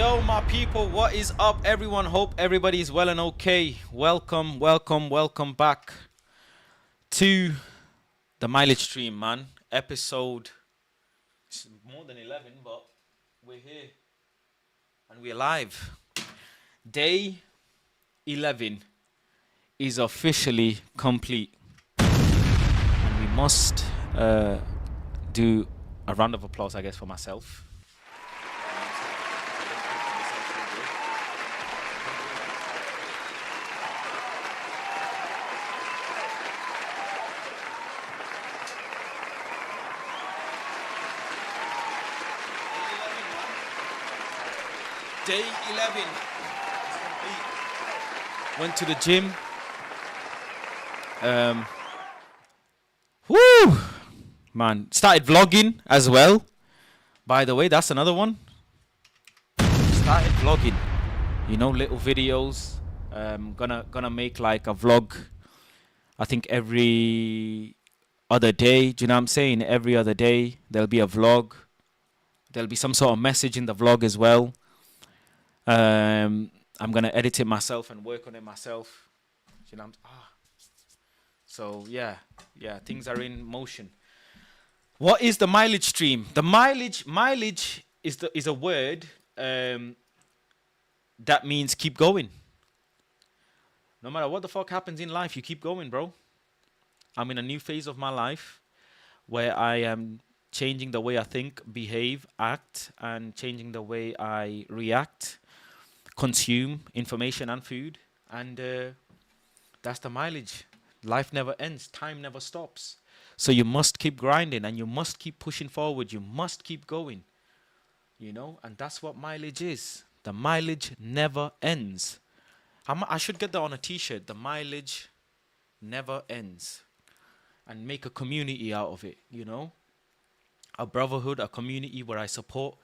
Yo, my people, what is up, everyone? Hope everybody is well and okay. Welcome back to the mileage stream, man. Episode, it's more than 11, but we're here and we're live. Day 11 is officially complete, and we must do a round of applause, I guess, for myself. Day 11 is complete. Went to the gym. Woo! Man, started vlogging as well. By the way, that's another one. Started vlogging. You know, little videos. Gonna make like a vlog. I think every other day. Do you know what I'm saying? Every other day there'll be a vlog. There'll be some sort of message in the vlog as well. I'm gonna edit it myself and work on it myself. You know, so yeah, things are in motion. What is the mileage stream? The mileage is a word that means keep going. No matter what the fuck happens in life, you keep going, bro. I'm in a new phase of my life where I am changing the way I think, behave, act, and changing the way I react, consume information and food, and that's the mileage. Life never ends, time never stops, so you must keep grinding and you must keep pushing forward, you must keep going, you know. And that's what mileage is. The mileage never ends. I should get that on a t-shirt. The mileage never ends, and make a community out of it, you know, a brotherhood, a community where I support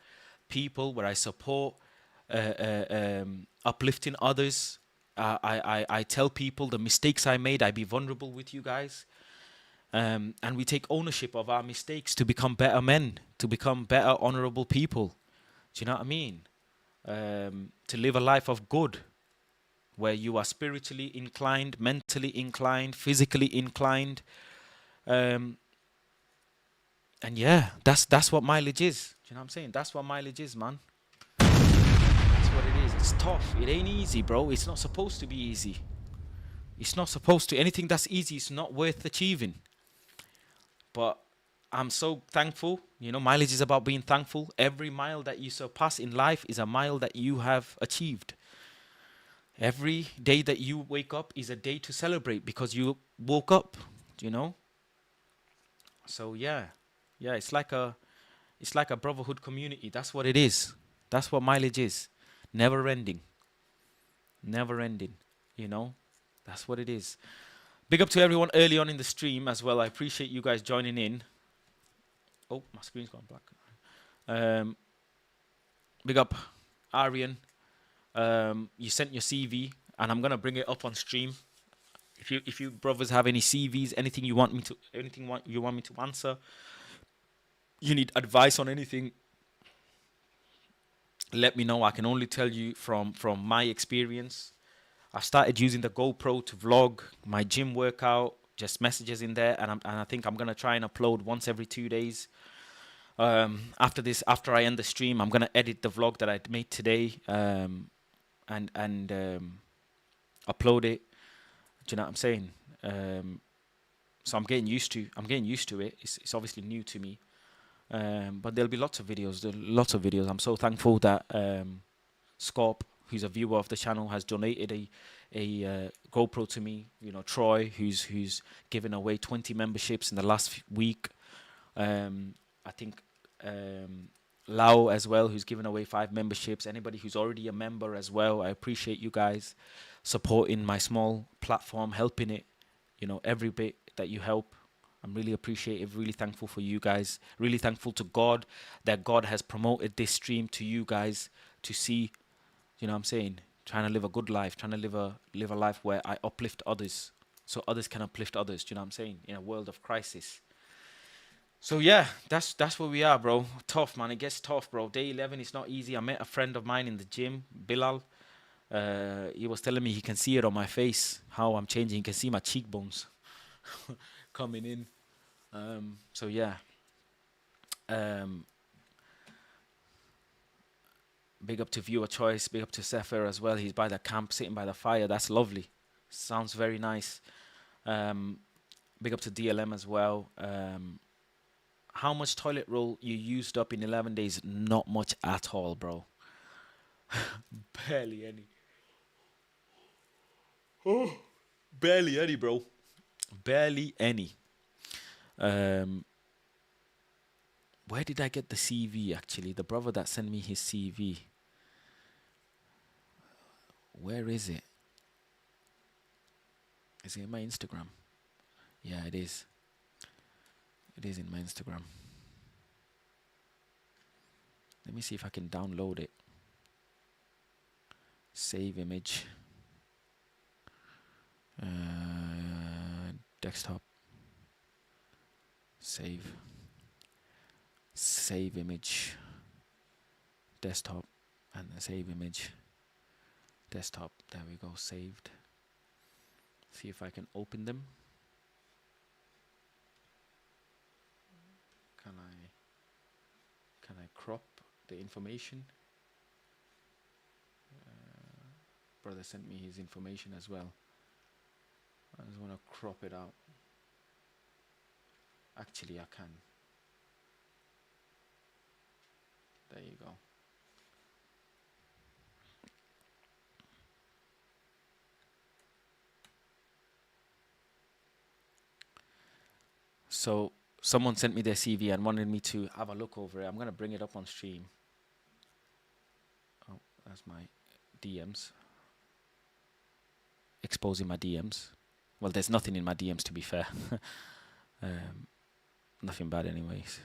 people, where I support uplifting others. I tell people the mistakes I made. I be vulnerable with you guys, and we take ownership of our mistakes to become better men, to become better, honorable people. Do you know what I mean? To live a life of good, where you are spiritually inclined, mentally inclined, physically inclined, and yeah, that's what mileage is. Do you know what I'm saying? That's what mileage is, man. What it is. It's tough. It ain't easy, bro. It's not supposed to be easy. It's not supposed to. Anything that's easy is not worth achieving. But I'm so thankful. You know, mileage is about being thankful. Every mile that you surpass in life is a mile that you have achieved. Every day that you wake up is a day to celebrate because you woke up, you know. So yeah, it's like a brotherhood community. That's what it is. That's what mileage is. Never ending, you know. That's what it is. Big up to everyone early on in the stream as well. I appreciate you guys joining in. Oh, my screen's gone black. Big up, Arian. You sent your CV, and I'm gonna bring it up on stream. If you brothers have any CVs, anything you want me to answer, you need advice on anything, let me know. I can only tell you from my experience. I started using the GoPro to vlog my gym workout, just messages in there, and I think I'm gonna try and upload once every 2 days. After I end the stream, I'm gonna edit the vlog that I made today, and upload it. Do you know what I'm saying? So I'm getting used to it. It's obviously new to me. But there'll be lots of videos. I'm so thankful that Scorp, who's a viewer of the channel, has donated a GoPro to me. You know, Troy, who's given away 20 memberships in the last week. I think Lau as well, who's given away 5 memberships. Anybody who's already a member as well, I appreciate you guys supporting my small platform, helping it. You know, every bit that you help, I'm really appreciative, really thankful for you guys. Really thankful to God that God has promoted this stream to you guys to see, you know what I'm saying, trying to live a good life, trying to live a life where I uplift others so others can uplift others, do you know what I'm saying, in a world of crisis. So yeah, that's where we are, bro. Tough, man. It gets tough, bro. Day 11 is not easy. I met a friend of mine in the gym, Bilal. He was telling me he can see it on my face how I'm changing. He can see my cheekbones coming in. So yeah. Um, Big up to Viewer Choice. Big up to Sefer as well. He's by the camp, sitting by the fire. That's lovely. Sounds very nice. Um, Big up to DLM as well. How much toilet roll you used up in 11 days? Not much at all, bro. Barely any. Barely any, bro. Barely any. Um, where did I get the CV actually? The brother that sent me his CV. Where is it? Is it in my Instagram? Yeah, it is. It is in my Instagram. Let me see if I can download it. Save image. Desktop. Save. Save image. Desktop. And the save image. Desktop. There we go. Saved. See if I can open them. Can I crop the information? Brother sent me his information as well. I just want to crop it out. Actually, I can. There you go. So someone sent me their CV and wanted me to have a look over it. I'm gonna bring it up on stream. Oh, that's my DMs. Exposing my DMs. Well, there's nothing in my DMs, to be fair. Nothing bad anyways.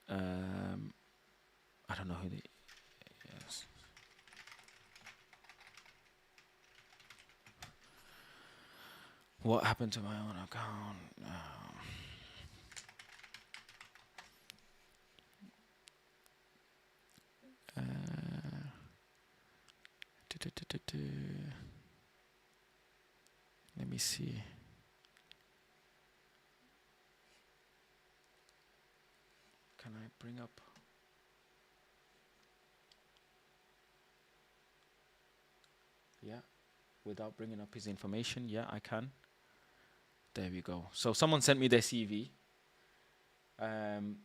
I don't know who the... Yes. What happened to my own account? Let me see. Can I bring up? Yeah, without bringing up his information. Yeah, I can. There we go. So someone sent me their CV. And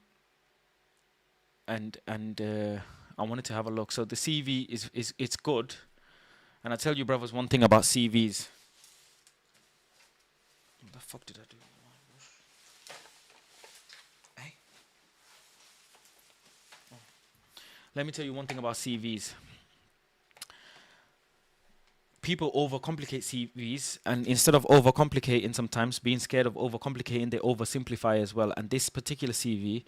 I wanted to have a look. So the CV is it's good. And I tell you, brothers, one thing about CVs. What the fuck did I do? Hey. Oh. Let me tell you one thing about CVs. People overcomplicate CVs, and instead of overcomplicating, sometimes being scared of overcomplicating, they oversimplify as well. And this particular CV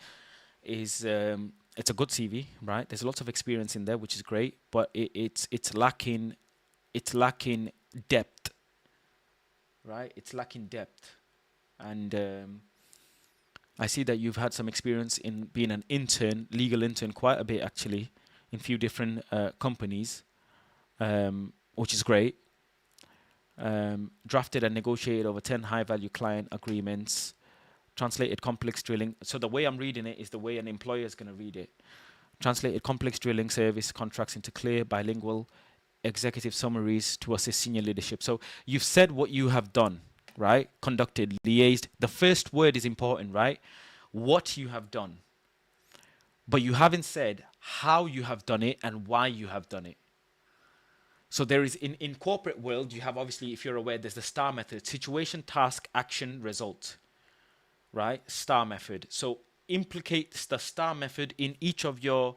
is it's a good CV, right? There's lots of experience in there, which is great, but it's lacking depth, right? It's lacking depth, and I see that you've had some experience in being an intern, legal intern, quite a bit actually, in few different companies, which is great. Drafted and negotiated over 10 high-value client agreements. Translated complex drilling. So the way I'm reading it is the way an employer is going to read it. Translated complex drilling service contracts into clear, bilingual, executive summaries to assist senior leadership. So you've said what you have done, right? Conducted, liaised. The first word is important, right? What you have done. But you haven't said how you have done it and why you have done it. So there is, in corporate world, you have, obviously, if you're aware, there's the STAR method: situation, task, action, result. Right? STAR method. So implicate the STAR method in each of your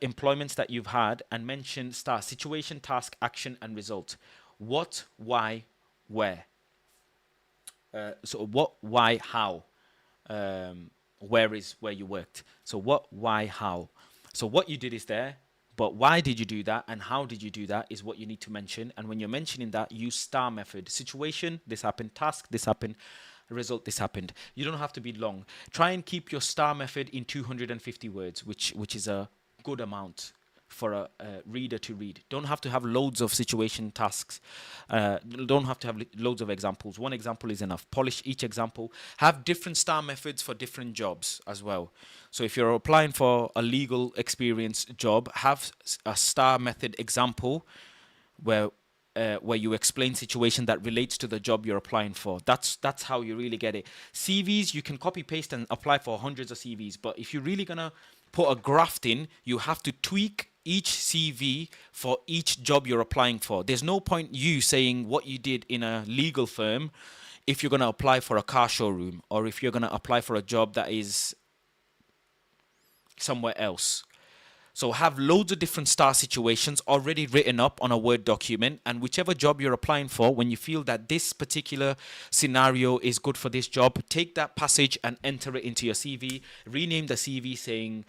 employments that you've had, and mention STAR: situation, task, action, and result. What, why, where. So what, why, how. Where is where you worked. So what, why, how. So what you did is there. But why did you do that and how did you do that is what you need to mention. And when you're mentioning that, use STAR method. Situation, this happened. Task, this happened. Result, this happened. You don't have to be long. Try and keep your STAR method in 250 words, which is a good amount for a reader to read. Don't have to have loads of situation tasks. Don't have to have loads of examples. One example is enough. Polish each example. Have different STAR methods for different jobs as well. So if you're applying for a legal experience job, have a STAR method example where you explain situation that relates to the job you're applying for. That's how you really get it. CVs, you can copy paste and apply for hundreds of CVs, but if you're really gonna put a graft in, you have to tweak each CV for each job you're applying for. There's no point you saying what you did in a legal firm if you're gonna apply for a car showroom or if you're gonna apply for a job that is somewhere else. So have loads of different STAR situations already written up on a Word document, and whichever job you're applying for, when you feel that this particular scenario is good for this job, take that passage and enter it into your CV. Rename the CV saying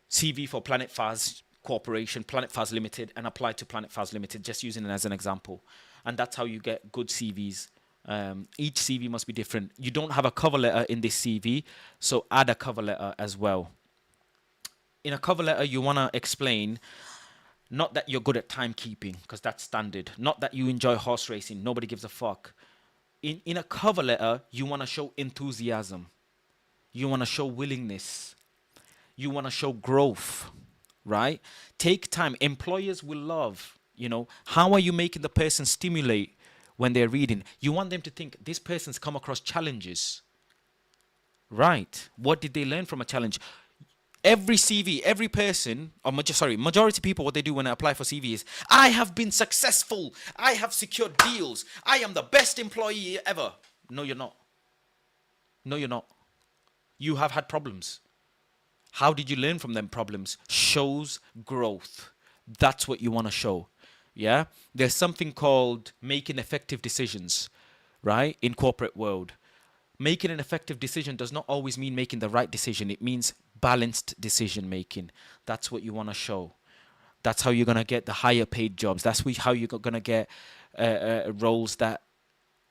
CV for Planet Faz Corporation, Planet Faz Limited, and apply to Planet Faz Limited, just using it as an example. And that's how you get good CVs. Each CV must be different. You don't have a cover letter in this CV, so add a cover letter as well. In a cover letter, you want to explain not that you're good at timekeeping, because that's standard. Not that you enjoy horse racing. Nobody gives a fuck. In a cover letter, you want to show enthusiasm. You want to show willingness. You want to show growth, right? Take time. Employers will love, how are you making the person stimulate when they're reading? You want them to think, this person's come across challenges, right? What did they learn from a challenge? Every CV, every person, or majority of people, what they do when they apply for CV is, I have been successful. I have secured deals. I am the best employee ever. No, you're not. No, you're not. You have had problems. How did you learn from them problems? Shows growth. That's what you want to show. Yeah? There's something called making effective decisions, right? In corporate world. Making an effective decision does not always mean making the right decision. It means balanced decision making. That's what you want to show. That's how you're going to get the higher paid jobs. That's how you're going to get roles that,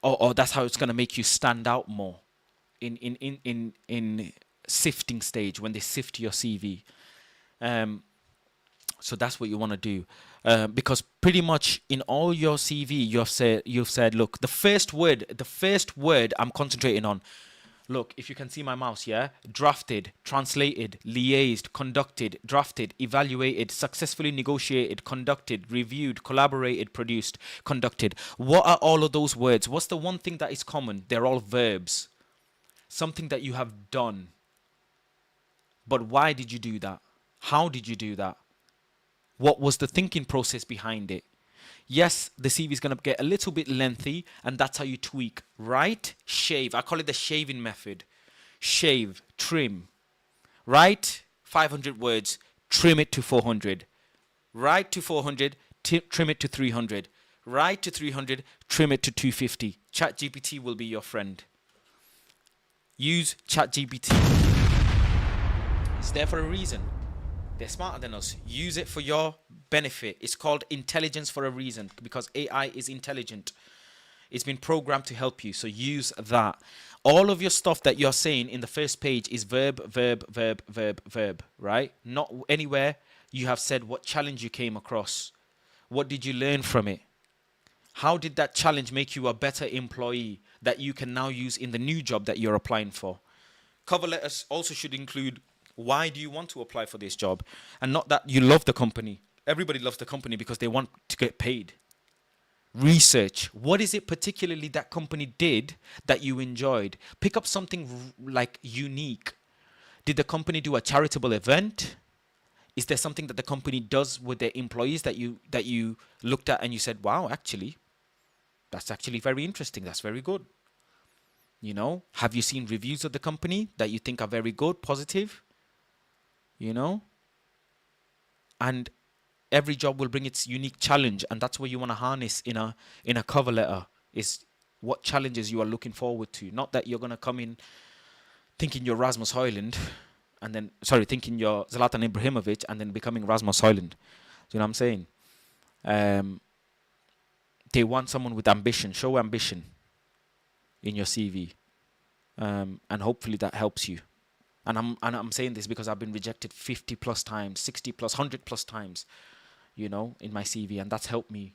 or that's how it's going to make you stand out more in sifting stage, when they sift your CV. So that's what you want to do. Because pretty much in all your CV, you've said, look, the first word I'm concentrating on. Look, if you can see my mouse, yeah? Drafted, translated, liaised, conducted, drafted, evaluated, successfully negotiated, conducted, reviewed, collaborated, produced, conducted. What are all of those words? What's the one thing that is common? They're all verbs. Something that you have done. But why did you do that? How did you do that? What was the thinking process behind it? Yes, the CV is going to get a little bit lengthy, and that's how you tweak. Write, shave. I call it the shaving method. Shave, trim. Write 500 words, trim it to 400. Write to 400, trim it to 300. Write to 300, trim it to 250. ChatGPT will be your friend. Use ChatGPT. It's there for a reason. They're smarter than us. Use it for your benefit. It's called intelligence for a reason, because AI is intelligent. It's been programmed to help you. So use that. All of your stuff that you're saying in the first page is verb, verb, verb, verb, verb, right? Not anywhere you have said what challenge you came across. What did you learn from it? How did that challenge make you a better employee that you can now use in the new job that you're applying for? Cover letters also should include, why do you want to apply for this job? And not that you love the company. Everybody loves the company because they want to get paid. Research. What is it particularly that company did that you enjoyed? Pick up something like unique. Did the company do a charitable event? Is there something that the company does with their employees that you looked at and you said, wow, actually, that's actually very interesting. That's very good. Have you seen reviews of the company that you think are very good, positive? And every job will bring its unique challenge, and that's what you want to harness in a cover letter, is what challenges you are looking forward to. Not that you're going to come in thinking you're Rasmus Hoyland and then thinking you're Zlatan Ibrahimovic and then becoming Rasmus Højlund. Do you know what I'm saying? They want someone with ambition. Show ambition in your CV, and hopefully that helps you. And I'm saying this because I've been rejected 50 plus times, 60 plus, 100 plus times, you know, in my CV, and that's helped me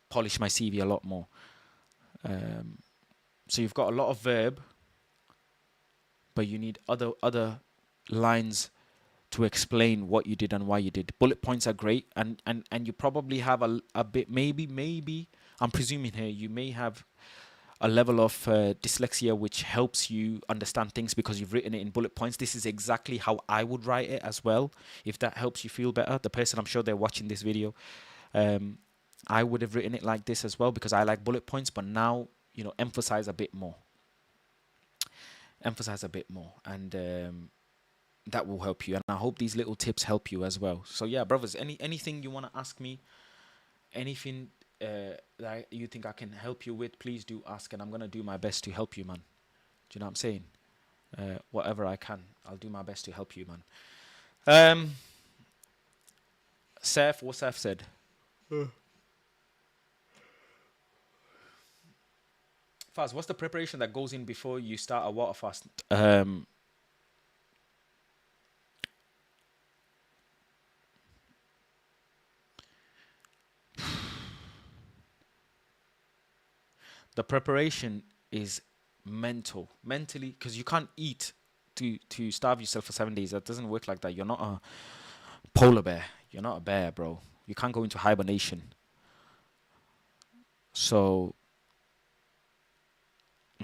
polish my CV a lot more. So you've got a lot of verb, but you need other lines to explain what you did and why you did. Bullet points are great, and you probably have a bit, maybe, I'm presuming here, you may have a level of dyslexia which helps you understand things because you've written it in bullet points. This is exactly how I would write it as well, if that helps you feel better. The person, I'm sure they're watching this video, I would have written it like this as well because I like bullet points, but now, you know, emphasize a bit more, and that will help you. And I hope these little tips help you as well. So yeah, brothers, anything you want to ask me, anything that you think I can help you with, please do ask, and I'm gonna do my best to help you, man. Do you know what I'm saying? Whatever I can, I'll do my best to help you, man. Seth, what Seth said. Faz, what's the preparation that goes in before you start a water fast? The preparation is mentally, because you can't eat to starve yourself for 7 days. That doesn't work like that. You're not a polar bear. You're not a bear, bro. You can't go into hibernation. So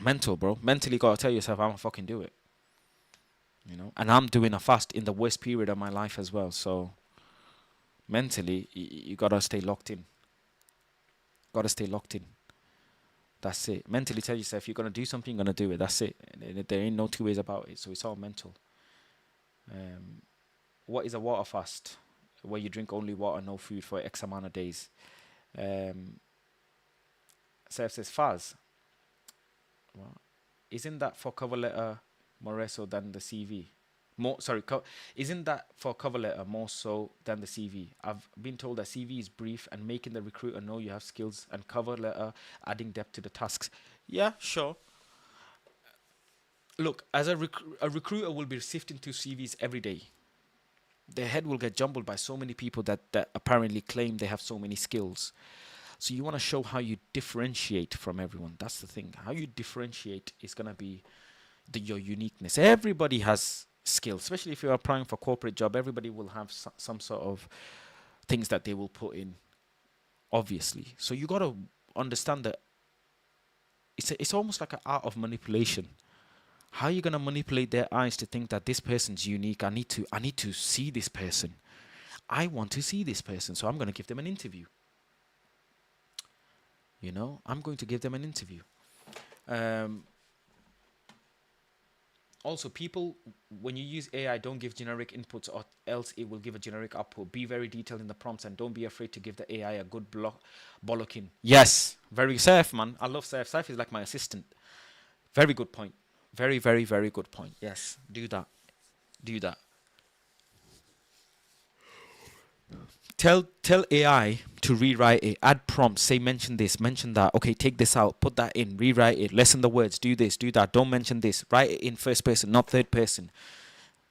mental, bro. Mentally, you gotta tell yourself, I'm gonna fucking do it. You know, and I'm doing a fast in the worst period of my life as well. So mentally, you gotta stay locked in. That's it. Mentally tell yourself, you're going to do something, you're going to do it. That's it. There ain't no two ways about it. So it's all mental. What is a water fast? Where you drink only water, no food for X amount of days. Seth says, Faz, well, isn't that for cover letter more so than the CV? Isn't that for cover letter more so than the CV? I've been told that CV is brief and making the recruiter know you have skills, and cover letter adding depth to the tasks. Yeah, sure. Look, as a recruiter will be sifting through CVs every day. Their head will get jumbled by so many people that apparently claim they have so many skills. So you want to show how you differentiate from everyone. That's the thing. How you differentiate is going to be your uniqueness. Everybody has skills, especially if you're applying for corporate job. Everybody will have some sort of things that they will put in, obviously. So you got to understand that it's almost like an art of manipulation. How are you going to manipulate their eyes to think that this person's unique? I need to see this person. I want to see this person, so I'm going to give them an interview. You know, I'm going to give them an interview. Also, people, when you use AI, don't give generic inputs or else it will give a generic output. Be very detailed in the prompts and don't be afraid to give the AI a good bollocking. Yes, very safe, man. I love Saif. Saif is like my assistant. Very good point. Very, very, very good point. Yes, do that. Tell AI to rewrite it. Add prompts. Say mention this, mention that. Okay, take this out. Put that in. Rewrite it. Lessen the words. Do this. Do that. Don't mention this. Write it in first person, not third person.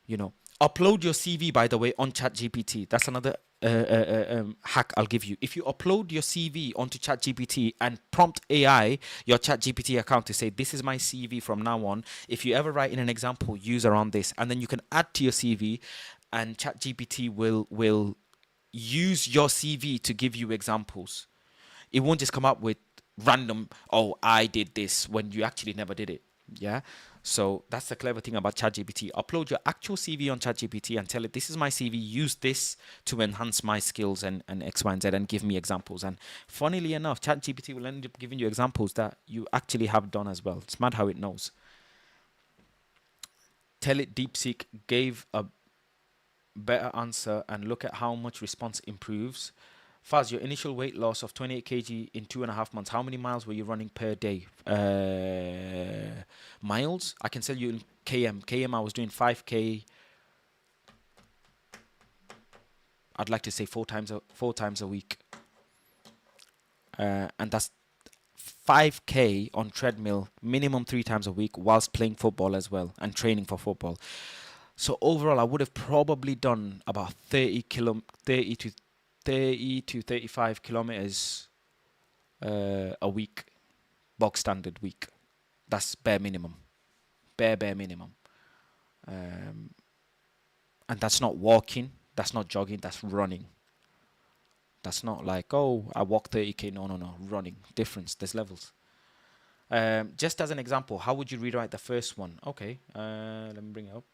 You know. Upload your CV, by the way, on ChatGPT. That's another hack I'll give you. If you upload your CV onto ChatGPT and prompt AI, your ChatGPT account, to say, this is my CV from now on. If you ever write in an example, use around this. And then you can add to your CV, and ChatGPT will use your CV to give you examples. It won't just come up with random, oh, I did this, when you actually never did it. Yeah. So that's the clever thing about ChatGPT. Upload your actual CV on ChatGPT and tell it, this is my CV. Use this to enhance my skills and X, Y, and Z, and give me examples. And funnily enough, ChatGPT will end up giving you examples that you actually have done as well. It's mad how it knows. Tell it DeepSeek gave a better answer and look at how much response improves. Faz, your initial weight loss of 28 kg in 2.5 months, how many miles were you running per day? Miles? I can tell you in km. I was doing 5k I'd like to say four times a week, and that's 5K on treadmill minimum 3 times a week whilst playing football as well and training for football. So overall, I would have probably done about 30 to 35 kilometers a week, bog standard week. That's bare minimum, bare minimum. And that's not walking, that's not jogging, that's running. That's not like, oh, I walk 30K. No, running. Difference. There's levels. Just as an example, how would you rewrite the first one? Okay, let me bring it up.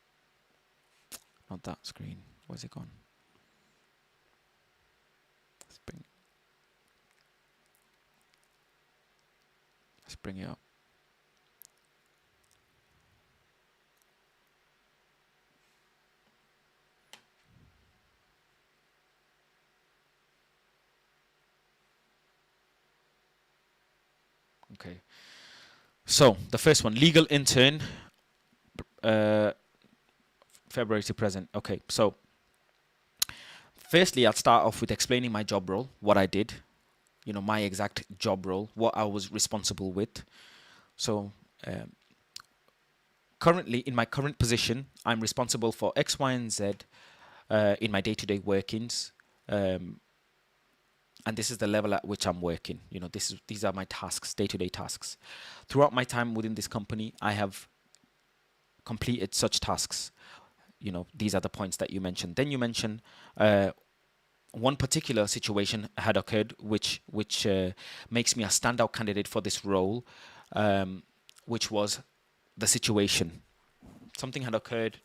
Not that screen. Where's it gone? Let's bring it up. Okay. So the first one, legal intern, February to present. Okay. So firstly, I'll start off with explaining my job role, what I did, my exact job role, what I was responsible with. So currently, in my current position, I'm responsible for X, Y, and Z in my day-to-day workings. And this is the level at which I'm working. These are my tasks, day-to-day tasks. Throughout my time within this company, I have completed such tasks. These are the points that you mentioned. Then you mentioned one particular situation had occurred, which makes me a standout candidate for this role, which was the situation. Something had occurred.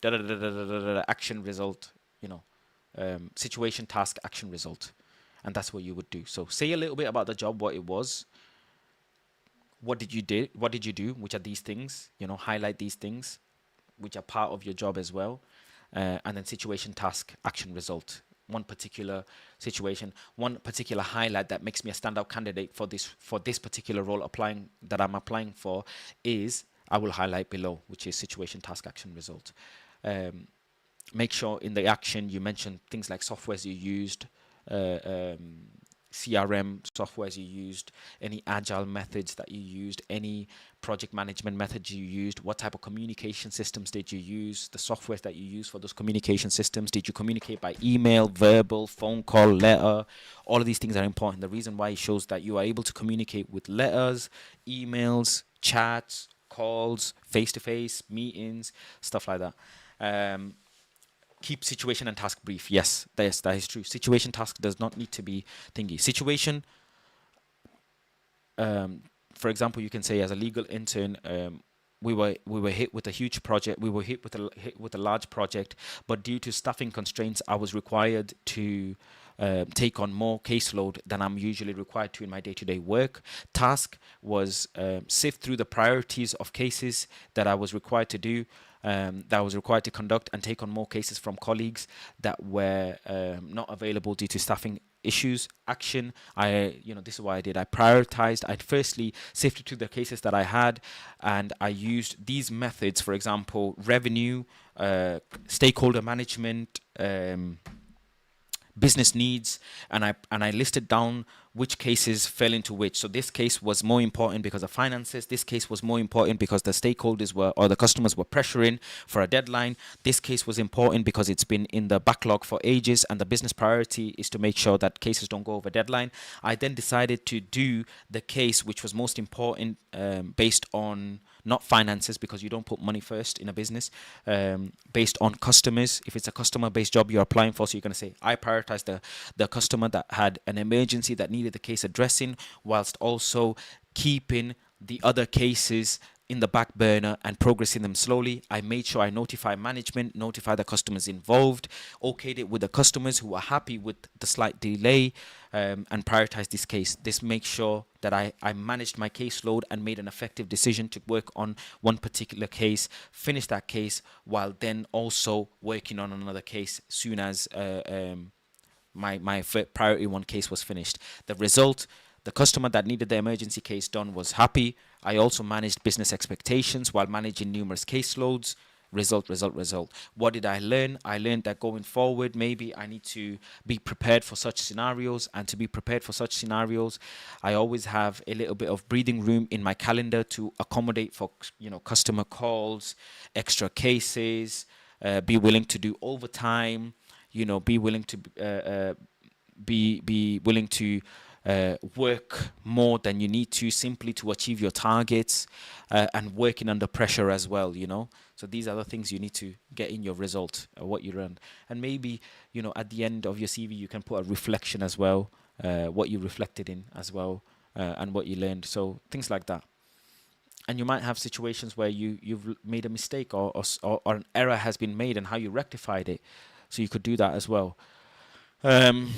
Action result. Situation, task, action, result. And that's what you would do. So say a little bit about the job, what it was. What did you do? Which are these things? Highlight these things, which are part of your job as well. And then situation, task, action, result. One particular situation, one particular highlight that makes me a standout candidate for this particular role that I'm applying for is, I will highlight below, which is situation, task, action, result. Make sure in the action you mention things like softwares you used, CRM softwares you used, any agile methods that you used, any project management methods you used, what type of communication systems did you use, the softwares that you use for those communication systems. Did you communicate by email, verbal, phone call, letter? All of these things are important. The reason why it shows that you are able to communicate with letters, emails, chats, calls, face-to-face, meetings, stuff like that. Keep situation and task brief. Yes, that is true. Situation, task does not need to be thingy. Situation, for example, you can say as a legal intern, we were hit with a huge project. We were hit with a large project, but due to staffing constraints, I was required to take on more caseload than I'm usually required to in my day-to-day work. Task was sift through the priorities of cases that I was required to do. That I was required to conduct and take on more cases from colleagues that were not available due to staffing issues. Action, this is what I did. I prioritized. I firstly sifted through the cases that I had, and I used these methods. For example, revenue, stakeholder management, business needs, and I listed down which cases fell into which. So this case was more important because of finances. This case was more important because the stakeholders or the customers were pressuring for a deadline. This case was important because it's been in the backlog for ages, and the business priority is to make sure that cases don't go over deadline. I then decided to do the case which was most important based on not finances, because you don't put money first in a business, based on customers. If it's a customer-based job you're applying for, so you're going to say, I prioritize the customer that had an emergency that needed the case addressing, whilst also keeping the other cases in the back burner and progressing them slowly. I made sure I notify management, notify the customers involved, okayed it with the customers who were happy with the slight delay, and prioritized this case. This makes sure that I managed my caseload and made an effective decision to work on one particular case, finish that case, while then also working on another case soon as my priority one case was finished. The result, the customer that needed the emergency case done was happy. I also managed business expectations while managing numerous caseloads. result, result, result. What did I learn? I learned that going forward, maybe I need to be prepared for such scenarios. And to be prepared for such scenarios, I always have a little bit of breathing room in my calendar to accommodate for, customer calls, extra cases, be willing to do overtime, be willing to be willing to work more than you need to simply to achieve your targets, and working under pressure as well. So these are the things you need to get in your result, what you learned. And maybe, at the end of your CV, you can put a reflection as well, what you reflected in as well, and what you learned. So things like that. And you might have situations where you've made a mistake, or an error has been made, and how you rectified it. So you could do that as well. Um,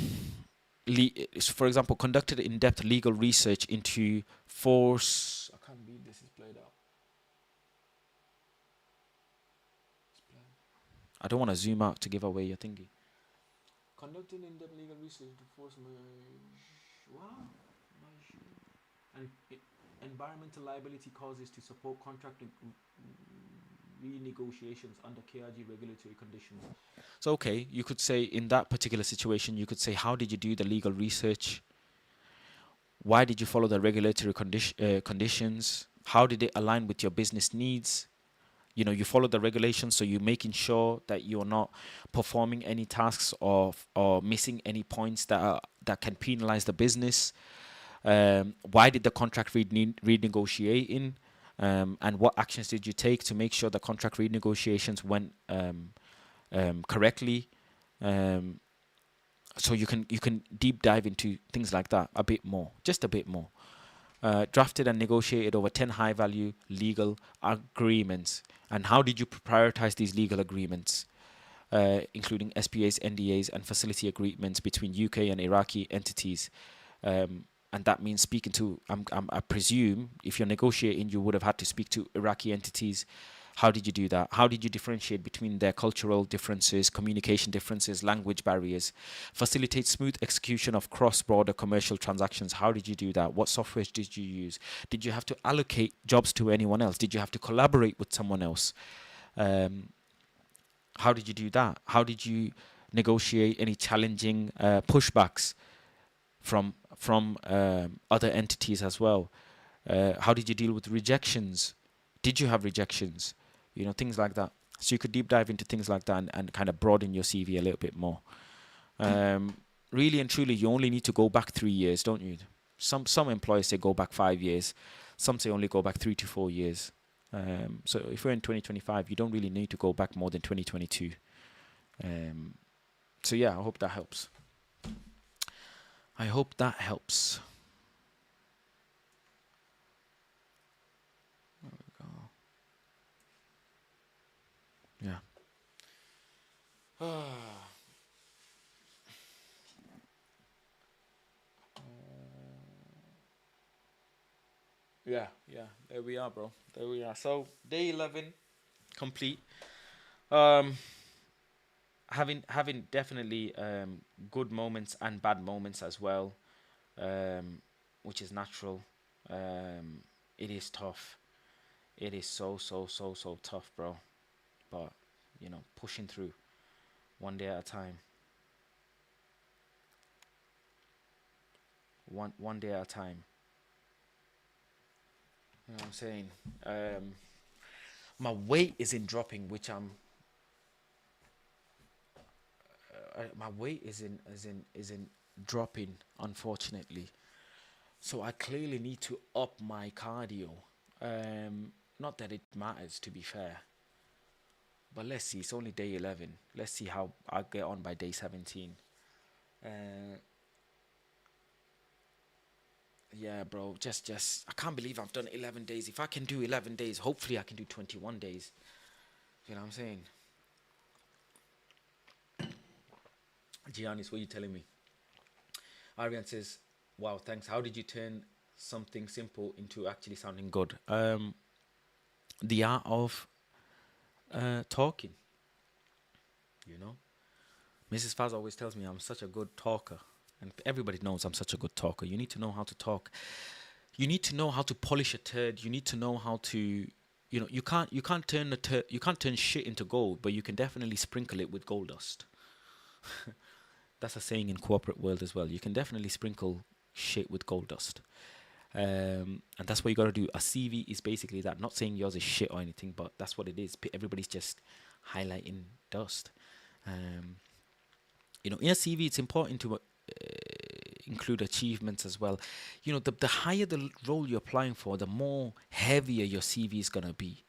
for example, conducted in-depth legal research into force. I can't believe this is played out. I don't want to zoom out to give away your thingy. Conducted in-depth legal research into force and environmental liability causes to support contract renegotiations under KRG regulatory conditions. So, okay, you could say in that particular situation, you could say, how did you do the legal research? Why did you follow the regulatory conditions? How did it align with your business needs? You follow the regulations, so you're making sure that you're not performing any tasks or missing any points that can penalize the business. Why did the contract renegotiating? And what actions did you take to make sure the contract renegotiations went correctly? So you can deep dive into things like that a bit more, just a bit more. Drafted and negotiated over 10 high-value legal agreements. And how did you prioritize these legal agreements, including SPAs, NDAs, and facility agreements between UK and Iraqi entities? And that means speaking to, I presume, if you're negotiating, you would have had to speak to Iraqi entities. How did you do that? How did you differentiate between their cultural differences, communication differences, language barriers? Facilitate smooth execution of cross-border commercial transactions. How did you do that? What software did you use? Did you have to allocate jobs to anyone else? Did you have to collaborate with someone else? How did you do that? How did you negotiate any challenging pushbacks from other entities as well? How did you deal with rejections? Did you have rejections? Things like that. So you could deep dive into things like that, and kind of broaden your CV a little bit more. Really and truly, you only need to go back 3 years, don't you? Some employers say go back 5 years. Some say only go back 3 to 4 years. So if we're in 2025, you don't really need to go back more than 2022. So yeah, I hope that helps. I hope that helps. There we go. Yeah. Yeah. There we are, bro. There we are. So day 11 complete. Having definitely good moments and bad moments as well, which is natural. It is tough. It is so tough, bro. But pushing through one day at a time. One day at a time. You know what I'm saying? My weight isn't dropping, which my weight isn't dropping, unfortunately. So I clearly need to up my cardio. Not that it matters, to be fair. But let's see. It's only day 11. Let's see how I get on by day 17. Yeah, bro. Just I can't believe I've done 11 days. If I can do 11 days, hopefully I can do 21 days. You know what I'm saying? Giannis, what are you telling me? Arian says, wow, thanks. How did you turn something simple into actually sounding good? The art of talking. Mrs. Faz always tells me I'm such a good talker. And everybody knows I'm such a good talker. You need to know how to talk. You need to know how to polish a turd. You need to know how to you can't turn shit into gold, but you can definitely sprinkle it with gold dust. That's a saying in corporate world as well. You can definitely sprinkle shit with gold dust. And that's what you got to do. A CV is basically that. Not saying yours is shit or anything, but that's what it is. Everybody's just highlighting dust. Um, in a CV, it's important to include achievements as well. The higher the role you're applying for, the more heavier your CV is gonna be.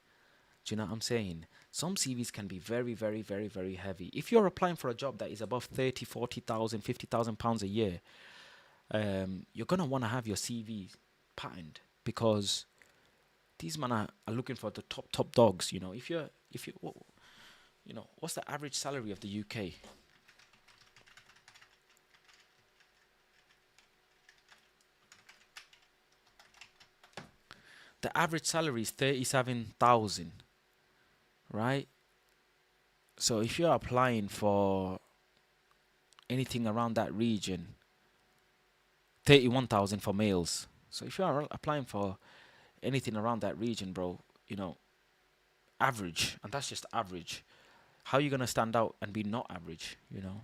Do you know what I'm saying? Some CVs can be very, very, very, very heavy. If you're applying for a job that is above 30, 40,000, 50,000 pounds a year, you're gonna want to have your CV patterned, because these men are looking for the top dogs. What's the average salary of the UK? The average salary is 37,000, right? So if you're applying for anything around that region, 31,000 for males. So if you're applying for anything around that region, bro, average, and that's just average. How are you gonna stand out and be not average? So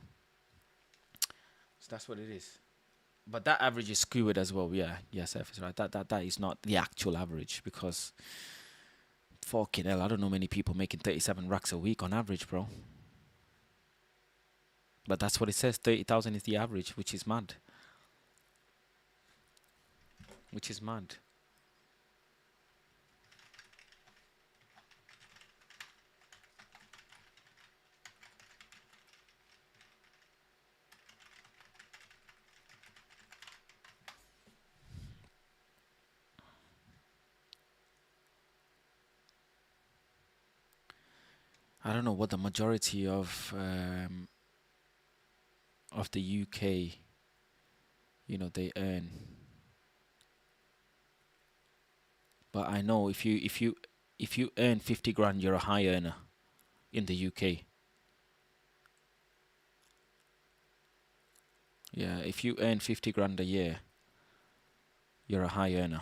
that's what it is. But that average is skewed as well. Yeah, yes, F is right. That is not the actual average, because fucking hell, I don't know many people making 37 racks a week on average, bro. But that's what it says. 30,000 is the average, which is mad. Which is mad. I don't know what the majority of the UK, they earn. But I know if you earn 50 grand, you're a high earner in the UK. Yeah, if you earn 50 grand a year, you're a high earner.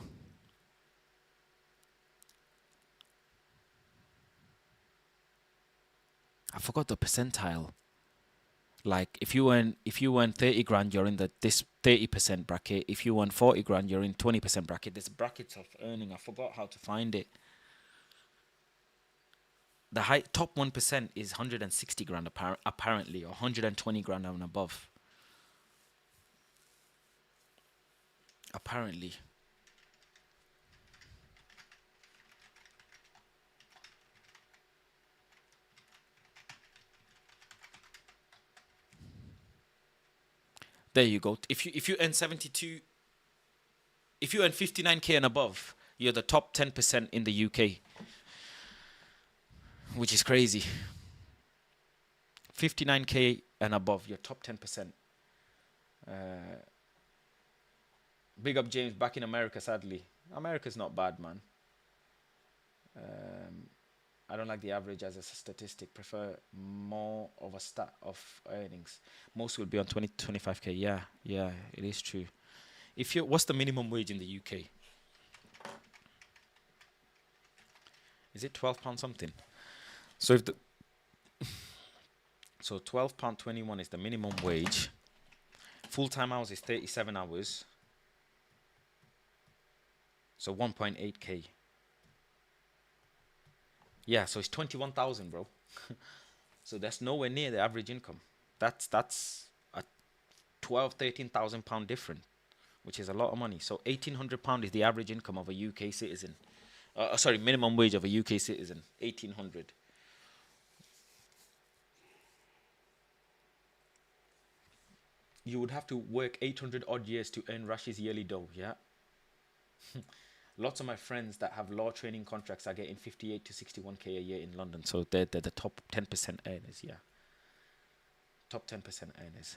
I forgot the percentile. Like if you earn 30 grand, you're in this 30% bracket. If you earn 40 grand, you're in 20% bracket. There's brackets of earning. I forgot how to find it. The top 1% is 160 grand apparently, or 120 grand and above. Apparently. There you go. If you earn 72, if you earn 59k and above, you're the top 10% in the UK, which is crazy. 59k and above, you're top 10%. Big up James, back in America. Sadly, America's not bad, man. I don't like the average as a statistic. Prefer more of a stat of earnings. Most will be on 20 to 25k. Yeah, it is true. What's the minimum wage in the UK? Is it £12 something? So so £12.21 is the minimum wage. Full-time hours is 37 hours. So 1.8k. Yeah, so it's 21,000, bro. So that's nowhere near the average income. That's a 13,000 pound difference, which is a lot of money. So £1,800 is the average income of a UK citizen. Sorry, minimum wage of a UK citizen, 1,800. You would have to work 800 odd years to earn Rash's yearly dough. Yeah. Lots of my friends that have law training contracts are getting 58 to 61k a year in London. So they're the top 10% earners. Yeah. Top 10% earners.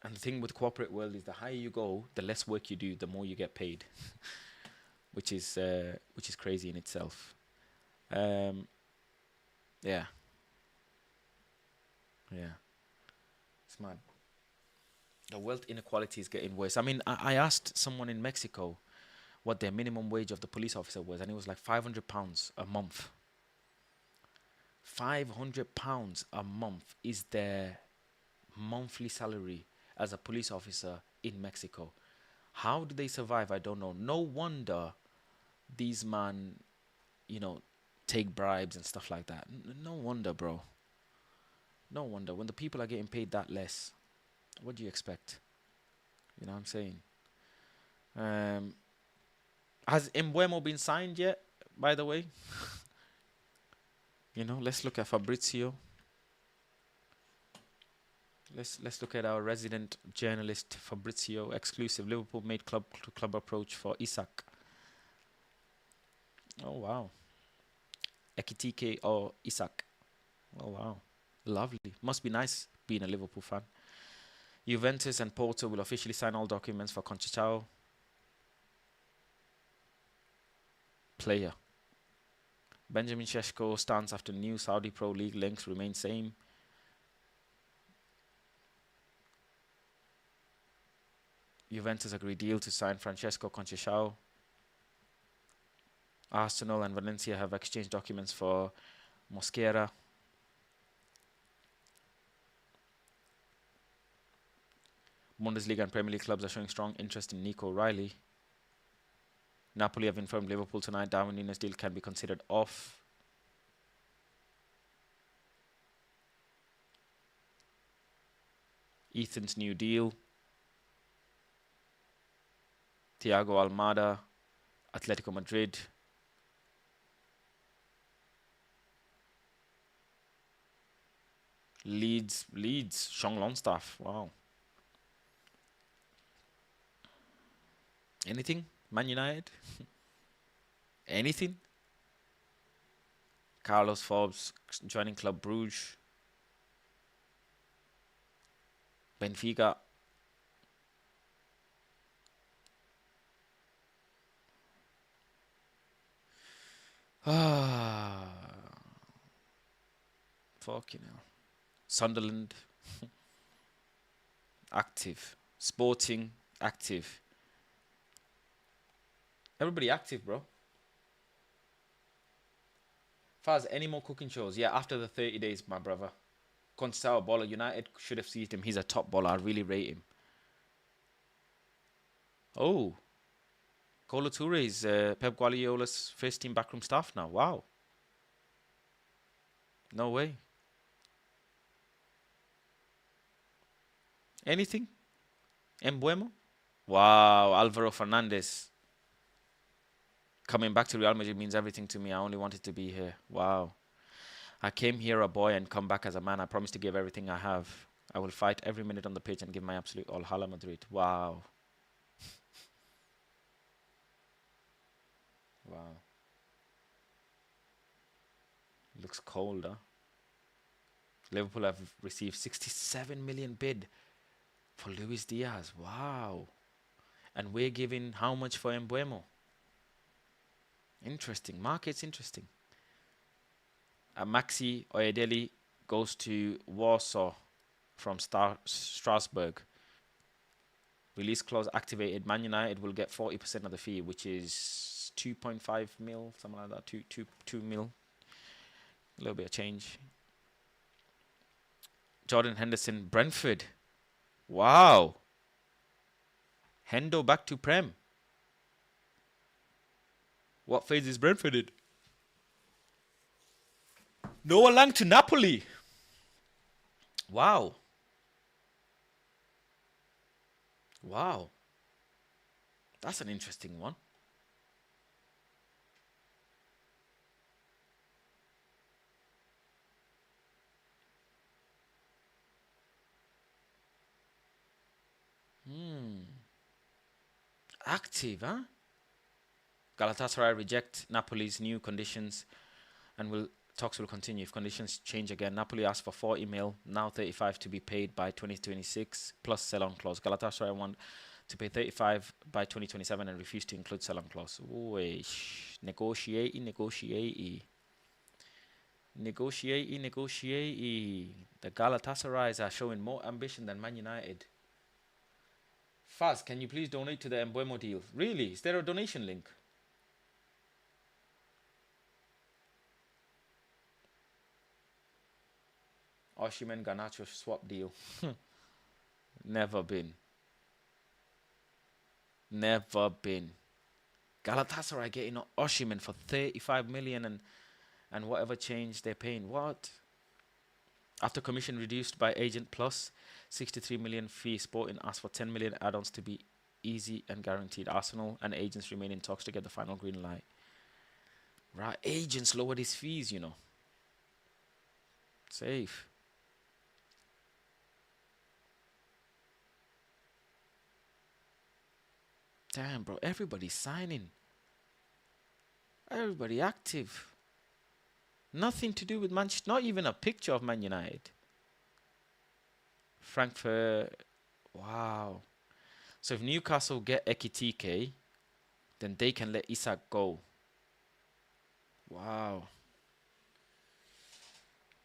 And the thing with the corporate world is the higher you go, the less work you do, the more you get paid, which is crazy in itself. Yeah, it's mad. The wealth inequality is getting worse. I mean, I asked someone in Mexico, what their minimum wage of the police officer was, and it was like £500 a month. £500 a month is their monthly salary as a police officer in Mexico. How do they survive? I don't know. No wonder these man, take bribes and stuff like that. No wonder, bro. No wonder. When the people are getting paid that less, what do you expect? You know what I'm saying? Has Embuemo been signed yet, by the way? Let's look at Fabrizio. Let's look at our resident journalist Fabrizio. Exclusive. Liverpool made club approach for Isak. Oh wow. Ekitike or Isak. Oh wow. Lovely. Must be nice being a Liverpool fan. Juventus and Porto will officially sign all documents for Conceição. Player. Benjamin Šeško stands after new Saudi Pro League links remain same. Juventus agree deal to sign Francesco Conceição. Arsenal and Valencia have exchanged documents for Mosquera. Bundesliga and Premier League clubs are showing strong interest in Nico Riley. Napoli have informed Liverpool tonight Darwin Núñez deal can be considered off. Ethan's new deal. Thiago Almada, Atletico Madrid. Leeds, Sean Longstaff. Wow. Anything? Man United? Anything? Carlos Forbes joining Club Brugge. Benfica. Fucking hell. Sunderland. Active. Sporting. Active. Everybody active, bro. Faz, any more cooking shows? Yeah, after the 30 days, my brother. Conceição, baller. United should have seized him. He's a top baller. I really rate him. Oh. Kolo Toure is Pep Guardiola's first team backroom staff now. Wow. No way. Anything? Embuemo? Wow. Alvaro Fernandez. Coming back to Real Madrid means everything to me. I only wanted to be here. Wow. I came here a boy and come back as a man. I promise to give everything I have. I will fight every minute on the pitch and give my absolute all. Hala Madrid. Wow. Wow. Looks cold, huh? Liverpool have received 67 million bid for Luis Diaz. Wow. And we're giving how much for Embuemo? Interesting. Market's interesting. Maxi Oyedeli goes to Warsaw from Strasbourg. Release clause activated. Man United will get 40% of the fee, which is 2.5 mil, something like that. 2 mil. A little bit of change. Jordan Henderson, Brentford. Wow. Hendo back to Prem. What phase is Brentford in? Noah Lang to Napoli. Wow. Wow. That's an interesting one. Active, huh? Galatasaray reject Napoli's new conditions and talks will continue. If conditions change again, Napoli asked for 40 mil, now 35 to be paid by 2026 plus sell-on clause. Galatasaray want to pay 35 by 2027 and refuse to include sell-on clause. Negotiate. The Galatasarays are showing more ambition than Man United. Faz, can you please donate to the Embuemo deal? Really? Is there a donation link? Oshiman Garnacho swap deal. Never been. Never been. Galatasaray getting Oshiman for 35 million and whatever change they're paying. What? After commission reduced by Agent Plus, 63 million fee, Sporting asked for 10 million add-ons to be easy and guaranteed. Arsenal and agents remain in talks to get the final green light. Right, agents lowered his fees, you know. Safe. Damn, bro, everybody's signing. Everybody active. Nothing to do with Manchester. Not even a picture of Man United. Frankfurt. Wow. So if Newcastle get Ekitike, then they can let Isak go. Wow.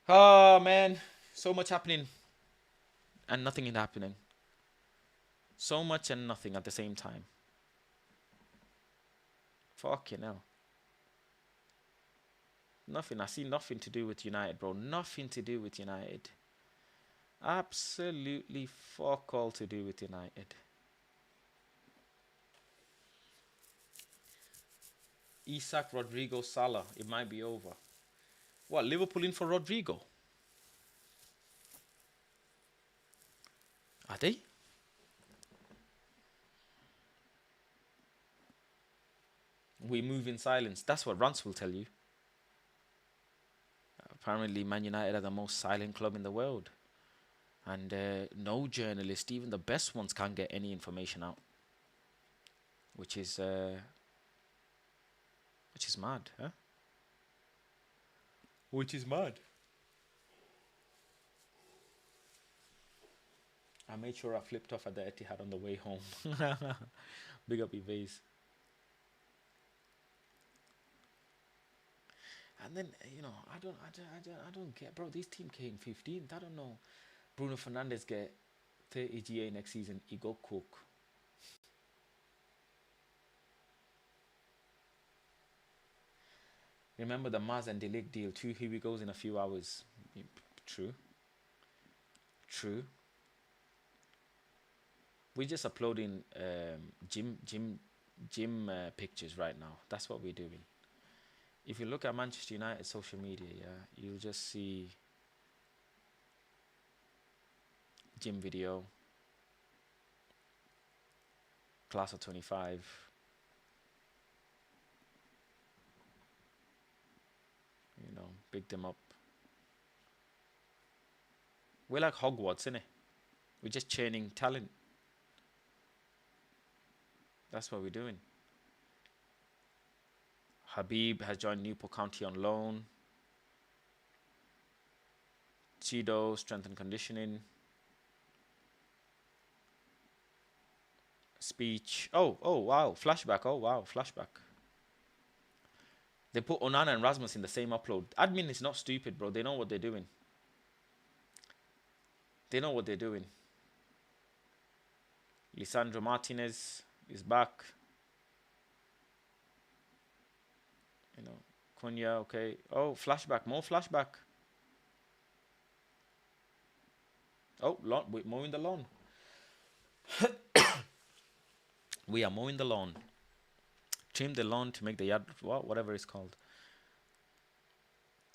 Oh, man. So much happening. And nothing is happening. So much and nothing at the same time. Fucking hell. Nothing. I see nothing to do with United, bro. Nothing to do with United. Absolutely fuck all to do with United. Isak, Rodrigo, Salah. It might be over. What, Liverpool in for Rodrigo? Are they? We move in silence. That's what Rance will tell you. Apparently, Man United are the most silent club in the world. And no journalist, even the best ones, can't get any information out. Which is mad, huh? Which is mad. I made sure I flipped off at the Etihad on the way home. Big up Yves. And then, you know, I don't get, bro, this team came 15th. I don't know. Bruno Fernandes get 30 GA next season. He go cook. Remember the Maz and Delic deal. 2 here we goes in a few hours. True. True. We're just uploading gym pictures right now. That's what we're doing. If you look at Manchester United social media, yeah, you'll just see gym video, class of 25. You know, big them up. We're like Hogwarts, innit? We're just chaining talent. That's what we're doing. Habib has joined Newport County on loan. Chido, strength and conditioning. Speech. Oh, wow. Flashback. Oh, wow. Flashback. They put Onana and Rasmus in the same upload. Admin is not stupid, bro. They know what they're doing. They know what they're doing. Lisandro Martinez is back. You know, Cunha, okay. Oh, flashback. More flashback. Oh, we're mowing the lawn. We are mowing the lawn. Trim the lawn to make the yard, whatever it's called.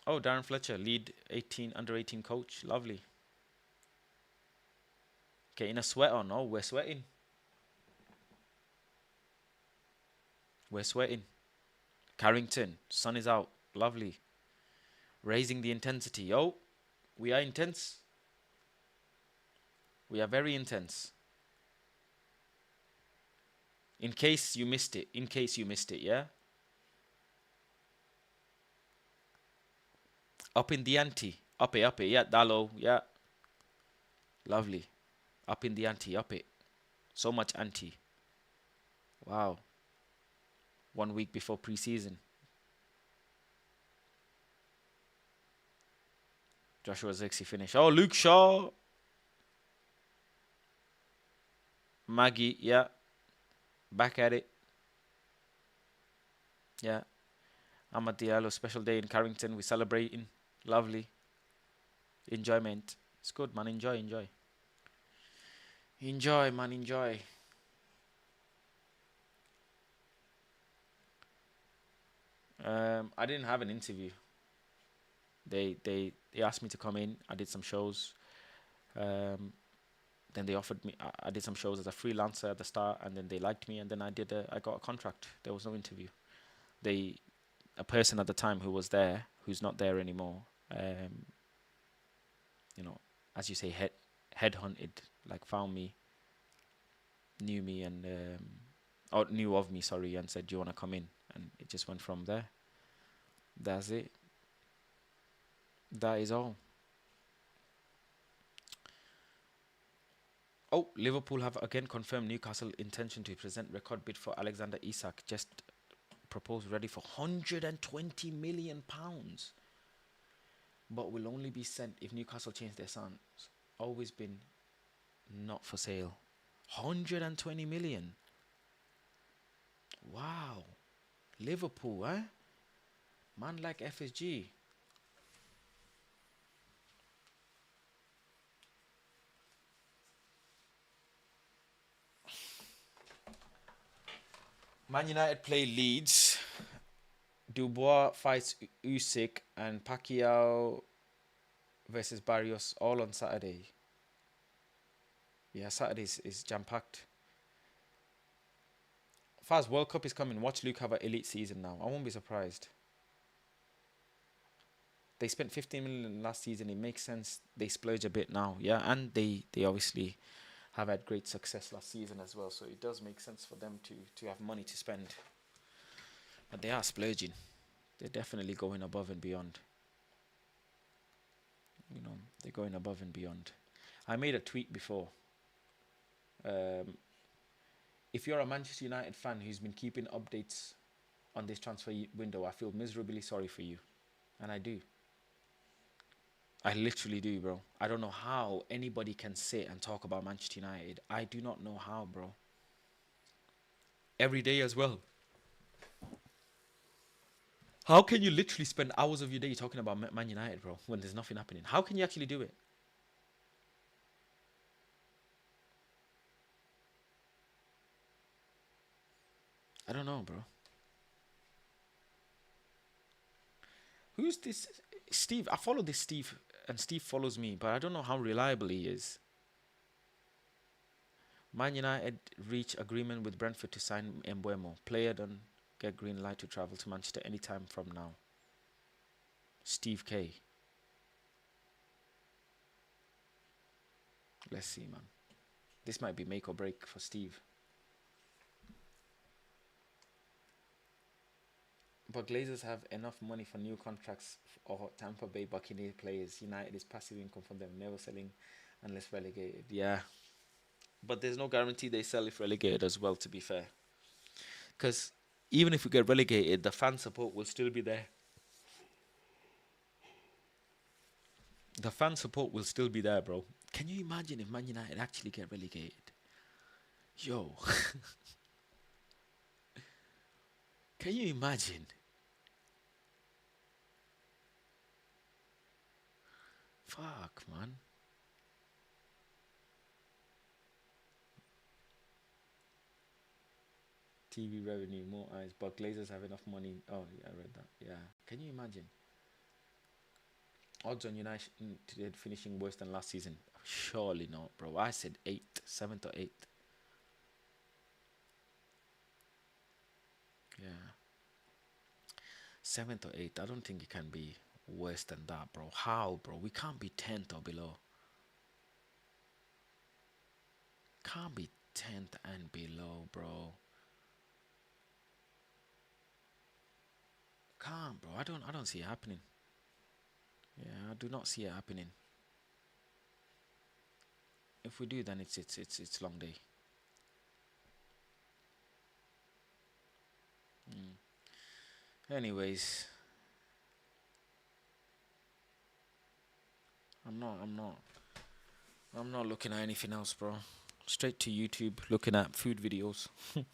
Oh, Darren Fletcher, lead under 18 coach. Lovely. Okay, in a sweater. No, we're sweating. We're sweating. Carrington, sun is out. Lovely. Raising the intensity. Yo, we are intense. We are very intense. In case you missed it. In case you missed it, yeah? Up in the ante. Up it. Yeah, Dalo. Yeah. Lovely. Up in the ante. Up it. So much ante. Wow. 1 week before pre-season. Joshua Zexi finish. Oh, Luke Shaw. Maggie, yeah, back at it. Yeah, I'm at Diallo. Special day in Carrington. We're celebrating. Lovely enjoyment. It's good, man. Enjoy, enjoy, enjoy, man. Enjoy. I didn't have an interview. They asked me to come in. I did some shows. Um, then they offered me. I did some shows as a freelancer at the start, and then they liked me, and then I got a contract. There was no interview. They a person at the time who was there, who's not there anymore. Um, you know, as you say, headhunted, like found me, knew me, and or knew of me, sorry, and said, "Do you want to come in?" And it just went from there. That's it. That is all. Oh, Liverpool have again confirmed Newcastle intention to present record bid for Alexander Isak. Just proposed ready for £120 million, but will only be sent if Newcastle change their stance. Always been not for sale. 120 million. Wow. Liverpool, eh? Man like FSG. Man United play Leeds. Dubois fights Usyk and Pacquiao versus Barrios all on Saturday. Yeah, Saturday is jam-packed. Fast World Cup is coming. Watch Luke have an elite season now. I won't be surprised. They spent 15 million last season. It makes sense. They splurge a bit now. Yeah, and they obviously have had great success last season as well. So it does make sense for them to have money to spend. But they are splurging. They're definitely going above and beyond. You know, they're going above and beyond. I made a tweet before. Um, if you're a Manchester United fan who's been keeping updates on this transfer window, I feel miserably sorry for you. And I do. I literally do, bro. I don't know how anybody can sit and talk about Manchester United. I do not know how, bro. Every day as well. How can you literally spend hours of your day talking about Man United, bro, when there's nothing happening? How can you actually do it? I don't know, bro. Who's this Steve? I follow this Steve, and Steve follows me, but I don't know how reliable he is. Man United reach agreement with Brentford to sign Embuemo. Player don't get green light to travel to Manchester anytime from now. Steve K. Let's see, man. This might be make or break for Steve. But Glazers have enough money for new contracts or Tampa Bay Buccaneers players. United is passive income from them, never selling unless relegated. Yeah. But there's no guarantee they sell if relegated as well, to be fair. Because even if we get relegated, the fan support will still be there. The fan support will still be there, bro. Can you imagine if Man United actually get relegated? Yo. Can you imagine? Fuck, man. TV revenue, more eyes, but Glazers have enough money. Oh, yeah, I read that. Yeah. Can you imagine? Odds on United finishing worse than last season? Surely not, bro. I said 8th, 7th or 8th. Yeah. 7th or 8th. I don't think it can be worse than that, bro. How, bro? We can't be 10th or below. Can't be 10th and below, bro. Can't, bro. I don't see it happening. Yeah, I do not see it happening. If we do, then it's long day. Anyways, I'm not looking at anything else, bro. Straight to YouTube, looking at food videos. You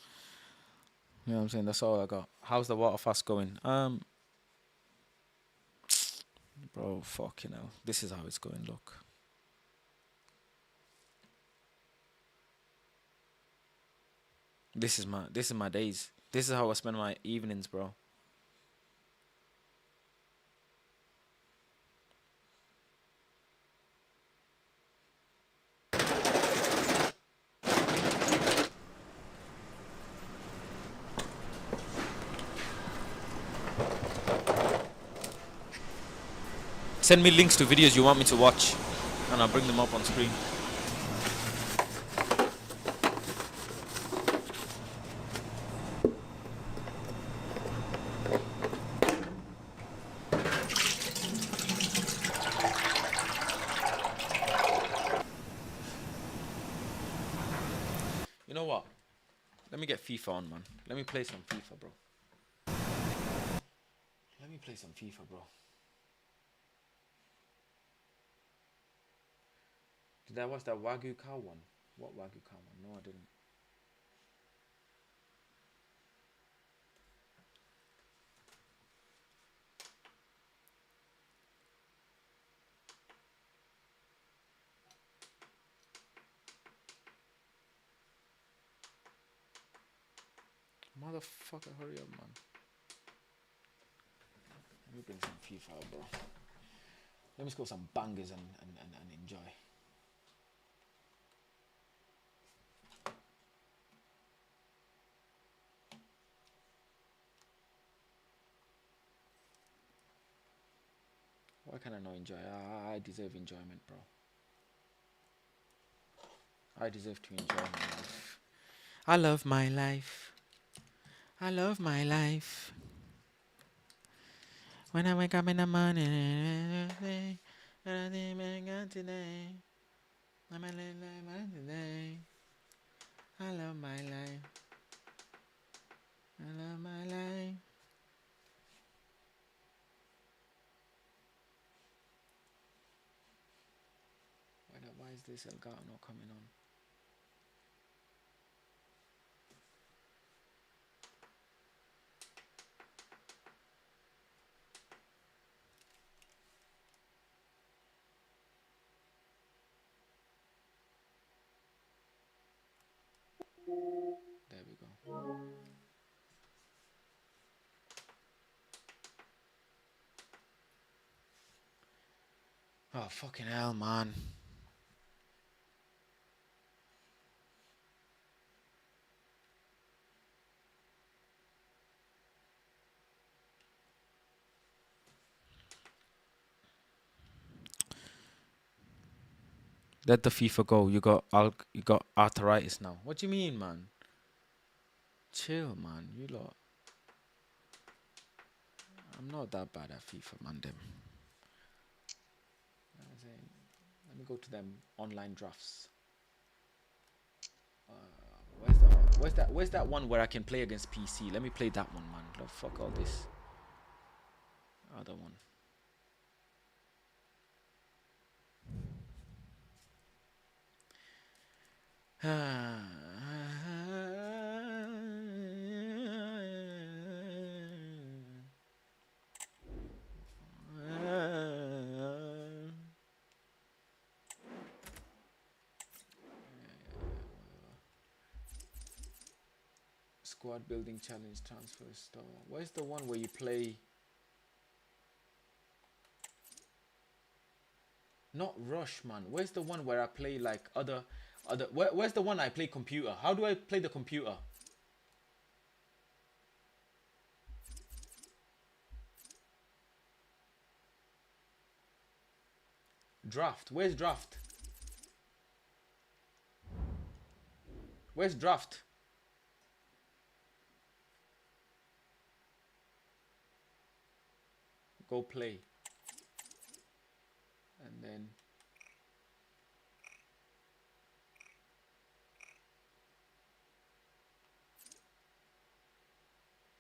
know what I'm saying? That's all I got. How's the water fast going? Bro, fucking hell. This is how it's going. Look. This is my days. This is how I spend my evenings, bro. Send me links to videos you want me to watch, and I'll bring them up on screen. You know what? Let me get FIFA on, man. Let me play some FIFA, bro. Let me play some FIFA, bro. Did I watch that Wagyu cow one? What Wagyu cow one? No, I didn't. Motherfucker, hurry up, man. Let me bring some FIFA out, bro. Let me score some bangers and enjoy. Why can I not enjoy? I deserve enjoyment, bro. I deserve to enjoy my life. I love my life. I love my life. When I wake up in the morning, today, I'm a little today. I love my life. I love my life. Why is this Elgato not coming on? There we go. Oh, fucking hell, man. Let the FIFA go. You got arthritis now. What do you mean, man? Chill, man. You lot. I'm not that bad at FIFA, man. Them. Let me go to them online drafts. Where's that one where I can play against PC? Let me play that one, man. Oh, fuck all this. Other one. Squad building challenge transfer store. Where's the one where you play? Not Rush, man. Where's the one where I play like other? Where's the one I play computer? How do I play the computer? Draft. Where's draft? Where's draft? Go play. And then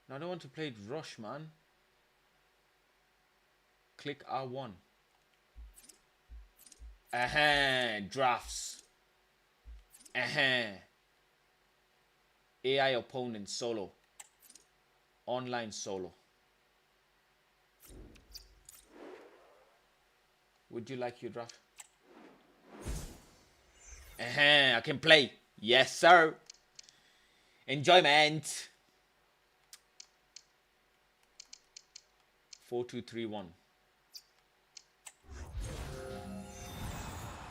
no, I don't want to play Rush, man. Click R1. Drafts. AI opponent solo. Online solo. Would you like your draft? I can play. Yes, sir. Enjoyment. 4-2-3-1.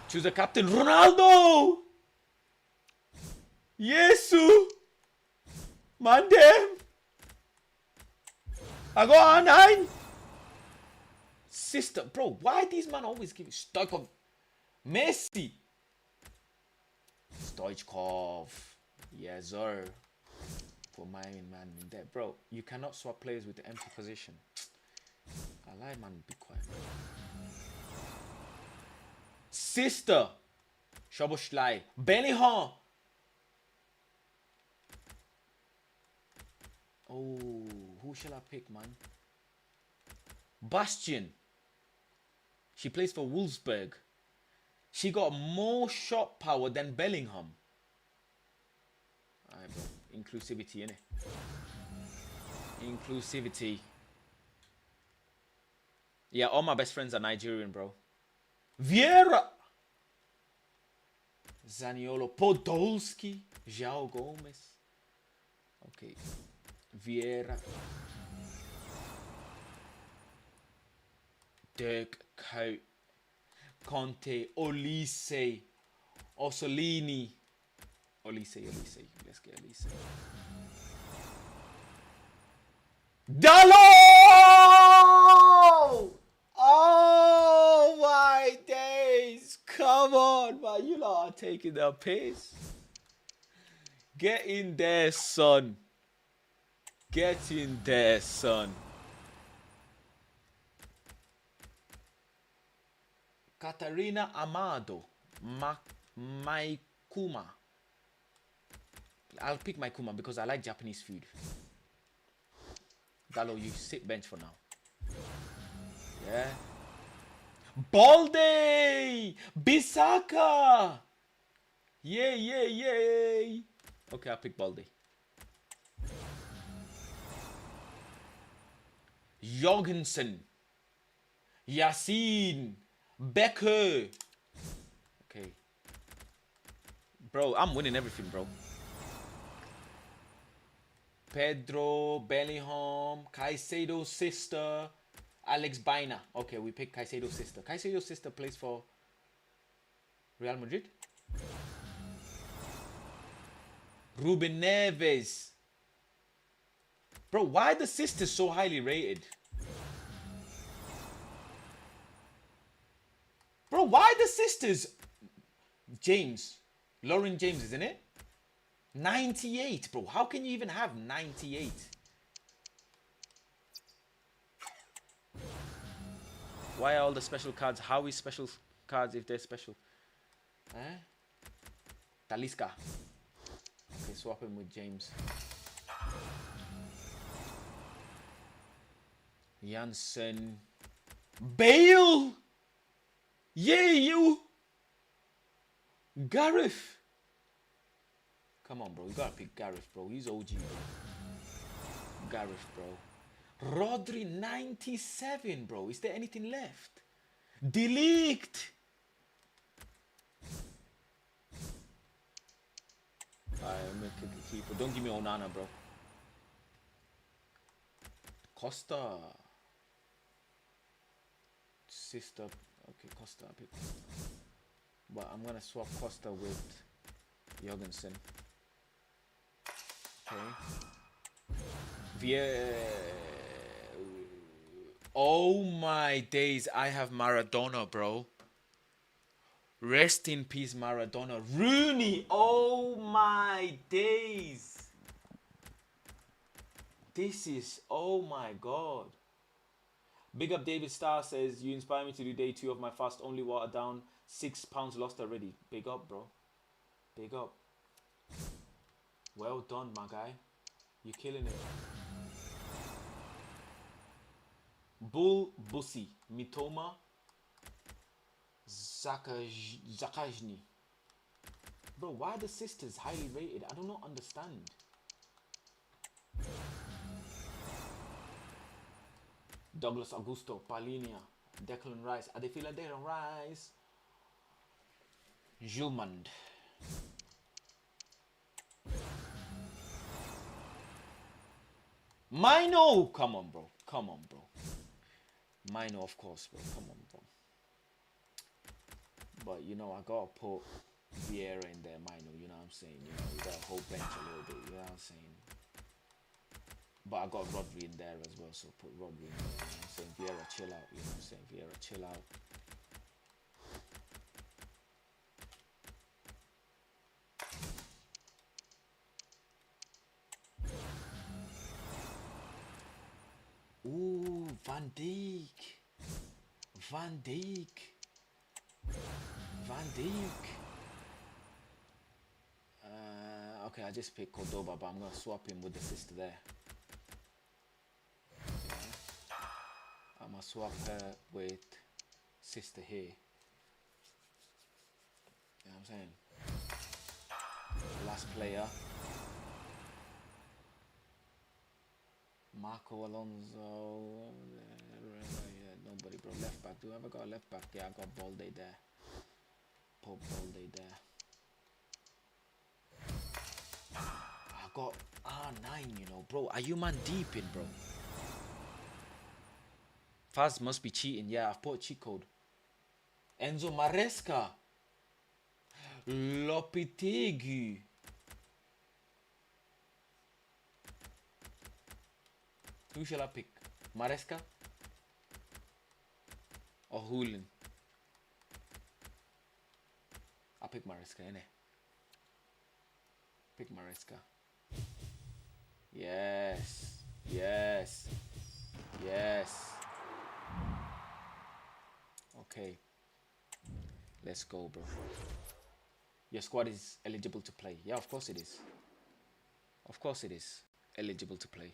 Choose the captain. Ronaldo. Yesu. Mandem. I go on 9. Sister. Bro, why these men always give Stoichkov? Messi. Stoichkov. Yes, sir. For my man in there. Bro, you cannot swap players with the empty position. I lie, man. Be quiet. Sister. Shoboshly. Bellingham. Oh, who shall I pick, man? Bastian. She plays for Wolfsburg. She got more shot power than Bellingham. Alright, bro. Inclusivity, innit? Inclusivity. Yeah, all my best friends are Nigerian, bro. Vieira. Zaniolo. Podolski. João Gomes. Okay. Vieira. Dirk Kuyt. Conte. Olise. Orsolini. Olise. Let's get Olise. Dalot! Oh my days! Come on, man. You lot are taking the piss. Get in there, son. Get in there, son. Catarina Amado. Maikuma. I'll pick Maikuma because I like Japanese food. Dalo, you sit bench for now. Yeah. Balde! Bisaka! Yay! Okay, I'll pick Balde. Jorgensen. Yassine. Becker. Okay. Bro, I'm winning everything, bro. Pedro, Bellingham, Caicedo's sister, Alex Baina. Okay, we pick Caicedo's sister. Caicedo's sister plays for Real Madrid. Ruben Neves. Bro, why are the sisters so highly rated? Bro, why the sisters? James. Lauren James, isn't it? 98, bro. How can you even have 98? Why are all the special cards? How is special cards if they're special? Talisca. Okay, swap him with James. Janssen. Bale! Yeah, you! Gareth! Come on, bro. You gotta pick Gareth, bro. He's OG, bro. Gareth, bro. Rodri, 97, bro. Is there anything left? Delete! Alright, I'm gonna kick a keeper. Don't give me Onana, bro. Costa. Sister. Okay, Costa. I pick Costa. But I'm gonna swap Costa with Jorgensen. Okay. Oh my days, I have Maradona, bro. Rest in peace, Maradona. Rooney, oh my days. This is, oh my God. Big up David Starr says, you inspire me to do day 2 of my fast, only water down, 6 pounds lost already. Big up, bro. Big up. Well done, my guy. You're killing it. Bull Bussy. Mitoma. Zakajny. Bro, why are the sisters highly rated? I do not understand. Douglas Augusto, Paulinia, Declan Rice. Are they feeling Declan Rice? Julmand. Mino! Come on, bro. Come on, bro. Mino, of course, bro. Come on, bro. But, you know, I gotta put Vieira in there, Mino. You know what I'm saying? You know, we got a whole bench a little bit. You know what I'm saying? But I got Rodri in there as well, so put Rodri in there. You know what I'm saying? Vieira, chill out. You know what I'm saying? Vieira, chill out. Ooh, Van Dijk. Van Dijk. Van Dijk. Okay, I just picked Cordoba, but I'm going to swap him with the sister there. I'm going to swap her with sister here. You know what I'm saying? Last player. Marco Alonso. Yeah, nobody, bro. Left back. Do I ever got a left back? Yeah, I got Balde there. Put Balde there. I got R9, you know, bro. Are you man deep in, bro? Faz must be cheating. Yeah, I've put a cheat code. Enzo Maresca. Lopetegui. Who shall I pick? Maresca? Or Hulin? I'll pick Maresca, innit? Pick Maresca. Yes. Yes. Yes. Okay. Let's go, bro. Your squad is eligible to play. Yeah, of course it is. Of course it is eligible to play.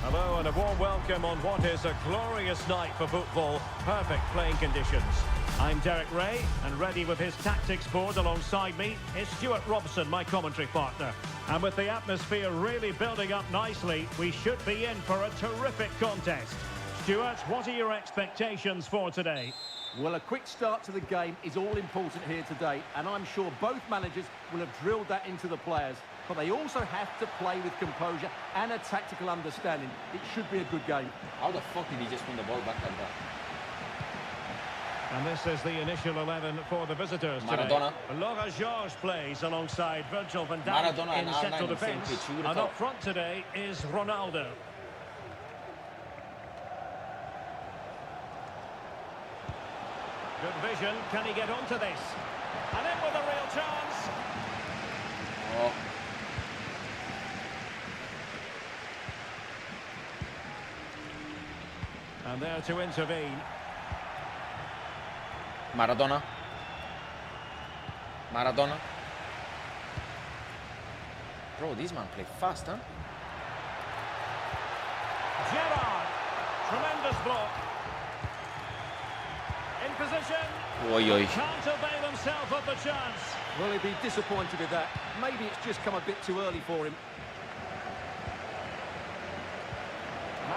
Hello and a warm welcome on what is a glorious night for football. Perfect playing conditions. I'm Derek Ray, and ready with his tactics board alongside me is Stuart Robson, my commentary partner. And with the atmosphere really building up nicely, we should be in for a terrific contest. Stuart, what are your expectations for today? Well, a quick start to the game is all important here today, and I'm sure both managers will have drilled that into the players. But they also have to play with composure and a tactical understanding. It should be a good game. How the fuck did he just win the ball back like that? And this is the initial 11 for the visitors Maradona. today. Laura Georges plays alongside Virgil van Dijk Maradona in and central R9 on same defence. pitch. And up front today is Ronaldo. Good vision. Can he get onto this? And in with a real chance. Oh. And there to intervene. Maradona. Maradona. Bro, these man play fast, huh? Gerrard. Tremendous block. In position. Oi, oi. Can't avail himself of the chance. Well, he'd be disappointed with that. Maybe it's just come a bit too early for him.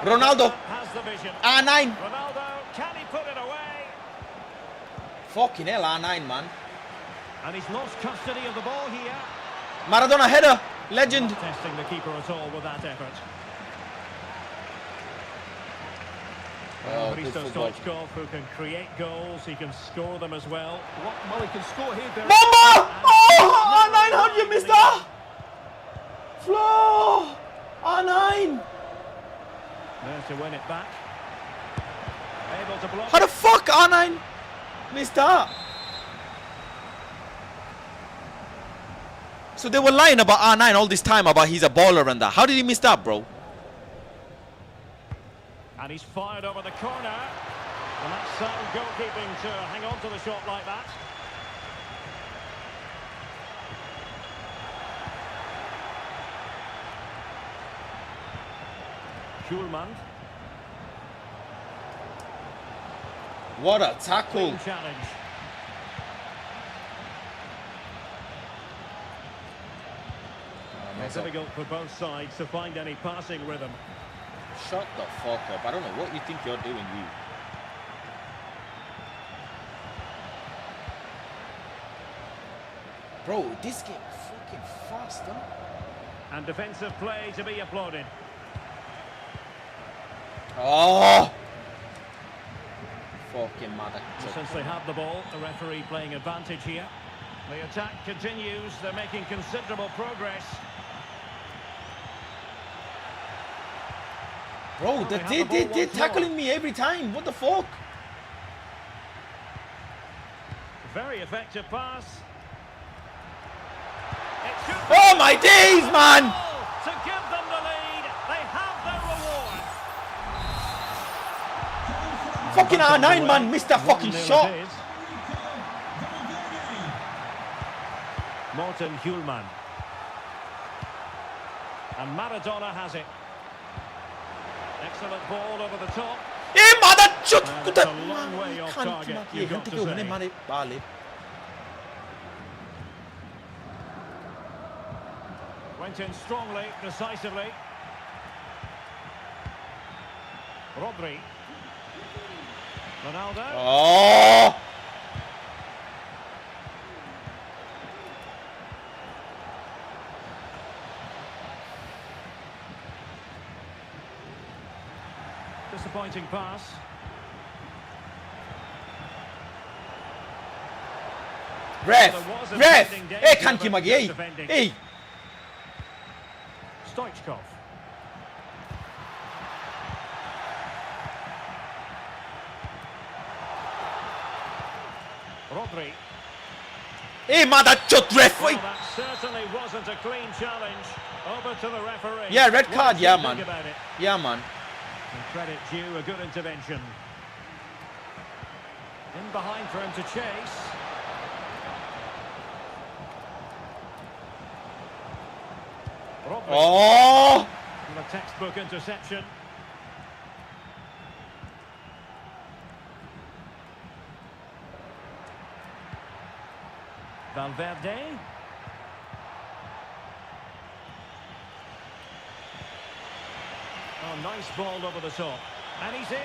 Ronaldo. Has the vision. R9. Ronaldo, can he put it away? Fucking hell, R9, man. And he's lost custody of the ball here. Maradona header. Legend. Not testing the keeper at all with that effort. Oh, Hristo good football. Stoichkov, who can create goals, he can score them as well. Well, he can score here. Bomba! Oh, R9, how did you miss that? Flo! R9! There to win it back. Able to block. How the fuck R9 missed that? So they were lying about R9 all this time about he's a baller and that. How did he miss that, bro? And he's fired over the corner. And that's sound goalkeeping to hang on to the shot like that. Schulman. What a tackle. Clean challenge. It's difficult for both sides to find any passing rhythm. Shut the fuck up. I don't know what you think you're doing, you. Bro, this game is fucking fast, huh? And defensive play to be applauded. Oh! Fucking mother. Since they have the ball, the referee playing advantage here. The attack continues. They're making considerable progress. Bro, they're tackling me every time. What the fuck? Very effective pass. Oh my days, man! To give them the lead, they have their reward. Fucking R9 man missed that fucking shot. Morten Hjulman. And Maradona has it. Excellent ball over the top. Eh, mother shot. It's a long way off target, you've got to say. Went in strongly, decisively. Rodri. Ronaldo. Oh! Disappointing pass. Ref! Hey, can't you, Maggie? Hey! Stoichkov. Rodri. Hey, mother shot, ref! Well, that certainly wasn't a clean challenge. Over to the referee. Yeah, red card, yeah, man. About it? Yeah, man. And credit due, a good intervention. In behind for him to chase. Rodri. Oh! And a textbook interception. Valverde. Oh, nice ball over the top. And he's in.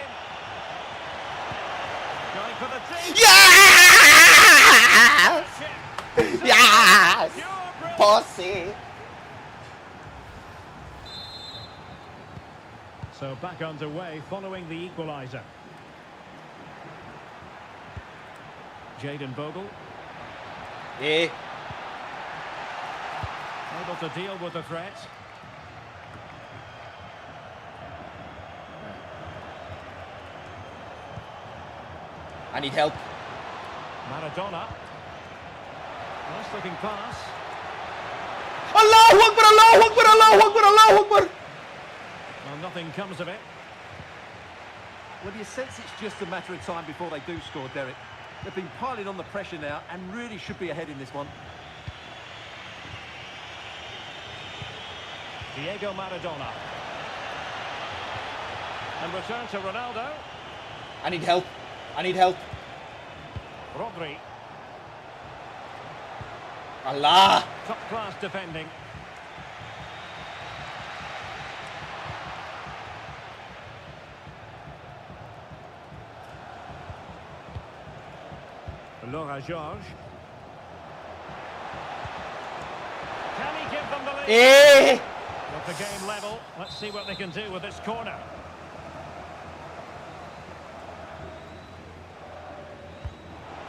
Going for the deep. Yes! Yes! Pussy! So back underway following the equaliser. Jayden Bogle. Yeah. Able to deal with the threat. I need help. Maradona. Nice looking pass. Allahu Akbar, Allahu Akbar, Allahu Akbar, Allahu Akbar. Well, nothing comes of it. Well, you sense it's just a matter of time before they do score, Derek. They've been piling on the pressure now and really should be ahead in this one. Diego Maradona. And return to Ronaldo. I need help. I need help. Rodri. Allah. Top class defending. Laura George. Can he give them the lead? Eh. With the game level, let's see what they can do with this corner.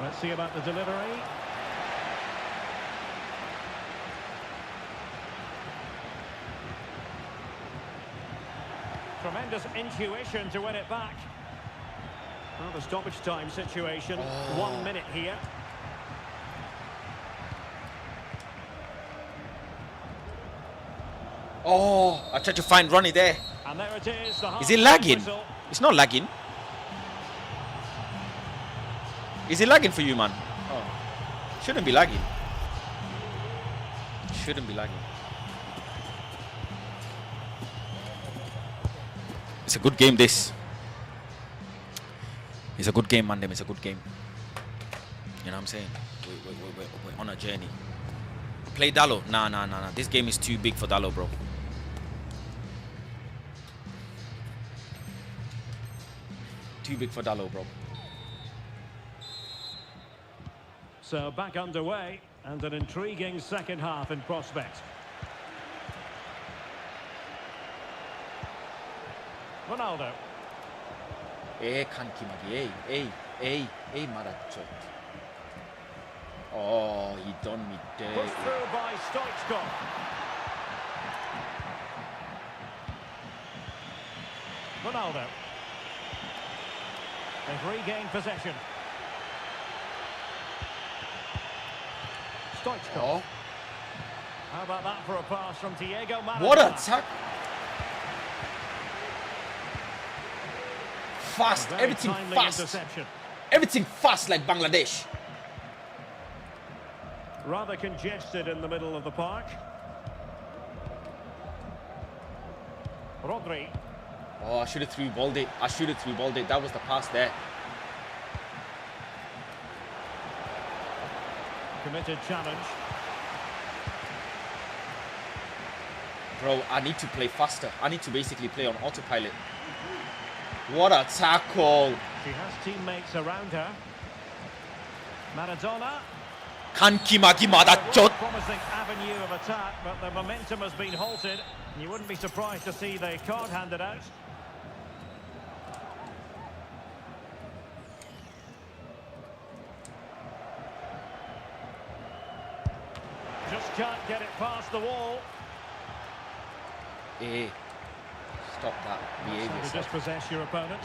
Let's see about the delivery. Tremendous intuition to win it back. Well, the stoppage time situation, 1 minute here. Oh, I tried to find Ronnie there. And there it is. Is it lagging? It's not lagging. Is it lagging for you, man? Oh, shouldn't be lagging. Shouldn't be lagging. It's a good game, this. It's a good game, man. It's a good game. You know what I'm saying? We're on a journey. Play Dallo. Nah. This game is too big for Dallo, bro. Too big for Dallo, bro. So back underway, and an intriguing second half in prospect. Ronaldo. Kanki Magi. Hey, Marachot. Oh, he done me dirty. Pushed through by Stoichkov. Ronaldo. They've regained possession. Stoichkov. Oh. How about that for a pass from Diego Maradona? What a attack! Fast, everything fast. Everything fast like Bangladesh. Rather congested in the middle of the park. Rodri. Oh, I should have threw balled it. That was the pass there. Committed challenge. Bro, I need to play faster. I need to basically play on autopilot. What a tackle. She has teammates around her. Maradona. Kanki Magi Marachot. Promising avenue of attack, but the momentum has been halted. You wouldn't be surprised to see the card handed out. Just can't get it past the wall. Hey, stop that. Behave So to yourself. dispossess your opponent.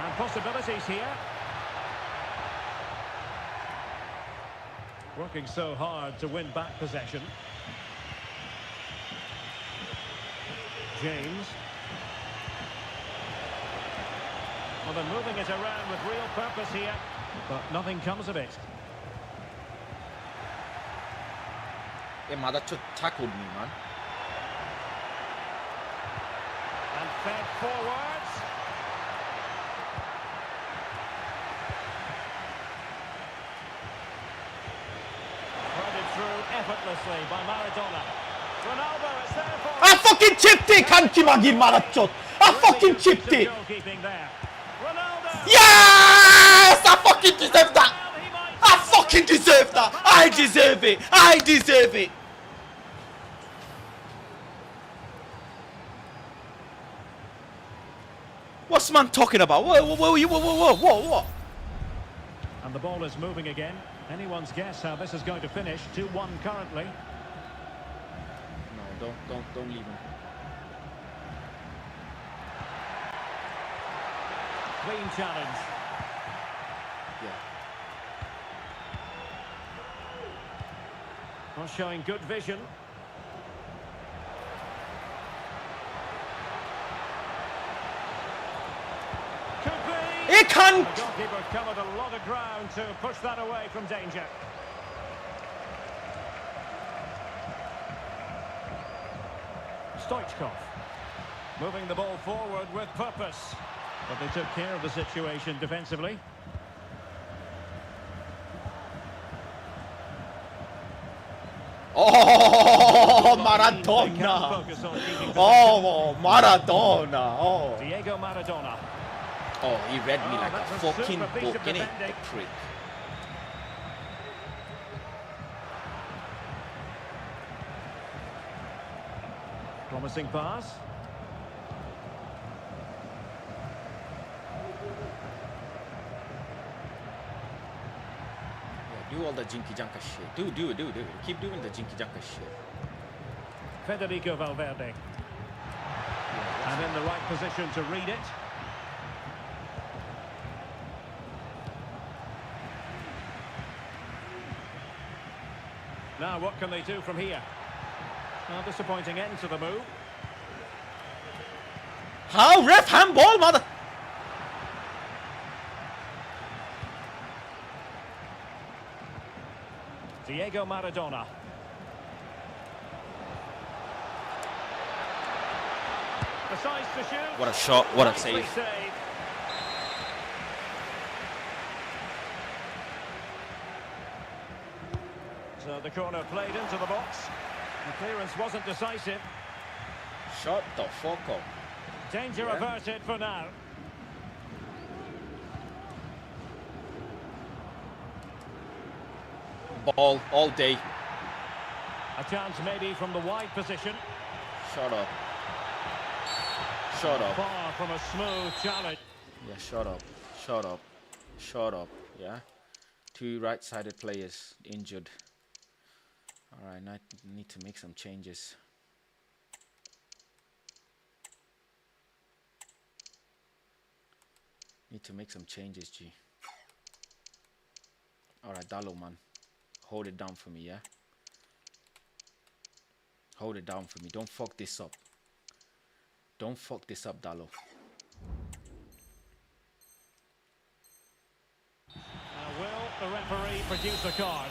And possibilities here. Working so hard to win back possession. James. Well, they're moving it around with real purpose here, but nothing comes of it. Hey, Marachot tackled me, man. And fed forwards. Threaded through effortlessly by Maradona. Ronaldo is there for... I fucking chipped it, Kanki Magi Marachot. I fucking chipped it. Goalkeeping there. Ronaldo. Yes! I fucking deserve that. I fucking deserve that. I deserve it. I deserve it. What's man talking about? What? And the ball is moving again. Anyone's guess how this is going to finish. 2-1 currently. No, don't leave him. Clean challenge. Yeah. Not showing good vision. Could be. He can't. The goalkeeper covered a lot of ground to push that away from danger. Stoichkov. Moving the ball forward with purpose. But they took care of the situation defensively. Oh, Maradona. Oh, Maradona. Oh. Diego Maradona. Oh, he read me like a that's a fucking super piece book, of innit? defending. The prick. Promising pass. Yeah, do all the jinky janka shit. Do it. Keep doing the jinky janka shit. Federico Valverde. And in the right position to read it. Now, what can they do from here? Well, disappointing end to the move. How? Ref handball, mother. Diego Maradona. Decides to shoot. What a shot, what a Nicely save. saved. So the corner played into the box. The clearance wasn't decisive. Shut the fuck up. Danger Yeah. averted for now. Ball all day. A chance maybe from the wide position. Shut up. Shut up. Far from a smooth challenge. Yeah, shut up. Shut up. Shut up. Yeah. 2 right-sided players injured. Alright, now I need to make some changes. Need to make some changes, G. Alright, Dalo, man. Hold it down for me, yeah? Hold it down for me. Don't fuck this up. Don't fuck this up, Dalo. Will the referee produce a card?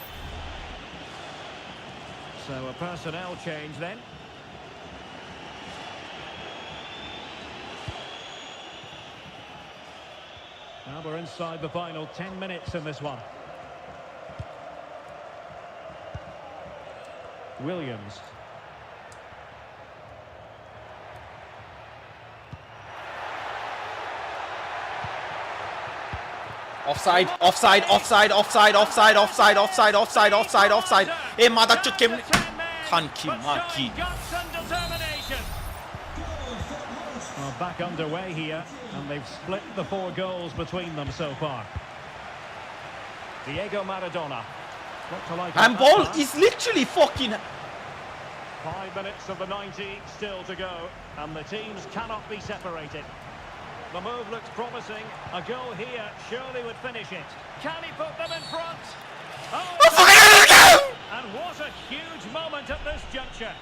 So a personnel change then. Now we're inside the final 10 minutes in this one. Williams. Offside, offside, offside, offside, offside, offside, offside, offside, offside, offside. Hey, mother chukim. Kanki maki. Guts and determination. Well, back underway here, and they've split the 4 goals between them so far. Diego Maradona. What to like And about ball that? is literally fucking. 5 minutes of the 90 still to go, and the teams cannot be separated. The move looks promising. A goal here surely would finish it. Can he put them in front? Oh, and what a huge moment at this juncture.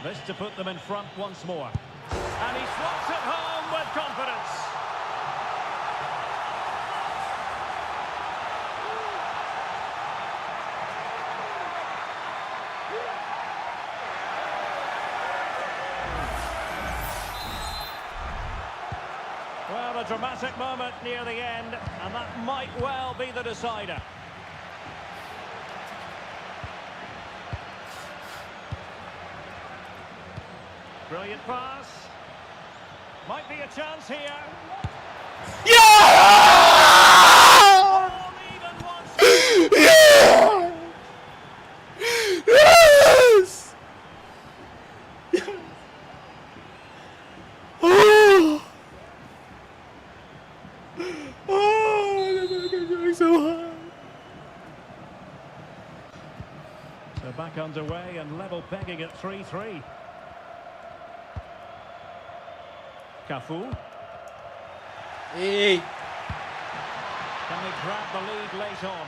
This to put them in front once more. And he swats it home with confidence. Well, a dramatic moment near the end, and that might well be the decider. Brilliant pass. Might be a chance here. Yeah! Ball even once. Yeah! Yes! Oh! Oh, I'm so hard. So back underway and level pegging at 3-3. Cafu. Hey! Can they grab the lead late on?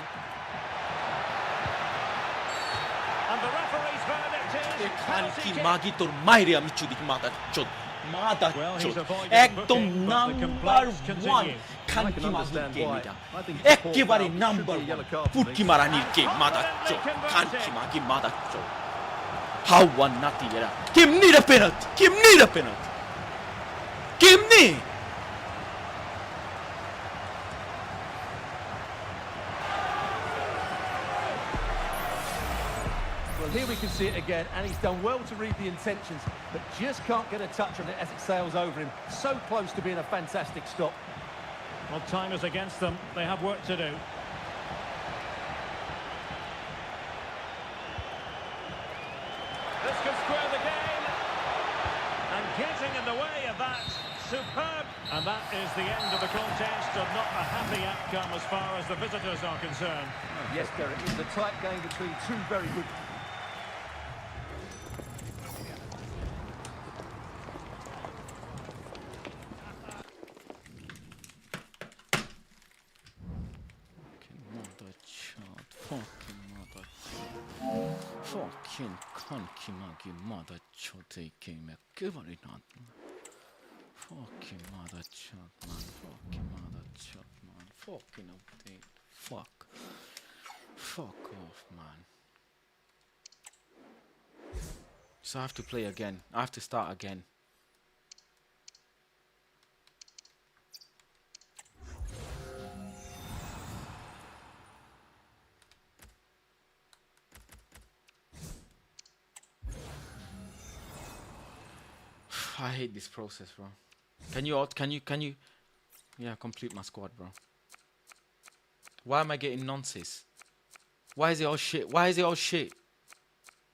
And the referee's verdict is penalty Kanki kick. magi তোর মাইরে আমি চুদি মাথা চোদ মাথা Well, he's চোদ avoided একদম booking, but the number complaints 1 continue. খানকি মাগির understand game why. এটা I think it's a poor একেবারে foul. Number Should be a 1 yellow card for ফুটকি me. মারানির গেম মাথা চোদ খানকি মাগি মাথা চোদ হাউ ওয়ান নাতি এরা কেমনি এটা পেনাল্টি কেমনি এটা পেনাল্টি কেমনি Well, here we can see it again, and he's done well to read the intentions, but just can't get a touch on it as it sails over him. So close to being a fantastic stop. Well, time is against them. They have work to do. This could square the game. And getting in the way of that, superb. And that is the end of the contest, and not a happy outcome as far as the visitors are concerned. Yes, Derek, it was a tight game between 2 very good... Fucking kanki magi mother chod game একেবারে না fucking mother chod man fucking mother chod man fucking update fuck off man So I have to play again. I have to start again. I hate this process, bro. Can you yeah, complete my squad, bro. Why am I getting nonsense? Why is it all shit? Why is it all shit?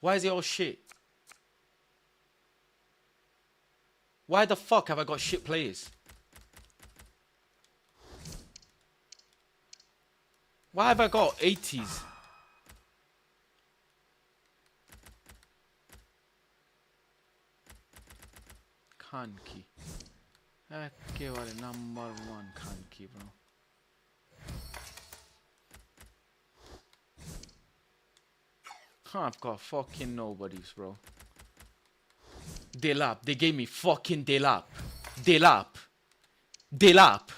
Why is it all shit? Why the fuck have I got shit players? Why have I got 80s? Kanki. Okay, what a number 1 Kanki, bro. I've got fucking nobodies, bro. Delap. They gave me fucking Delap. Delap. Delap.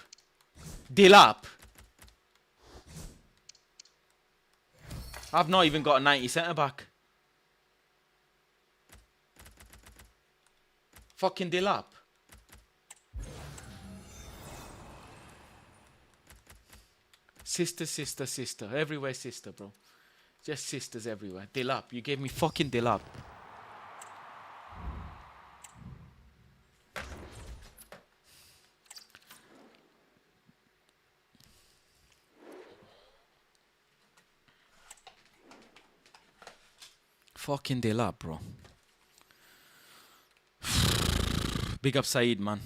Delap. I've not even got a 90 centre back. Fucking Delap. Sister, sister, sister. Everywhere sister, bro. Just sisters everywhere. Delap. You gave me fucking Delap. Fucking Delap, bro. Big up Saeed, man.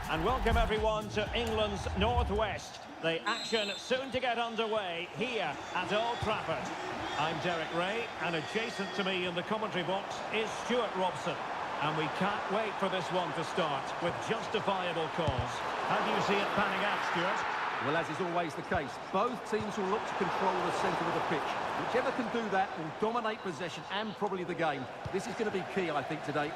And welcome everyone to England's Northwest. The action soon to get underway here at Old Trafford. I'm Derek Ray, and adjacent to me in the commentary box is Stuart Robson. And we can't wait for this one to start with justifiable cause. How do you see it panning out, Stuart? Well, as is always the case, both teams will look to control the centre of the pitch. Whichever can do that will dominate possession and probably the game. This is going to be key, I think, today.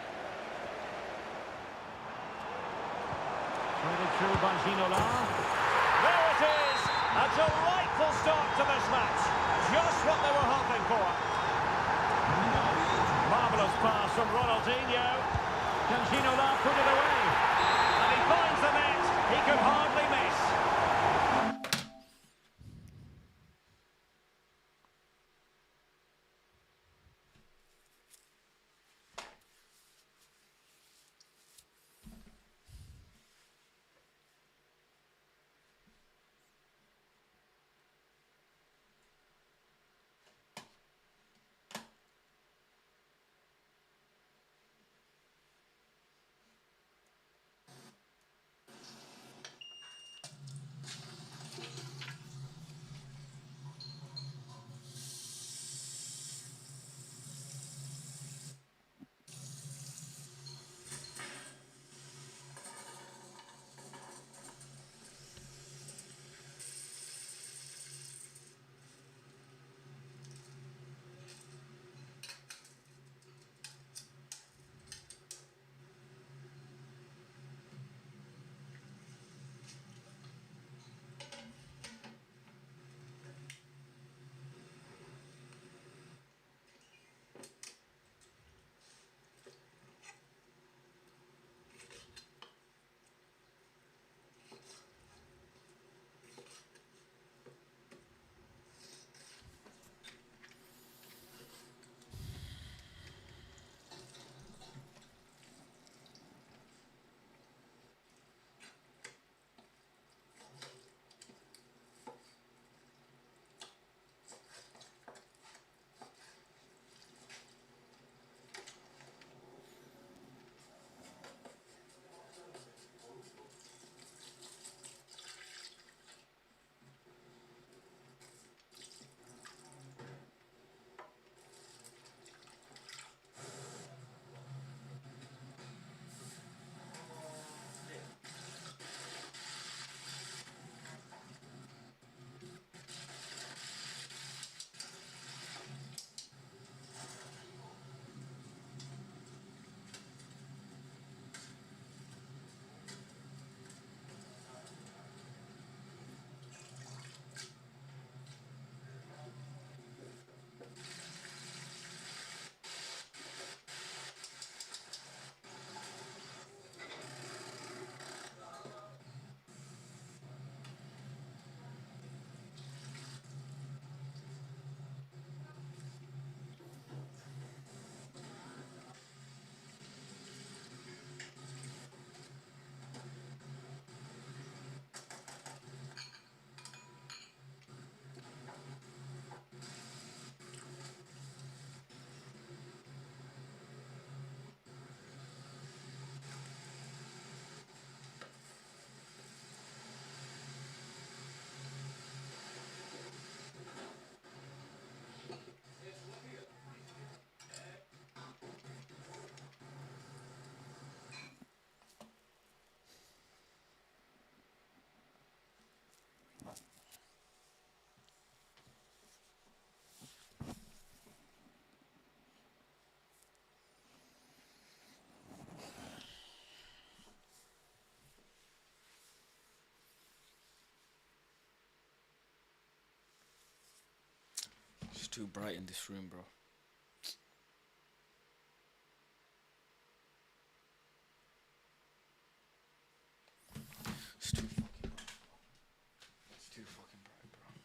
Traded through by Ginola. There it is! A delightful start to this match. Just what they were hoping for. Marvellous pass from Ronaldinho. Can Ginola put it away? And he finds the net. He could hardly miss. too bright in this room, bro. It's too fucking bright. It's too fucking bright, bro.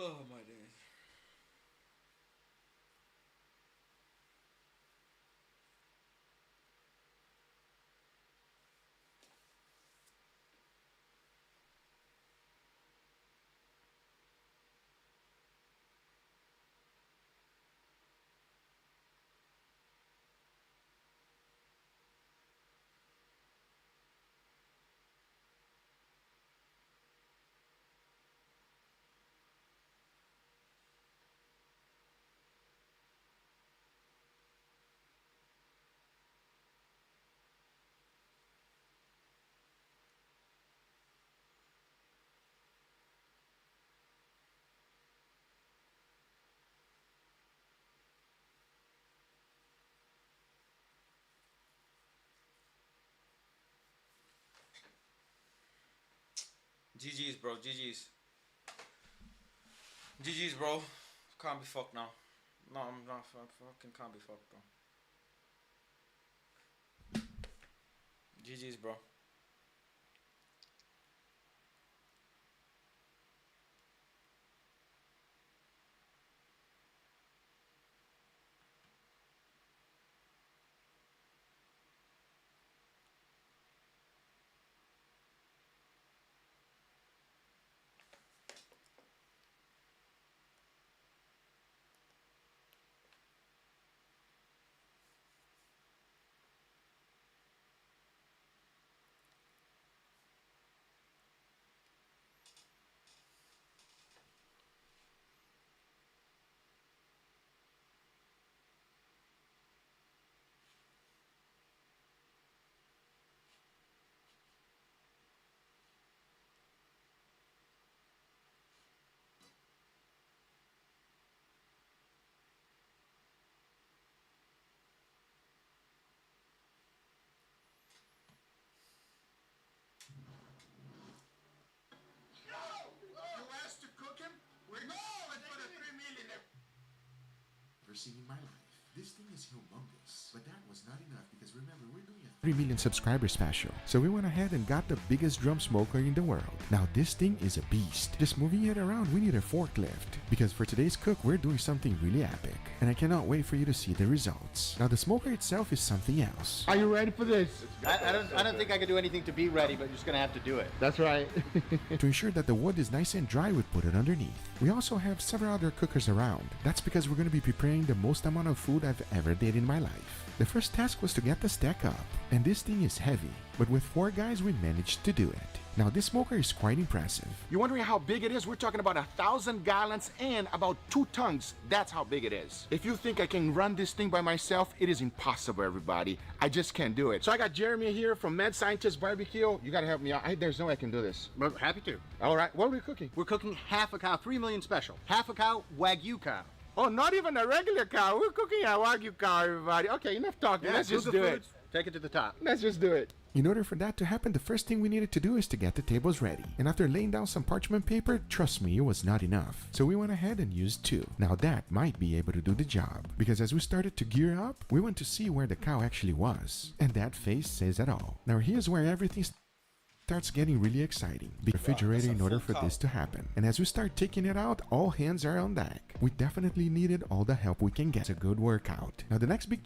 Oh my days. GG's, bro. GG's. GG's, bro. Can't be fucked now. No, I'm not. I fucking can't be fucked, bro. GG's, bro. Ever seen in my life. This thing is humongous, but that was not enough because remember, we're doing a 3 million subscriber special. So we went ahead and got the biggest drum smoker in the world. Now this thing is a beast. Just moving it around, we need a forklift. Because for today's cook, we're doing something really epic. And I cannot wait for you to see the results. Now the smoker itself is something else. Are you ready for this? I don't think I can do anything to be ready, but you're just gonna have to do it. That's right. To ensure that the wood is nice and dry, we put it underneath. We also have several other cookers around. That's because we're going to be preparing the most amount of food I've ever did in my life. The first task was to get the stack up, and this thing is heavy, but with 4 guys we managed to do it. Now this smoker is quite impressive. You're wondering how big it is? We're talking about 1,000 gallons and about 2 tons. That's how big it is. If you think I can run this thing by myself, it is impossible, everybody. I just can't do it. So I got Jeremy here from Mad Scientist Barbecue. You gotta help me out. There's no way I can do this. But happy to. All right, what are we cooking? We're cooking half a cow, 3 million special. Half a cow, Wagyu cow. Oh, not even a regular cow. We're cooking a Wagyu cow, everybody. Okay, enough talking. Let's just do it. Take it to the top. Let's just do it. In order for that to happen, the first thing we needed to do is to get the tables ready. And after laying down some parchment paper, trust me, it was not enough. So we went ahead and used 2. Now that might be able to do the job. Because as we started to gear up, we went to see where the cow actually was. And that face says it all. Now here's where everything starts getting really exciting. Be refrigerator in order for this to happen. And as we start taking it out, all hands are on deck. We definitely needed all the help we can get. It's a good workout. Now the next big...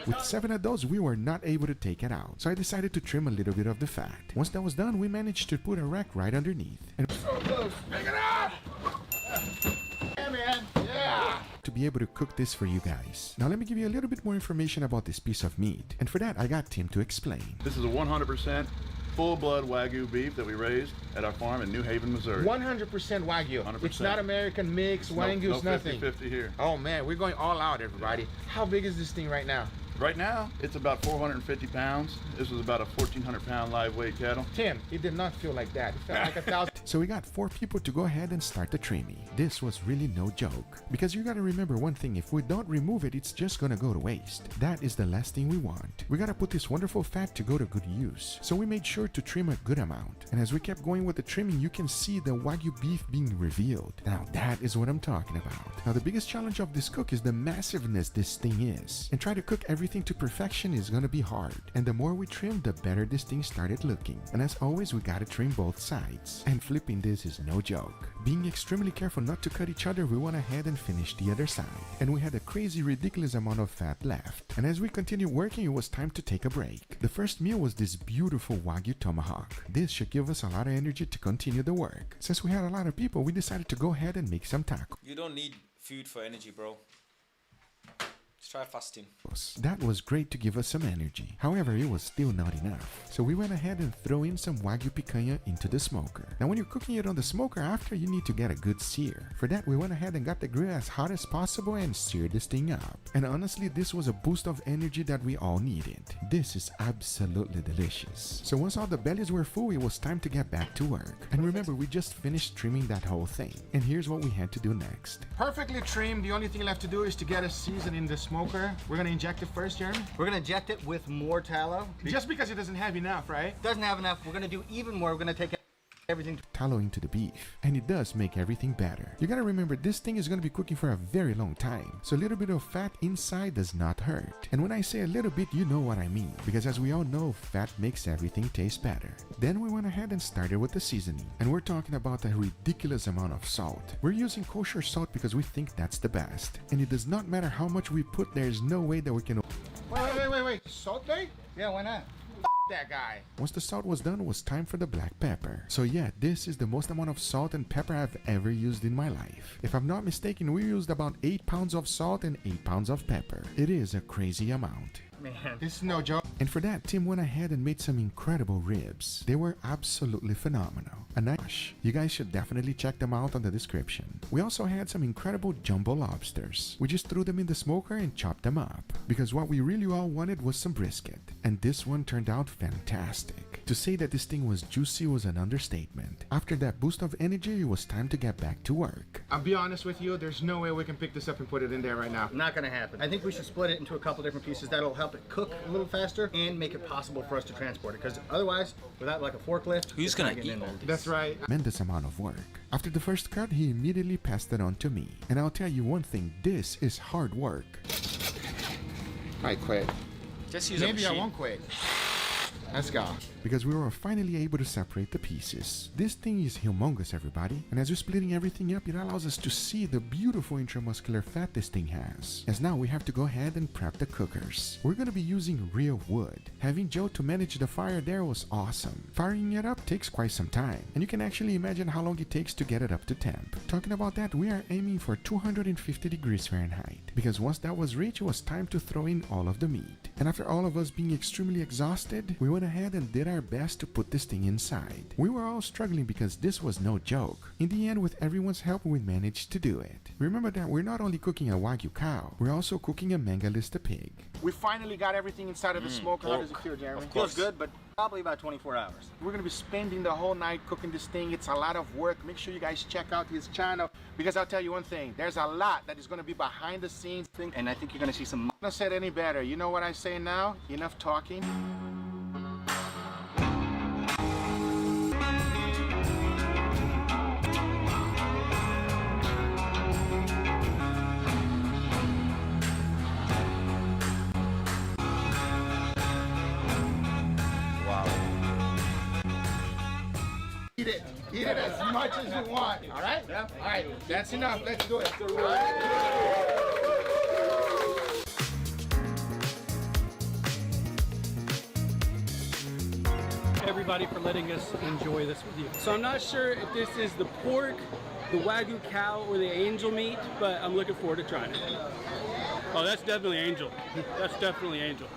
With 7 of those, we were not able to take it out, so I decided to trim a little bit of the fat. Once that was done, we managed to put a rack right underneath. And So close. Pick it up! Yeah, man. Yeah! to be able to cook this for you guys. Now let me give you a little bit more information about this piece of meat. And for that, I got Tim to explain. This is a 100% full-blood Wagyu beef that we raised at our farm in New Haven, Missouri. 100% Wagyu. 100%. It's not American mix, Wagyu's no nothing. 50-50 here. Oh man, we're going all out, everybody. How big is this thing right now? Right now, it's about 450 pounds. This was about a 1,400-pound live weight cattle. Tim, it did not feel like that. It felt like 1,000. So we got 4 people to go ahead and start the trimming. This was really no joke. Because you gotta remember one thing, if we don't remove it, it's just gonna go to waste. That is the last thing we want. We gotta put this wonderful fat to go to good use. So we made sure to trim a good amount. And as we kept going with the trimming, you can see the Wagyu beef being revealed. Now that is what I'm talking about. Now the biggest challenge of this cook is the massiveness this thing is. And try to cook everything to perfection is gonna be hard. And the more we trim, the better this thing started looking. And as always, we gotta trim both sides. And flipping this is no joke. Being extremely careful not to cut each other, we went ahead and finished the other side. And we had a crazy ridiculous amount of fat left. And as we continued working, it was time to take a break. The first meal was this beautiful Wagyu tomahawk. This should give us a lot of energy to continue the work. Since we had a lot of people, we decided to go ahead and make some tacos. You don't need food for energy, bro. Just try fasting. That was great to give us some energy. However, it was still not enough. So we went ahead and throw in some Wagyu picanha into the smoker. Now when you're cooking it on the smoker after, you need to get a good sear. For that, we went ahead and got the grill as hot as possible and seared this thing up. And honestly, this was a boost of energy that we all needed. This is absolutely delicious. So once all the bellies were full, it was time to get back to work. And remember, we just finished trimming that whole thing. And here's what we had to do next. Perfectly trimmed. The only thing left to do is to get a season in the smoker. We're gonna inject it first, Jeremy? We're gonna inject it with more tallow. Just because it doesn't have enough, right? Doesn't have enough. We're gonna do even more. We're gonna take everything. Tallow into the beef, and it does make everything better. You gotta remember, this thing is gonna be cooking for a very long time, so a little bit of fat inside does not hurt. And when I say a little bit, you know what I mean, because as we all know, fat makes everything taste better. Then we went ahead and started with the seasoning, and we're talking about a ridiculous amount of salt. We're using kosher salt because we think that's the best, and it does not matter how much we put, there's no way that we can... Wait. Salt Bay? Yeah, why not? That guy. Once the salt was done, it was time for the black pepper. So yeah, this is the most amount of salt and pepper I've ever used in my life. If I'm not mistaken, we used about 8 pounds of salt and 8 pounds of pepper. It is a crazy amount. Man. This is no joke. And for that, Tim went ahead and made some incredible ribs. They were absolutely phenomenal. A nice. You guys should definitely check them out on the description. We also had some incredible jumbo lobsters. We just threw them in the smoker and chopped them up. Because what we really all wanted was some brisket. And this one turned out fantastic. To say that this thing was juicy was an understatement. After that boost of energy, it was time to get back to work. I'll be honest with you, there's no way we can pick this up and put it in there right now. Not gonna happen. I think we should split it into a couple different pieces. That'll help help it cook a little faster and make it possible for us to transport it. Because otherwise, without like a forklift, Who's it's gonna not getting eat in there. all this? That's right. Tremendous amount of work. After the first cut, he immediately passed it on to me. And I'll tell you one thing, this is hard work. I quit. Just use Maybe a I machine. won't quit. Let's go. Because we were finally able to separate the pieces. This thing is humongous, everybody, and as we're splitting everything up, it allows us to see the beautiful intramuscular fat this thing has. As now we have to go ahead and prep the cookers. We're going to be using real wood. Having Joe to manage the fire there was awesome. Firing it up takes quite some time, and you can actually imagine how long it takes to get it up to temp. Talking about that, we are aiming for 250 degrees Fahrenheit, because once that was reached, it was time to throw in all of the meat. And after all of us being extremely exhausted, we went ahead and did our best to put this thing inside. We were all struggling because this was no joke. In the end, with everyone's help, we managed to do it. Remember that we're not only cooking a Wagyu cow, we're also cooking a Mangalista pig. We finally got everything inside of the smoker. How does it feel, Jeremy? Feels good, but probably about 24 hours. We're gonna be spending the whole night cooking this thing. It's a lot of work. Make sure you guys check out his channel, because I'll tell you one thing, there's a lot that is gonna be behind the scenes thing. And I think you're gonna see some. Not said any better. You know what I say now? Enough talking. Eat it. Eat it as much as you want. All right? Yeah. All right. That's enough. Let's do it. All right. Everybody for letting us enjoy this with you. So I'm not sure if this is the pork, the Wagyu cow, or the angel meat, but I'm looking forward to trying it. Oh, that's definitely angel. That's definitely angel.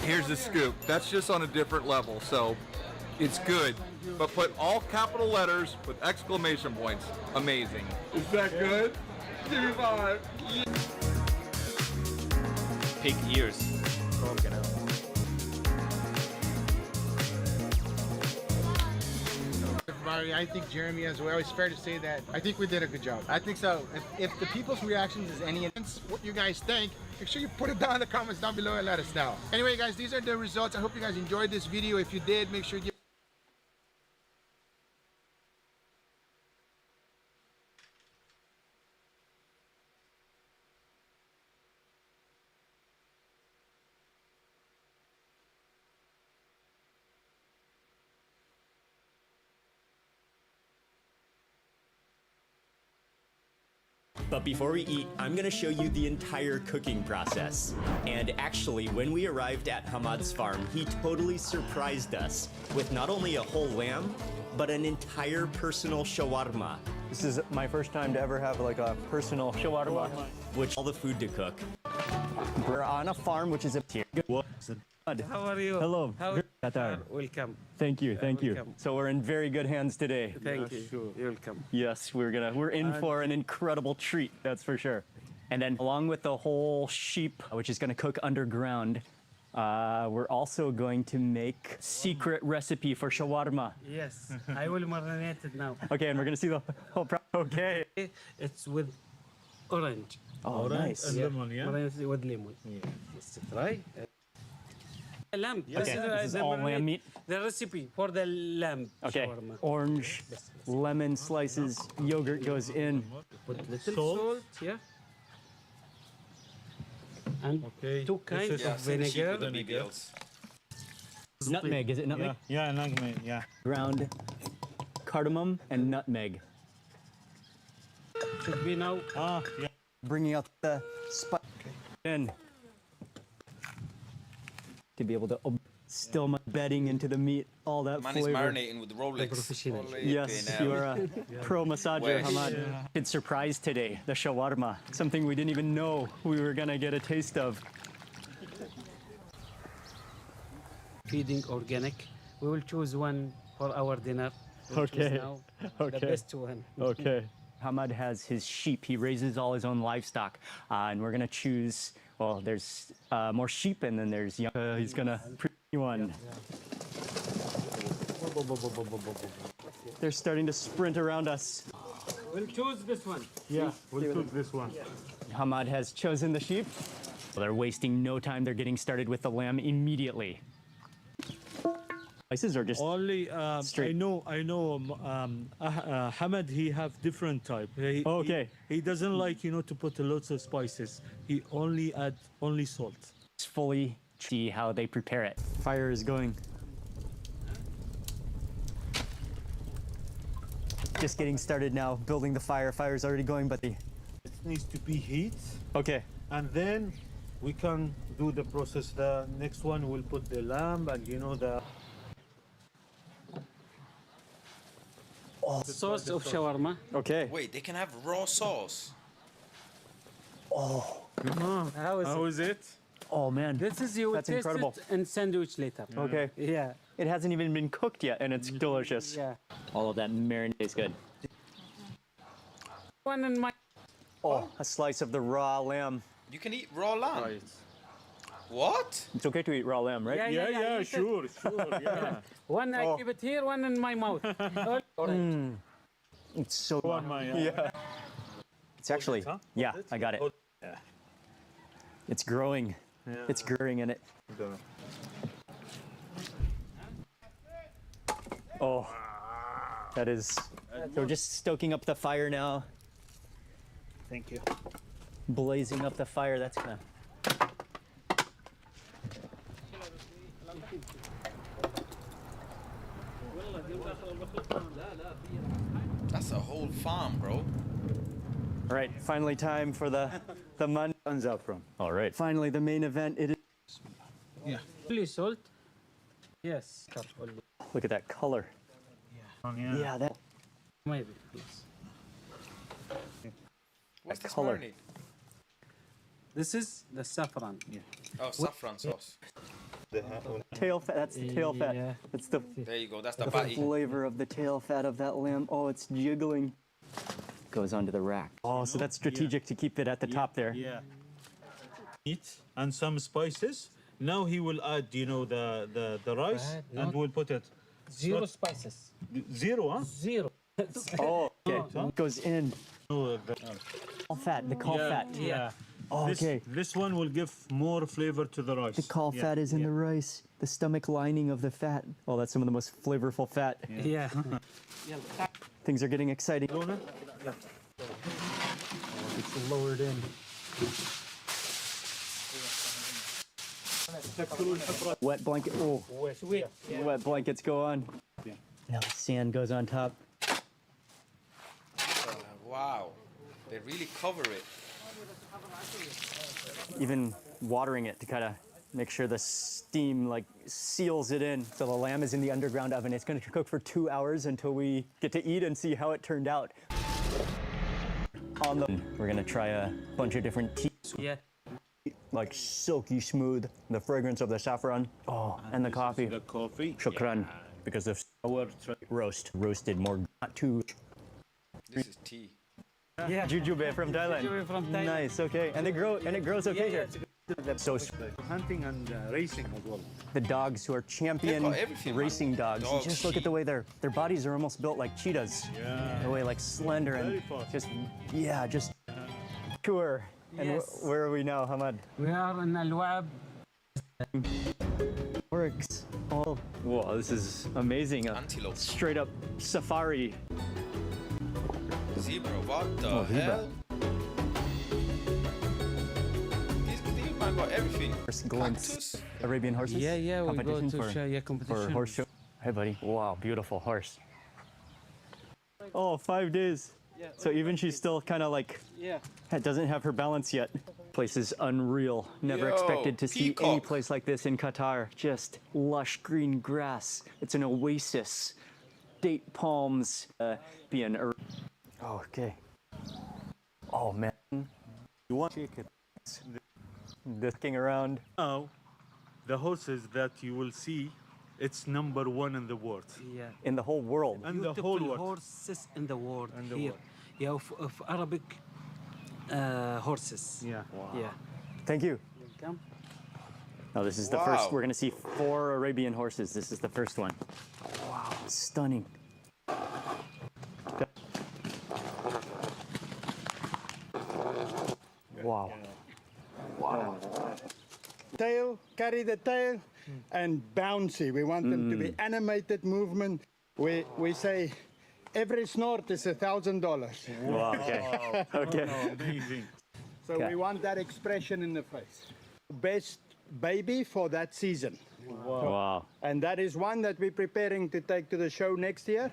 Here's the scoop. That's just on a different level, so it's good. But put all capital letters with exclamation points. Amazing. Is that good? Give me 5. Pig ears. Everybody, I think Jeremy as well. It's fair to say that I think we did a good job. I think so. If the people's reactions is any. What you guys think, make sure you put it down in the comments down below and let us know. Anyway, guys, these are the results. I hope you guys enjoyed this video. If you did, make sure you give But before we eat, I'm gonna show you the entire cooking process. And actually, when we arrived at Hamad's farm, he totally surprised us with not only a whole lamb, but an entire personal shawarma. This is my first time to ever have like a personal shawarma. Which all the food to cook. We're on a farm, which is a tier. How are you? Hello, Qatar. Welcome. Thank you, thank you. welcome. So we're in very good hands today. Thank you. You're welcome. Yes, we're in for an incredible treat, that's for sure. And then along with the whole sheep, which is gonna cook underground, we're also going to make secret recipe for shawarma. Yes, I will marinate it now. Okay, and we're gonna see the whole okay. It's with orange. Oh, nice. And lemon, yeah? Marinate with lemon. Yeah. Let's try. Lamb. Okay, this is all lamb meat. The recipe for the lamb Okay, shawarma. orange, lemon slices, yogurt goes in. Put little salt, yeah. And 2 kinds of vinegar. Nutmeg, is it nutmeg? Yeah, nutmeg, yeah. Ground cardamom and nutmeg. Should be now. Yeah. Bringing out the spice in to be able to still my bedding into the meat, all that Man flavor. is marinating with Rolex. Professional. Yes, you are a pro massager, Hamad. It's surprise today, the shawarma, something we didn't even know we were gonna get a taste of. Feeding organic. We will choose one for our dinner. We'll choose Okay. now Okay. The best one. Okay. Hamad has his sheep. He raises all his own livestock, and we're gonna choose. Well, there's more sheep, and then there's young. He's gonna pick one. They're starting to sprint around us. We'll choose this one. Yeah, we'll cook this one. Hamad has chosen the sheep. They're wasting no time. They're getting started with the lamb immediately. Slices are just Only straight. I know Hamad, he have different type. Okay. He doesn't like, you know, to put lots of spices. He only add only salt. Let's fully see how they prepare it. Fire is going. Just getting started now, building the fire. Fire's already going, but the... It needs to be heat, Okay. and then we can do the process. The next one we'll put the lamb and, you know, the Sauce of shawarma. Okay. Wait, they can have raw sauce. How is it? Oh, man. This is you That's taste incredible. it and sandwich later. Okay. Yeah. It hasn't even been cooked yet, and it's delicious. Yeah. All of that marinade is good. One in my. Oh, a slice of the raw lamb. You can eat raw lamb. What? It's okay to eat raw lamb, right? Yeah, eat it. sure, yeah. One I Oh. keep it here, one in my mouth. It's so One, my, yeah. It's actually, huh? yeah, I got it. Yeah. It's growing. It's growing in it. Oh, that is. We're just stoking up the fire now, Thank you. blazing up the fire. That's gonna. That's a whole farm, bro. All right, finally time for the man. And saffron. All right, finally the main event. It is. Only salt. Yes. Look at that color. Yeah, that Maybe, please. What's this color. marinade? This is the saffron. Oh, saffron sauce. tail fat. That's the tail fat. Yeah. That's the There you go. That's the the batty. flavor of the tail fat of that lamb. Oh, it's jiggling. Goes onto the rack. Oh, so that's strategic to keep it at the top there. Yeah. Meat and some spices. Now he will add, you know, the rice, and we'll put it. Zero spices. Zero, huh? Zero. Oh, okay. Goes in. No, Caul fat. The caul fat. Yeah. Oh, okay. This one will give more flavor to the rice. The caul fat is in the rice. The stomach lining of the fat. Oh, that's some of the most flavorful fat. Yeah. Things are getting exciting. It's lowered in. Wet blanket. Oh, wet blankets go on. Now the sand goes on top. Wow. They really cover it. Even watering it to kind of make sure the steam like seals it in. So the lamb is in the underground oven. It's going to cook for 2 hours until we get to eat and see how it turned out. We're going to try a bunch of different teas. Yeah. Like silky smooth, the fragrance of the saffron. Oh, and the coffee. The coffee. Shukran, because of roasted more, not too. This is tea. Yeah, jujube from Thailand. Jujube from Thailand. Nice, okay, and it grows okay here. So Hunting and racing as well. the dogs who are champion They've got everything, man. racing dogs. Dogs, Just look at the way their bodies are almost built like cheetahs. Yeah. The way like slender and Very fast. just pure. And Yes. where are we now, Hamad? We are in Al-Wab. Works. Oh, whoa, this is amazing. A Antelope. straight up safari. Zebra. What the Oh, zebra. hell? These man got everything. First glimpse. Cactus. Arabian horses? Yeah, we go Competition to for- show you For competition. horse show. Hey, buddy. Wow, beautiful horse. Oh, 5 days. So even she's still kind of like, Yeah. doesn't have her balance yet. Place is unreal. Never Yo, expected to see any peacock. place like this in Qatar. Just lush green grass. It's an oasis. Date palms. Oh, okay. Oh, man. You want chicken? Looking around. Now, the horses that you will see, it's number one in the world. Yeah. In the whole world. And the Beautiful whole world. horses in the world In the here. world. Yeah, of Arabic horses. Yeah. Yeah. Thank you. Come. Now this is the Wow. first. We're gonna see 4 Arabian horses. This is the first one. Wow, stunning. carry the tail, and bouncy. We want them to be animated movement. We say every snort is $1,000. Wow, okay. Okay. Amazing. So we want that expression in the face. Best baby for that season. Wow. And that is one that we're preparing to take to the show next year,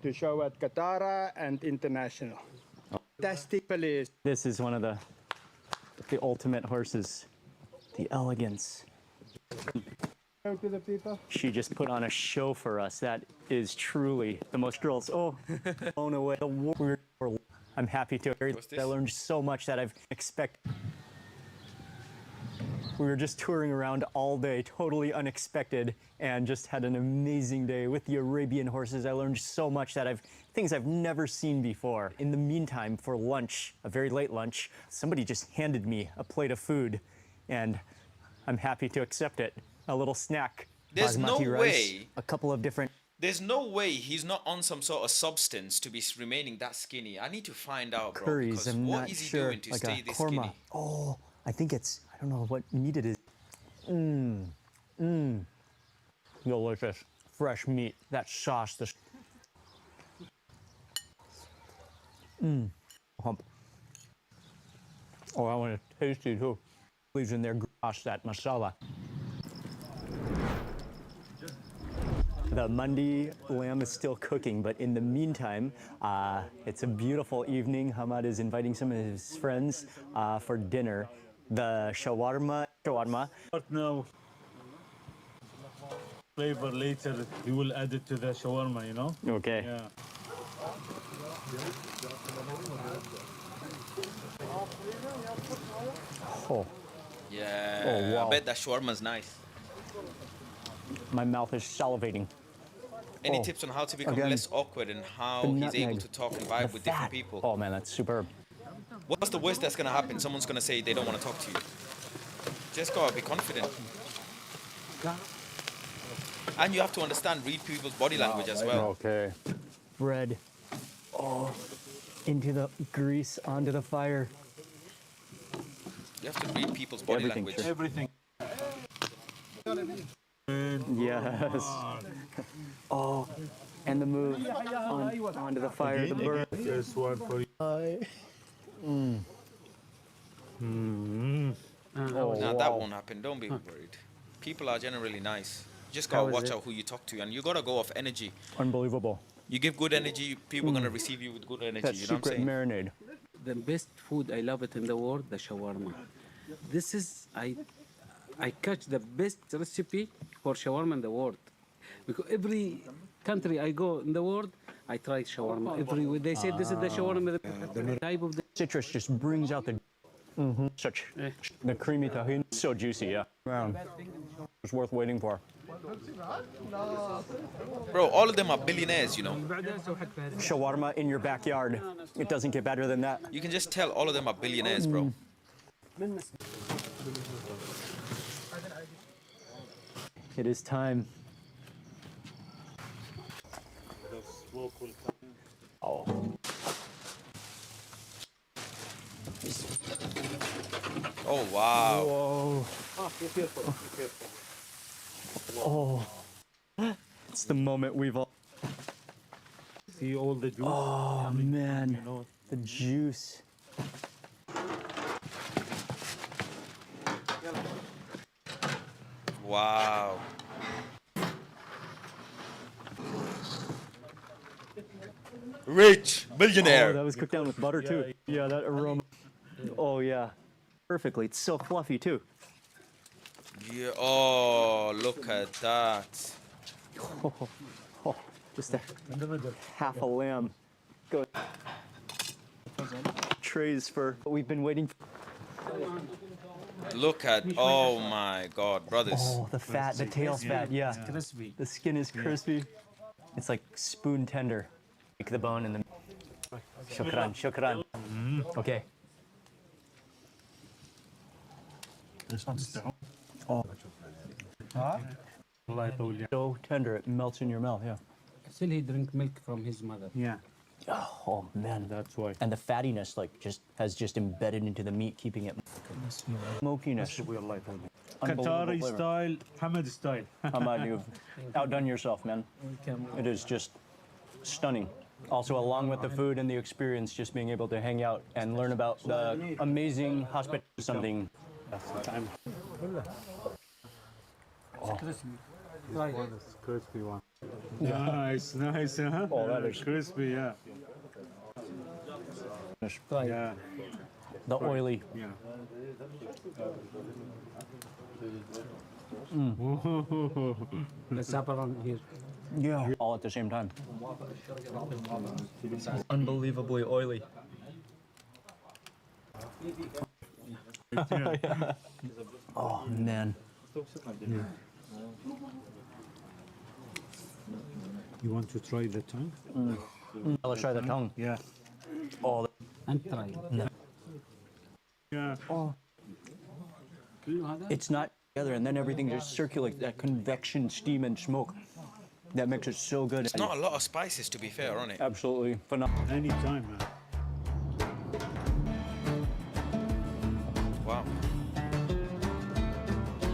to show at Qatar and international. Fantastic is. This is one of the ultimate horses. The elegance. Show to the people. She just put on a show for us. That is truly the most girls. Oh, blown away. The word. I'm happy to. I learned so much that I've expected. We were just touring around all day, totally unexpected, and just had an amazing day with the Arabian horses. I learned so much that things I've never seen before. In the meantime, for lunch, a very late lunch, somebody just handed me a plate of food, and I'm happy to accept it. A little snack. There's no Basmati rice, way. a couple of different. There's no way he's not on some sort of substance to be remaining that skinny. I need to find out, bro. Curries. Because I'm what not is he sure. doing to Like stay a this korma. skinny? Oh, I think it's. I don't know what meat it is. Delicious. Fresh meat. That sauce. This. Hump. Oh, I want it tasty too. Leaves in there, gosh, that masala. The mandi lamb is still cooking, but in the meantime, it's a beautiful evening. Hamad is inviting some of his friends for dinner. The shawarma. But now, flavor later, you will add it to the shawarma, you know? Okay. Yeah. Oh, Yeah. Oh, wow. I bet that shawarma's nice. my mouth is salivating. Any Oh, tips on how to become again, less awkward and how the he's able nutmeg, to talk and the vibe with different fat. people? Oh man, that's superb. What's the worst that's gonna happen? Someone's gonna say they don't want to talk to you. Just gotta be confident. And you have to understand, read people's body language as well. Okay. Bread. Oh, into the grease, onto the fire. You have to read people's body Everything, language. sure. Everything. Yes. Oh, and the move onto the fire, the burn. This one for you. Nah, that won't happen. Don't be worried. People are generally nice. You just gotta watch out who you talk to, and you gotta go off energy. Unbelievable. You give good energy, people are gonna receive you with good energy. That You know what I'm secret saying? marinade. The best food I love it in the world, the shawarma. This is I catch the best recipe for shawarma in the world, because every country I go in the world, I try shawarma. Every they say this is the shawarma, the type of the Citrus just brings out the such the creamy tahini. So juicy, yeah. Wow. It's worth waiting for. Bro, all of them are billionaires, you know. Shawarma in your backyard. It doesn't get better than that. You can just tell all of them are billionaires, bro. It is time. Oh. Oh, wow. Whoa. Oh. It's the moment we've all. See all the juice. Oh, man. The juice. Wow. Rich billionaire. Oh, that was cooked down with butter too. Yeah, that aroma. Oh yeah, perfectly. It's so fluffy too. Yeah. Oh, look at that. Oh, just a half a lamb. Go. Trays for what we've been waiting for. Look at. Oh my God, brothers. Oh, the fat, the tail's fat. Yeah. Crispy. The skin is crispy. It's like spoon tender. Take the bone and then. Shukran, shukran. Okay. This one's down. Oh. So tender, it melts in your mouth. Yeah. Still he drink milk from his mother. Yeah. Oh man, That's why. and the fattiness like has embedded into the meat, keeping it smokiness. unbelievable Qatari flavor. style, Hamad style. Hamad, you've outdone yourself, man. It is just stunning. Also, along with the food and the experience, just being able to hang out and learn about the amazing hospitality, something. Crispy one. Nice, nice, huh? Oh, that is crispy, yeah. Yeah. The oily. Yeah. Let's have on here. Yeah. All at the same time. Unbelievably oily. Yeah. Oh, man. You want to try the tongue? Let's try the tongue. Yeah. Oh, And try. Yeah. oh. It's not together, and then everything just circulates, that convection, steam, and smoke. That makes it so good. It's not a lot of spices, to be fair, on it. Absolutely phenomenal. Anytime, man. Wow.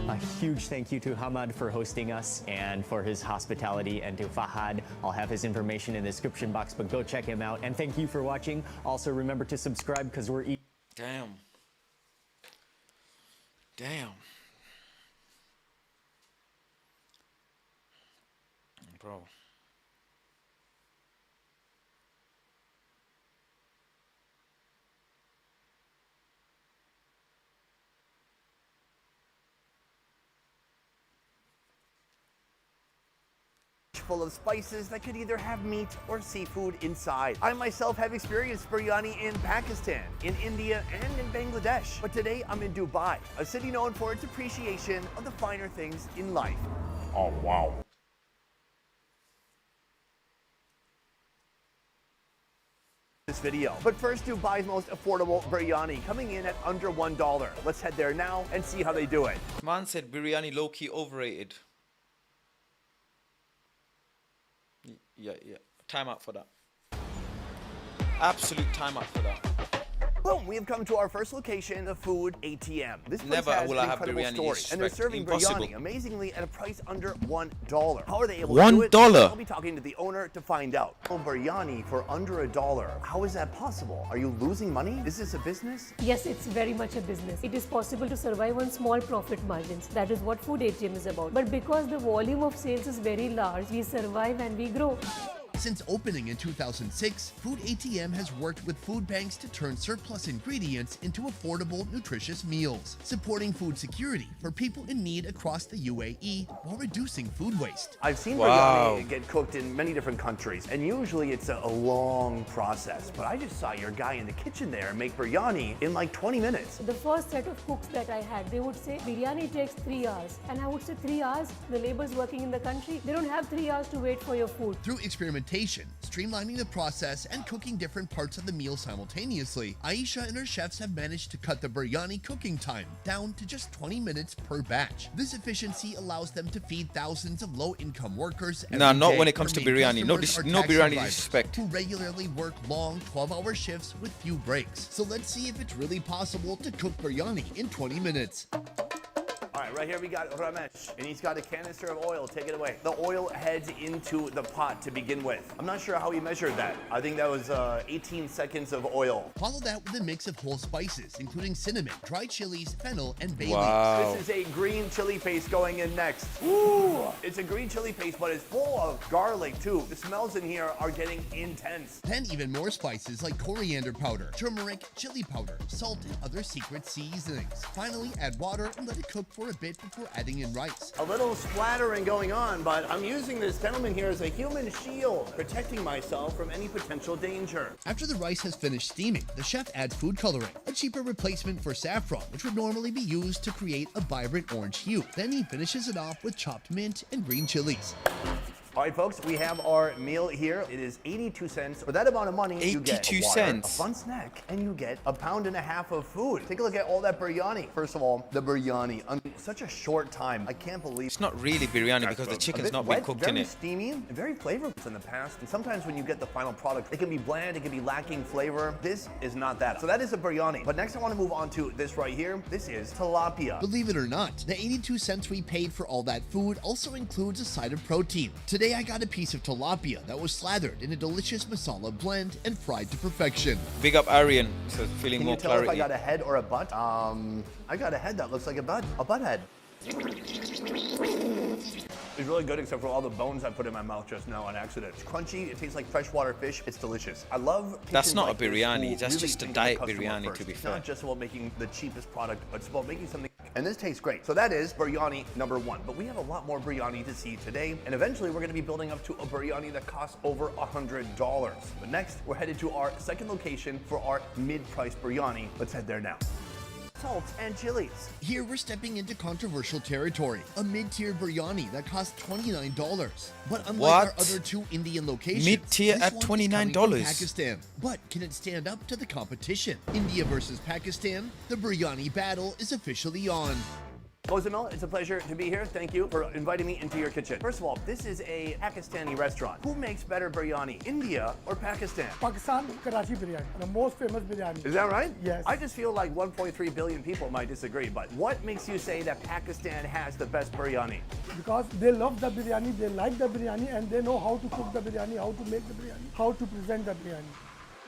A huge thank you to Hamad for hosting us and for his hospitality, and to Fahad. I'll have his information in the description box, but go check him out. And thank you for watching. Also, remember to subscribe because we're eating. Damn. Damn. Bro. Full of spices that could either have meat or seafood inside. I myself have experienced biryani in Pakistan, in India, and in Bangladesh. But today I'm in Dubai, a city known for its appreciation of the finer things in life. Oh, wow. This video. But first, Dubai's most affordable biryani, coming in at under $1. Let's head there now and see how they do it. Man said biryani low-key overrated. Yeah. Time out for that. Absolute time out for that. Boom, we have come to our first location, the food ATM. This place Never has will an I have incredible biryani, story, it's and they're serving impossible. biryani amazingly at a price under $1. How are they able to do it? $1? I'll be talking to the owner to find out. Oh, biryani for under $1. How is that possible? Are you losing money? Is this a business? Yes, it's very much a business. It is possible to survive on small profit margins. That is what food ATM is about. But because the volume of sales is very large, we survive and we grow. Since opening in 2006, Food ATM has worked with food banks to turn surplus ingredients into affordable, nutritious meals, supporting food security for people in need across the UAE while reducing food waste. I've seen biryani get cooked in many different countries, and usually it's a long process. But I just saw your guy in the kitchen there make biryani in like 20 minutes. The first set of cooks that I had, they would say biryani takes 3 hours. And I would say 3 hours? The laborers working in the country, they don't have 3 hours to wait for your food. Through experimentation, streamlining the process, and cooking different parts of the meal simultaneously, Aisha and her chefs have managed to cut the biryani cooking time down to just 20 minutes per batch. This efficiency allows them to feed thousands of low-income workers every Nah, not day. when it comes to Their main biryani. No, customers are no taxi biryani drivers disrespect. who regularly work long 12-hour shifts with few breaks. So let's see if it's really possible to cook biryani in 20 minutes. All right, right here we got Ramesh, and he's got a canister of oil. Take it away. The oil heads into the pot to begin with. I'm not sure how he measured that. I think that was 18 seconds of oil. Follow that with a mix of whole spices, including cinnamon, dried chilies, fennel, and bay leaves. This is a green chili paste going in next. Ooh! It's a green chili paste, but it's full of garlic, too. The smells in here are getting intense. Then even more spices like coriander powder, turmeric, chili powder, salt, and other secret seasonings. Finally, add water and let it cook for a bit before adding in rice. A little splattering going on, but I'm using this gentleman here as a human shield, protecting myself from any potential danger. After the rice has finished steaming, the chef adds food coloring, a cheaper replacement for saffron, which would normally be used to create a vibrant orange hue. Then he finishes it off with chopped mint and green chilies. All right, folks, we have our meal here. It is 82 cents. For that amount of money, you get 82 water, cents. a fun snack, and you get a pound and a half of food. Take a look at all that biryani. First of all, the biryani. Such a short time. I can't believe It's not really biryani because the chicken's not been cooked in very it. steamy, and very flavorful in the past. And sometimes when you get the final product, it can be bland, it can be lacking flavor. This is not that. So that is a biryani. But next I want to move on to this right here. This is tilapia. Believe Believe it or not, the 82 cents we paid for all that food also includes a side of protein. Today I got a piece of tilapia that was slathered in a delicious masala blend and fried to perfection. Big up Arian, so feeling Can more you tell clarity. if I got a head or a butt? I got a head that looks like a butt head. It's really good except for all the bones I put in my mouth just now on accident. It's crunchy, it tastes like freshwater fish, it's delicious. I love That's not like a this biryani, who that's really just a think of the diet customer biryani, first. to be It's fair. not just about making the cheapest product, but it's about making something. And this tastes great. So that is biryani number one. But we have a lot more biryani to see today, and eventually we're gonna be building up to a biryani that costs over $100. But next, we're headed to our second location for our mid-price biryani. Let's head there now. Salt and chilies. Here we're stepping into controversial territory, a mid-tier biryani that costs $29. But unlike our What? other two Indian locations, Mid-tier this at one is $29? coming from Pakistan. But can it stand up to the competition? India versus Pakistan, the biryani battle is officially on. Mozamil, it's a pleasure to be here. Thank you for inviting me into your kitchen. First of all, this is a Pakistani restaurant. Who makes better biryani, India or Pakistan? Pakistan Karachi biryani, the most famous biryani. Is that right? Yes. I just feel like 1.3 billion people might disagree, but what makes you say that Pakistan has the best biryani? Because they love the biryani, they like the biryani, and they know how to cook the biryani, how to make the biryani, how to present the biryani.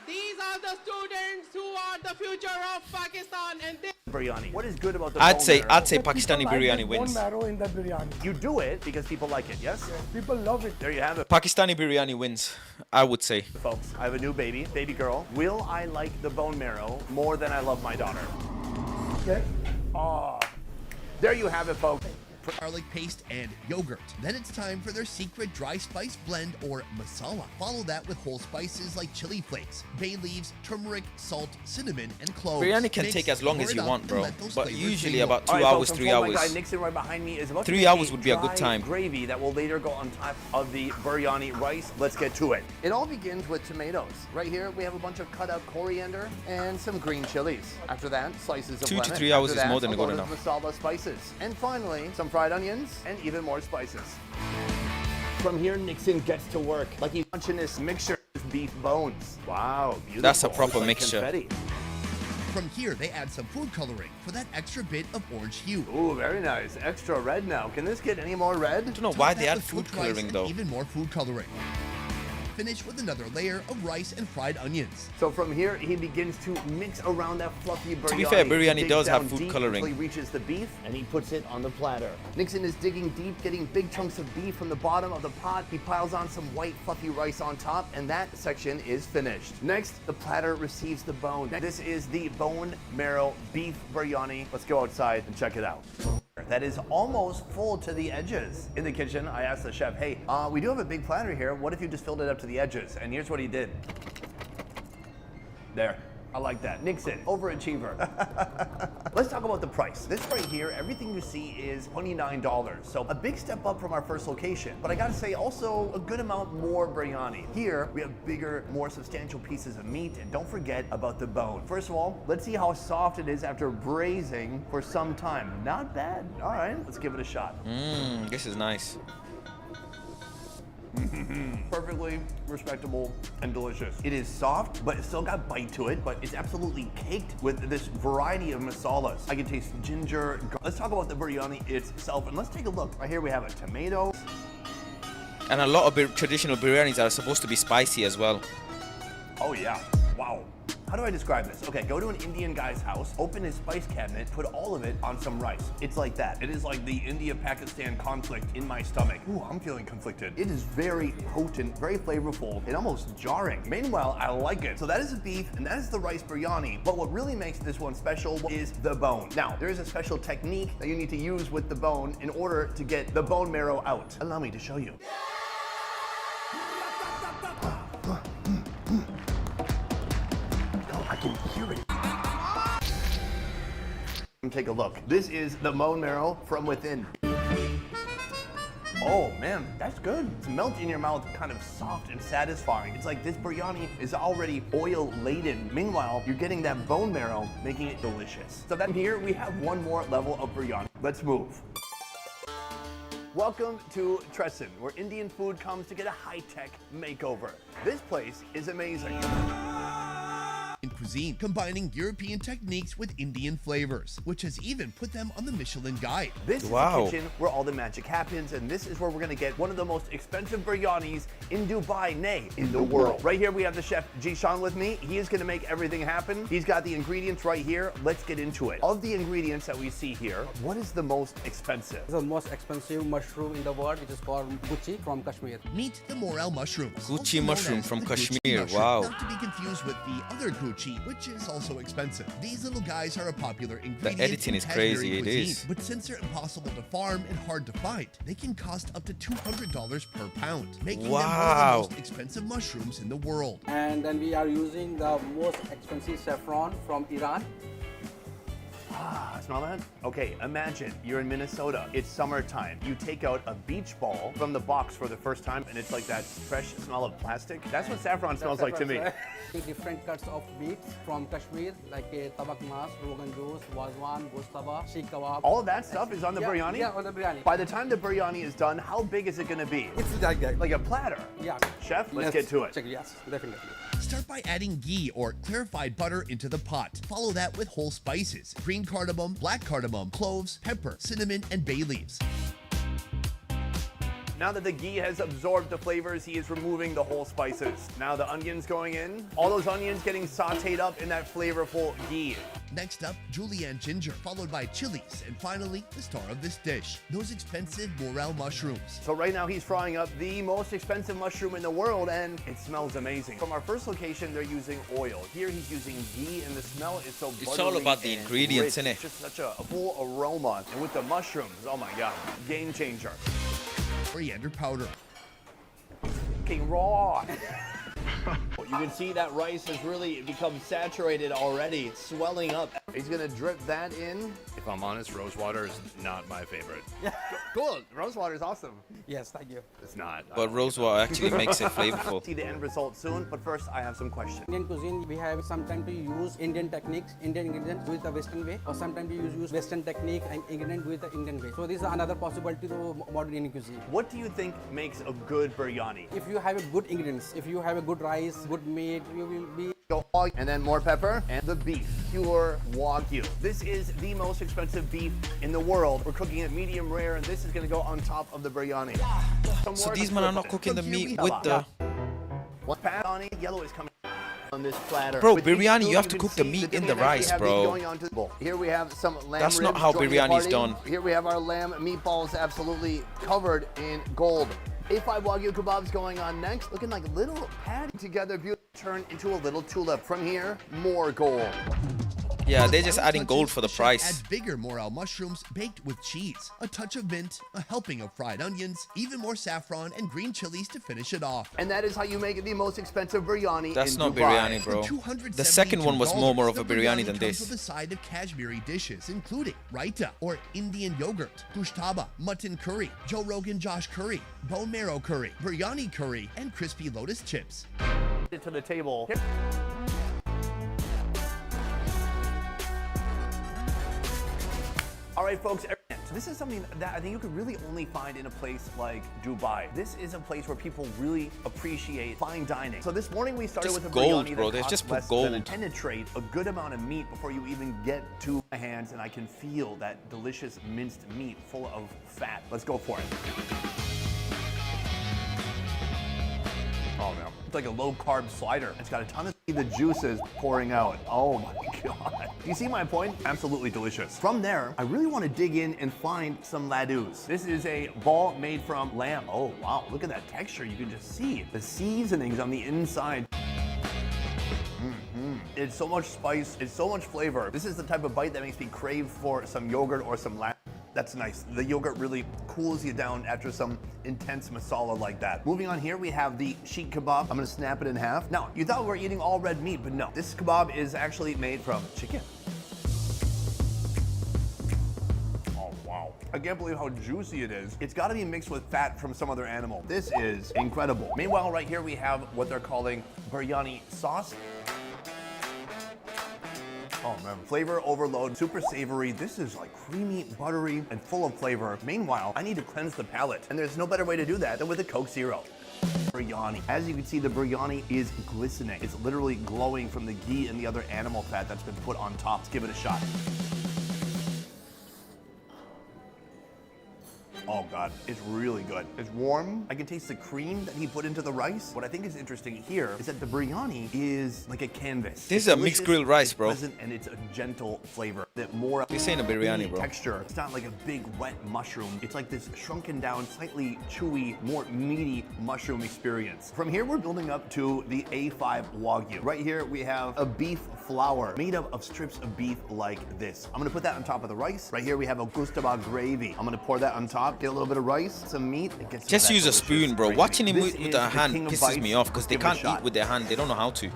These are the students who are the future of Pakistan, and they Biryani. What is good about the I'd bone say marrow? Pakistani biryani wins. Bone marrow in the biryani. You do it because people like it, yes? People love it. There you have it. Pakistani biryani wins, I would say. Folks, I have a new baby girl. Will I like the bone marrow more than I love my daughter? Okay. Oh, there you have it, folks. Garlic paste and yogurt. Then it's time for their secret dry spice blend or masala. Follow that with whole spices like chili flakes, bay leaves, turmeric, salt, cinnamon, and cloves. Biryani can Mix, take as long pour as it you up, want, and bro. let those But flavors usually mingle. about 2 All right, hours, folks, 3 unfold hours. My guy Nixon right behind me is about 3 to hours make would be a good dry time. Gravy that will later go on top of the biryani rice. Let's get to it. It all begins with tomatoes. Right here, we have a bunch of cut up coriander and some green chilies. After that, slices of 2 to lemon. 3 hours After is that, more than a good load enough. of masala spices. And finally, some fried onions and even more spices. From here, Nixon gets to work like he's punching this mixture of beef bones. Wow, beautiful. That's a proper Looks like mixture. confetti. From here, they add some food coloring for that extra bit of orange hue. Ooh, very nice. Extra red now. Can this get any more red? I don't know Top why that they add with food cooked rice coloring and though. Even more food coloring. Finish with another layer of rice and fried onions. So from here, he begins to mix around that fluffy biryani. To be fair, biryani He digs does have down food deep coloring. Until he reaches the beef, and he puts it on the platter. Nixon is digging deep, getting big chunks of beef from the bottom of the pot. He piles on some white fluffy rice on top, and that section is finished. Next, the platter receives the bone. This is the bone marrow beef biryani. Let's go outside and check it out. That is almost full to the edges. In the kitchen, I asked the chef, hey, we do have a big platter here. What if you just filled it up to the edges? And here's what he did. There. I like that. Nixon, overachiever. Let's talk about the price. This right here, everything you see is $29. So a big step up from our first location. But I gotta say, also a good amount more biryani. Here, we have bigger, more substantial pieces of meat. And don't forget about the bone. First of all, let's see how soft it is after braising for some time. Not bad. All right, let's give it a shot. This is nice. Perfectly respectable and delicious. It is soft, but it's still got bite to it, but it's absolutely caked with this variety of masalas. I can taste ginger. Let's talk about the biryani itself, and let's take a look. Right here we have a tomato. And a lot of traditional biryanis are supposed to be spicy as well. Oh yeah, wow. How do I describe this? Okay, go to an Indian guy's house, open his spice cabinet, put all of it on some rice. It's like that. It is like the India-Pakistan conflict in my stomach. Ooh, I'm feeling conflicted. It is very potent, very flavorful, and almost jarring. Meanwhile, I like it. So that is the beef, and that is the rice biryani. But what really makes this one special is the bone. Now, there is a special technique that you need to use with the bone in order to get the bone marrow out. Allow me to show you. I can hear it. Take a look. This is the bone marrow from within. Oh man, that's good. It's melt in your mouth, kind of soft and satisfying. It's like this biryani is already oil laden. Meanwhile, you're getting that bone marrow, making it delicious. So then here we have one more level of biryani. Let's move. Welcome to Tresson, where Indian food comes to get a high-tech makeover. This place is amazing. In cuisine, combining European techniques with Indian flavors, which has even put them on the Michelin Guide. This is the kitchen where all the magic happens, and this is where we're gonna get one of the most expensive biryanis in Dubai, nay, in the world. Right here we have the chef Jishan with me. He is gonna make everything happen. He's got the ingredients right here. Let's get into it. Of the ingredients that we see here, what is the most expensive? The most expensive mushroom in the world, which is called Gucci from Kashmir. Meet the morel mushrooms. Gucci mushroom from the Kashmir, Gucci mushroom, wow. Not to be confused with the other Gucci, which is also expensive. These little guys are a popular ingredient editing in is Kashmiri crazy, it cuisine, is. But since they're impossible to farm and hard to find, they can cost up to $200 per pound, making them one of the most expensive mushrooms in the world. And then we are using the most expensive saffron from Iran. Ah, smell that? Okay, imagine you're in Minnesota. It's summertime. You take out a beach ball from the box for the first time, and it's like that fresh smell of plastic. That's what saffron smells like to me. Different cuts of meat from Kashmir, like tabak mas, rogan josh, wazwan, goshtaba, sheikh kebab. All of that stuff is on the biryani? Yeah, on the biryani. By the time the biryani is done, how big is it going to be? It's like a platter. Yeah. Chef, let's get to it. Yes, definitely. Start by adding ghee or clarified butter into the pot. Follow that with whole spices, green cardamom, black cardamom, cloves, pepper, cinnamon, and bay leaves. Now that the ghee has absorbed the flavors, he is removing the whole spices. Now the onions going in. All those onions getting sauteed up in that flavorful ghee. Next up, julienne ginger, followed by chilies, and finally, the star of this dish, those expensive morel mushrooms. So right now he's frying up the most expensive mushroom in the world, and it smells amazing. From our first location, they're using oil. Here he's using ghee, and the smell is so buttery. It's all about the and ingredients, rich. innit? It's just such a full aroma. And with the mushrooms, oh my God, game changer. Coriander powder. Fucking raw. You can see that rice has really become saturated already. It's swelling up. He's gonna drip that in. If I'm honest, rose water is not my favorite. Cool, rose water is awesome. Yes, thank you. It's not. But rose water actually makes it flavorful. See the end result soon, but first I have some questions. Indian cuisine, we have sometimes to use Indian techniques, Indian ingredients with the Western way, or sometimes we use Western technique and ingredient with the Indian way. So this is another possibility to modern Indian cuisine. What do you think makes a good biryani? If you have a good ingredients, if you have a good rice, good meat, you will be... And then more pepper, and the beef, pure Wagyu. This is the most expensive beef in the world. We're cooking it medium rare, and this is gonna go on top of the biryani. So these men are not cooking the meat with the... What biryani? Yellow is coming on this platter. Bro, With biryani, these you have two, to you cook can the see meat the in the thing is rice, we have these bro. going onto the bowl. Here we have some lamb That's not ribs how joining the biryani's party. done. Here we have our lamb meatballs absolutely covered in gold. A5 Wagyu kebabs going on next, looking like little patty together, beautiful, turn into a little tulip. From here, more gold. Yeah, they're just adding gold for the price. Add bigger morel mushrooms baked with cheese, a touch of mint, a helping of fried onions, even more saffron and green chilies to finish it off. And that is how you make the most expensive biryani That's in not Dubai. biryani, bro. The second one was more of a biryani than comes this. with a side of Kashmiri dishes, including raita or Indian yogurt, gushtaba, mutton curry, Joe Rogan Josh curry, bone marrow curry, biryani curry, and crispy lotus chips. To the table. All right, folks, this is something that I think you could really only find in a place like Dubai. This is a place where people really appreciate fine dining. So this morning we started Just with a gold, biryani bro. that They costs just put less gold. than penetrate a good amount of meat before you even get to my hands, and I can feel that delicious minced meat full of fat. Let's go for it. Oh man, it's like a low-carb slider. It's got a ton of the juices pouring out. Oh my God. Do you see my point? Absolutely delicious. From there, I really want to dig in and find some ladus. This is a ball made from lamb. Oh wow, look at that texture. You can just see the seasonings on the inside. It's so much spice, it's so much flavor. This is the type of bite that makes me crave for some yogurt or some lamb. That's nice. The yogurt really cools you down after some intense masala like that. Moving on here, we have the sheikh kebab. I'm gonna snap it in half. Now, you thought we were eating all red meat, but no. This kebab is actually made from chicken. Oh, wow. I can't believe how juicy it is. It's got to be mixed with fat from some other animal. This is incredible. Meanwhile, right here we have what they're calling biryani sauce. Oh man, flavor overload, super savory. This is like creamy, buttery, and full of flavor. Meanwhile, I need to cleanse the palate, and there's no better way to do that than with a Coke Zero. Biryani. As you can see, the biryani is glistening. It's literally glowing from the ghee and the other animal fat that's been put on top. Let's give it a shot. Oh God, it's really good. It's warm. I can taste the cream that he put into the rice. What I think is interesting here is that the biryani is like a canvas. This is a mixed grilled rice, bro. Pleasant, and it's a gentle flavor. That more This ain't a biryani, bro. Texture. It's not like a big wet mushroom. It's like this shrunken down, slightly chewy, more meaty mushroom experience. From here, we're building up to the A5 Wagyu. Right here, we have a beef flour made up of strips of beef like this. I'm gonna put that on top of the rice. Right here, we have a gustava gravy. I'm gonna pour that on top. Get a little bit of rice, some meat. And get some Just of that use a spoon, bro. gravy. Watching him This with is their the hand king of pisses bites. me off because Let's they give it a can't shot. eat with their hand. They don't know how to.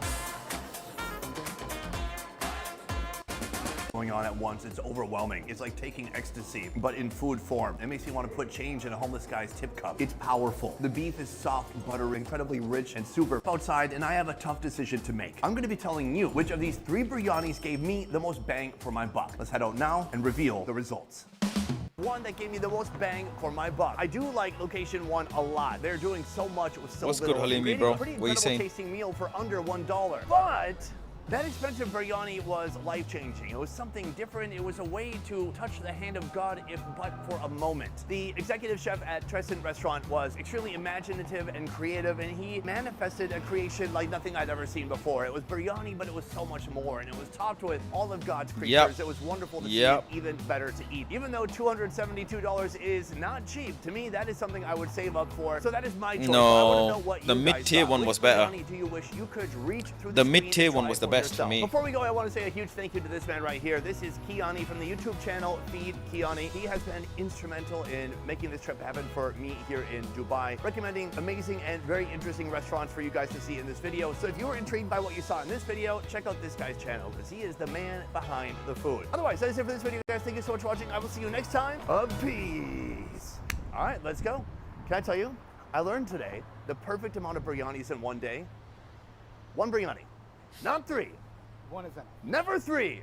Going on at once, it's overwhelming. It's like taking ecstasy, but in food form. It makes me want to put change in a homeless guy's tip cup. It's powerful. The beef is soft, buttery, incredibly rich and super. Outside, and I have a tough decision to make. I'm going to be telling you which of these 3 biryanis gave me the most bang for my buck. Let's head out now and reveal the results. One that gave me the most bang for my buck. I do like location 1 a lot. They're doing so much with so What's good, little. Halimi, Creating bro? a pretty What you incredible saying? tasting meal for under $1. But that expensive biryani was life-changing. It was something different. It was a way to touch the hand of God, if but for a moment. The executive chef at Trescent Restaurant was extremely imaginative and creative, and he manifested a creation like nothing I'd ever seen before. It was biryani, but it was so much more, and it was topped with all of God's creatures. Yep. It was wonderful to Yep. see, even better to eat. Even though $272 is not cheap, to me, that is something I would save up for. So that is my choice. I want to know what the you guys mid-tier thought. one Which was better. biryani do you wish you could reach through The screen mid-tier and one try was the for best for yourself? me. Before we go, I want to say a huge thank you to this man right here. This is Kiani from the YouTube channel Feed Kiani. He has been instrumental in making this trip happen for me here in Dubai, recommending amazing and very interesting restaurants for you guys to see in this video. So if you were intrigued by what you saw in this video, check out this guy's channel because he is the man behind the food. Otherwise, that is it for this video, guys. Thank you so much for watching. I will see you next time. Peace. All right, let's go. Can I tell you? I learned today the perfect amount of biryanis in one day. 1 biryani, not 3. 1 is enough. Never 3.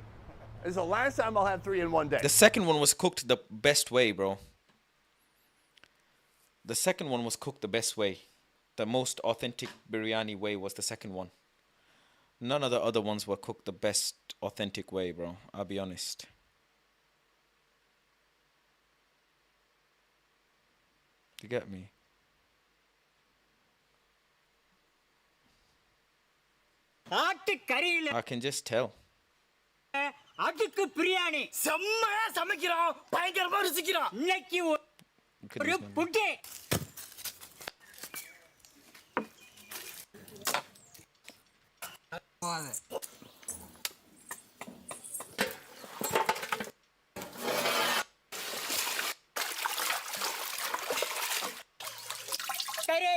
This is the last time I'll have 3 in one day. The second one was cooked the best way, bro. The second one was cooked the best way. The most authentic biryani way was the second one. None of the other ones were cooked the best authentic way, bro. I'll be honest. You get me? I can just tell. அதுக்கு பிரியாணி செம்மையா சமைக்கிறோம் பயங்கரமா ருசிக்கிறோம் இன்னைக்கு ஒரு புட்டு சரி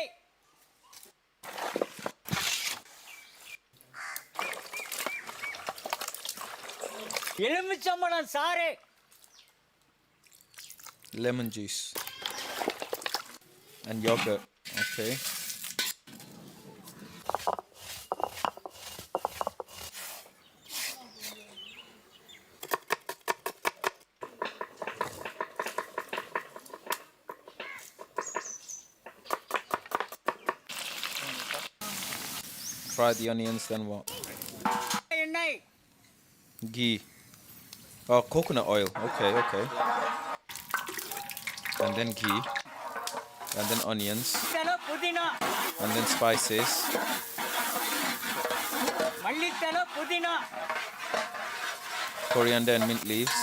எலுமிச்சம்பழம் சாறு Lemon juice. And yogurt. Okay. Fry the onions, then what? எண்ணெய் Ghee. Oh, coconut oil. Okay, okay. And then ghee. And then onions. தலை புதினா And then spices. மல்லித்தலை புதினா Coriander and mint leaves.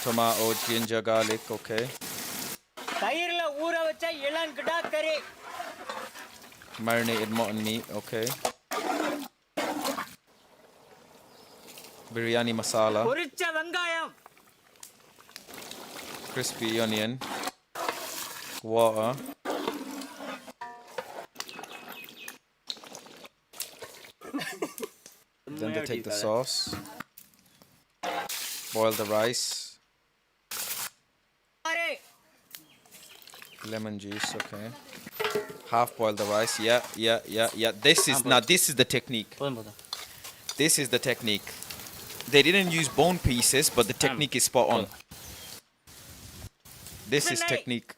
Tomato, ginger, garlic. Okay. தயிர்ல ஊற வச்ச இளங்கிடா கறி Marinated mutton meat. Okay. Biryani masala. பொரிச்ச வெங்காயம் Crispy onion. Water. Then they take the sauce. Boil the rice. Lemon juice, okay. Half boil the rice. Yeah. This is the technique. This is the technique. They didn't use bone pieces, but the technique is spot on. This is technique.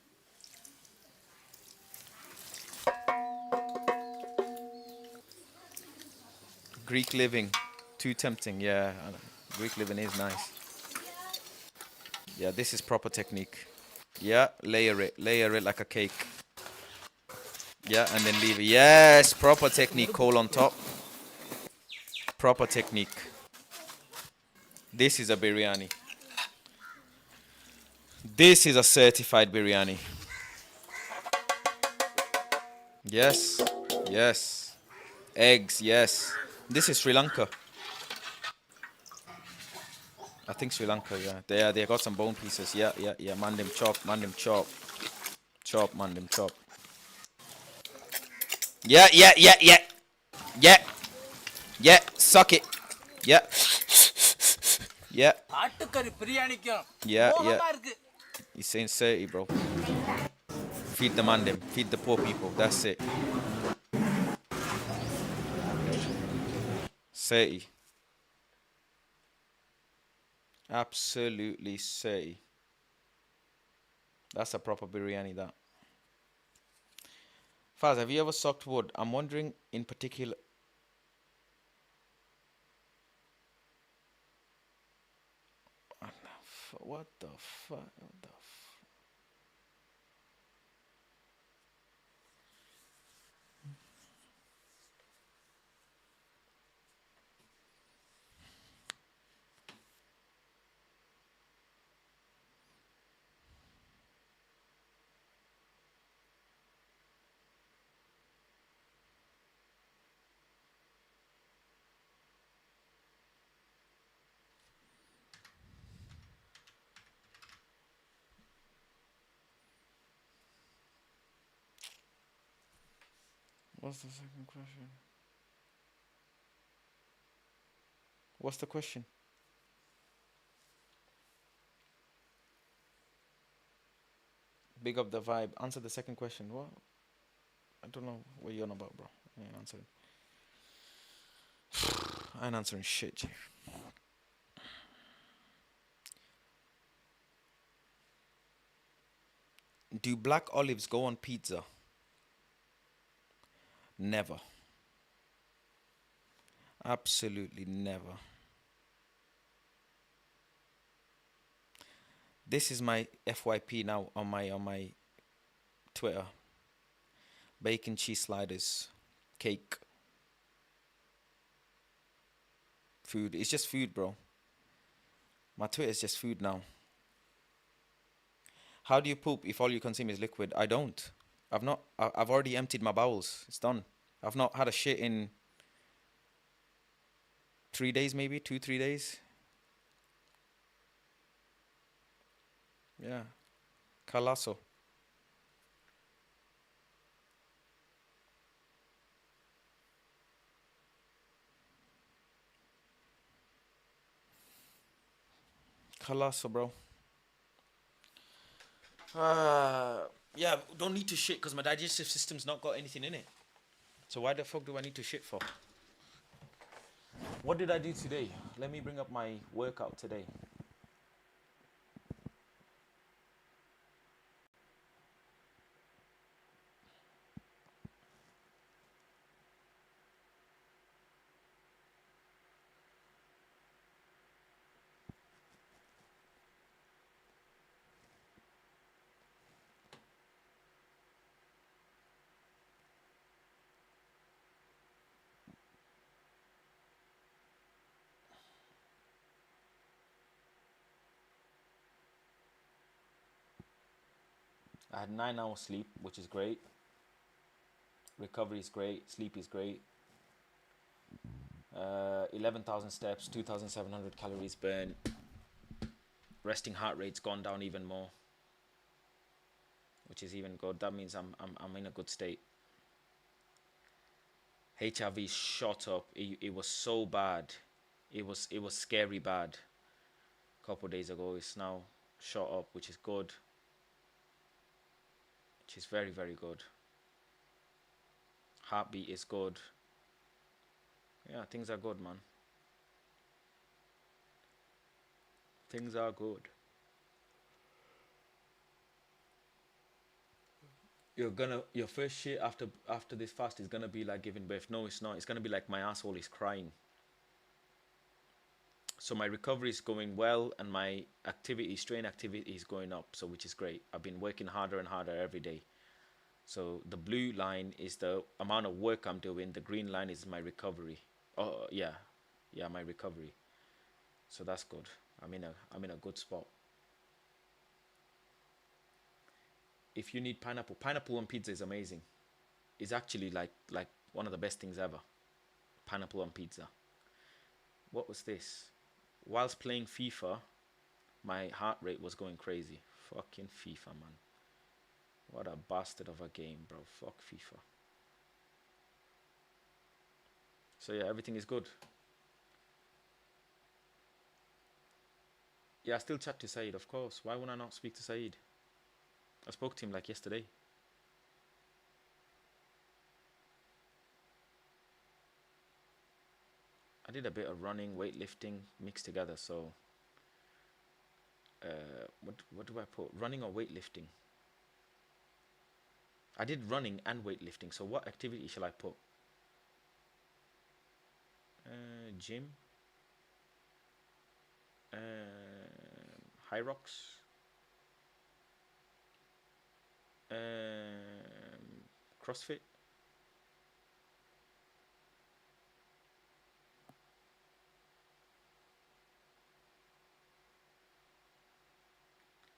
Greek living, too tempting. Yeah, Greek living is nice. Yeah, this is proper technique. Yeah, layer it like a cake. Yeah, and then leave it. Yes, proper technique. Coal on top. Proper technique. This is a biryani. This is a certified biryani. Yes, yes. Eggs, yes. This is Sri Lanka. I think Sri Lanka, yeah. They got some bone pieces. Yeah. Mandim chop. Chop, mandim chop. Yeah. Yeah, suck it. Yeah. Yeah. Yeah. He's saying 30, bro. Feed the mandim. Feed the poor people. That's it. 30. Absolutely 30. That's a proper biryani, that. Faz, have you ever sucked wood? I'm wondering in particular. What the fuck? What's the second question? What's the question? Big up the vibe. Answer the second question. What? I don't know what you're on about, bro. I ain't answering. I ain't answering shit, G. Do black olives go on pizza? Never. Absolutely never. This is my FYP now on my Twitter. Bacon cheese sliders, cake, food. It's just food, bro. My Twitter is just food now. How do you poop if all you consume is liquid? I don't. I've already emptied my bowels. It's done. I've not had a shit in 3 days, maybe 2-3 days. Yeah. Calasso. Calasso, bro. Yeah, don't need to shit because my digestive system's not got anything in it. So why the fuck do I need to shit for? What did I do today? Let me bring up my workout today. I had 9 hours sleep, which is great. Recovery is great. Sleep is great. 11,000 steps, 2,700 calories burned. Resting heart rate's gone down even more, which is even good. That means I'm in a good state. HRV shot up. It was so bad. It was scary bad. a couple of days ago. It's now shot up, which is good. Which is very, very good. Heartbeat is good. Yeah, things are good, man. Things are good. Your first shit after this fast is gonna be like giving birth. No, it's not. It's gonna be like my asshole is crying. So my recovery is going well, and my strain activity is going up. So which is great. I've been working harder and harder every day. So the blue line is the amount of work I'm doing. The green line is my recovery. Oh yeah, my recovery. So that's good. I'm in a good spot. If you need pineapple on pizza is amazing. It's actually like one of the best things ever. Pineapple on pizza. What was this? Whilst playing FIFA, my heart rate was going crazy. Fucking FIFA, man. What a bastard of a game, bro. Fuck FIFA. So yeah, everything is good. Yeah, I still chat to Saeed, of course. Why would I not speak to Saeed? I spoke to him like yesterday. I did a bit of running, weightlifting, mixed together. So, what do I put? Running or weightlifting? I did running and weightlifting. So, what activity shall I put? Gym. High rocks. CrossFit.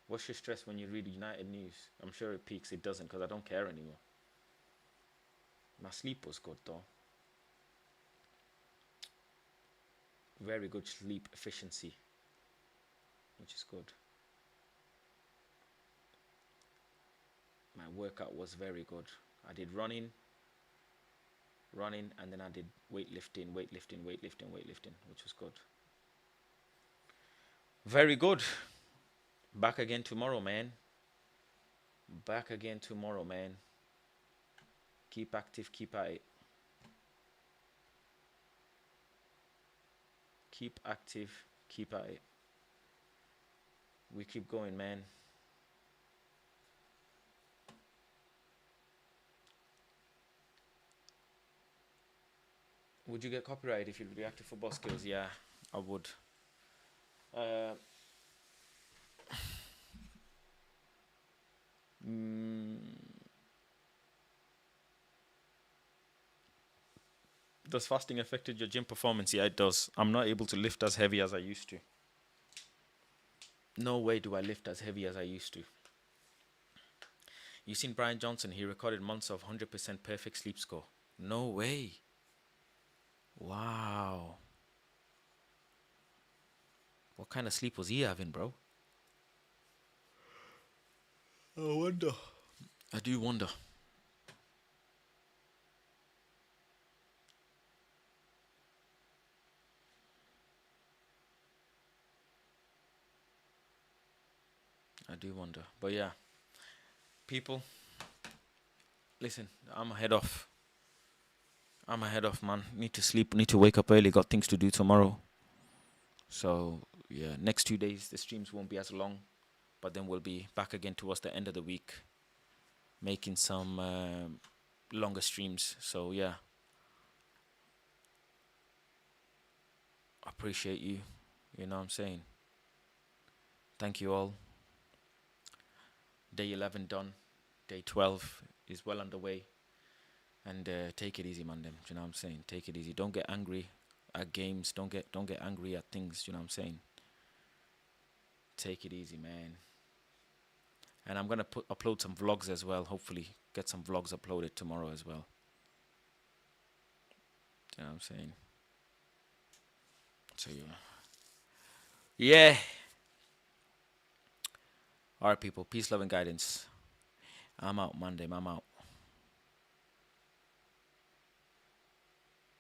What's your stress when you read United news? I'm sure it peaks. It doesn't, because I don't care anymore. My sleep was good though. Very good sleep efficiency, which is good. My workout was very good. I did running, and then I did weightlifting, which was good. Very good. Back again tomorrow, man. Keep active, keep at it. Keep active, keep at it. We keep going, man. Would you get copyrighted if you react to football skills? Yeah, I would. Does fasting affected your gym performance? Yeah, it does. I'm not able to lift as heavy as I used to. No way do I lift as heavy as I used to. You seen Brian Johnson? He recorded months of 100% perfect sleep score. No way. Wow. What kind of sleep was he having, bro? I wonder. I do wonder. I do wonder. But yeah. People, listen, I'm a head off. Man. Need to sleep, need to wake up early, got things to do tomorrow. So, yeah, next 2 days, the streams won't be as long. But then we'll be back again towards the end of the week, making some longer streams. So, yeah. Appreciate you. You know what I'm saying? Thank you all. Day 11 done. Day 12 is well underway. And take it easy, man. Them, you know what I'm saying? Take it easy. Don't get angry at games. Don't get angry at things. You know what I'm saying? Take it easy, man. And I'm gonna upload some vlogs as well. Hopefully, get some vlogs uploaded tomorrow as well. You know what I'm saying? So yeah. All right, people. Peace, love, and guidance. I'm out, Monday. I'm out.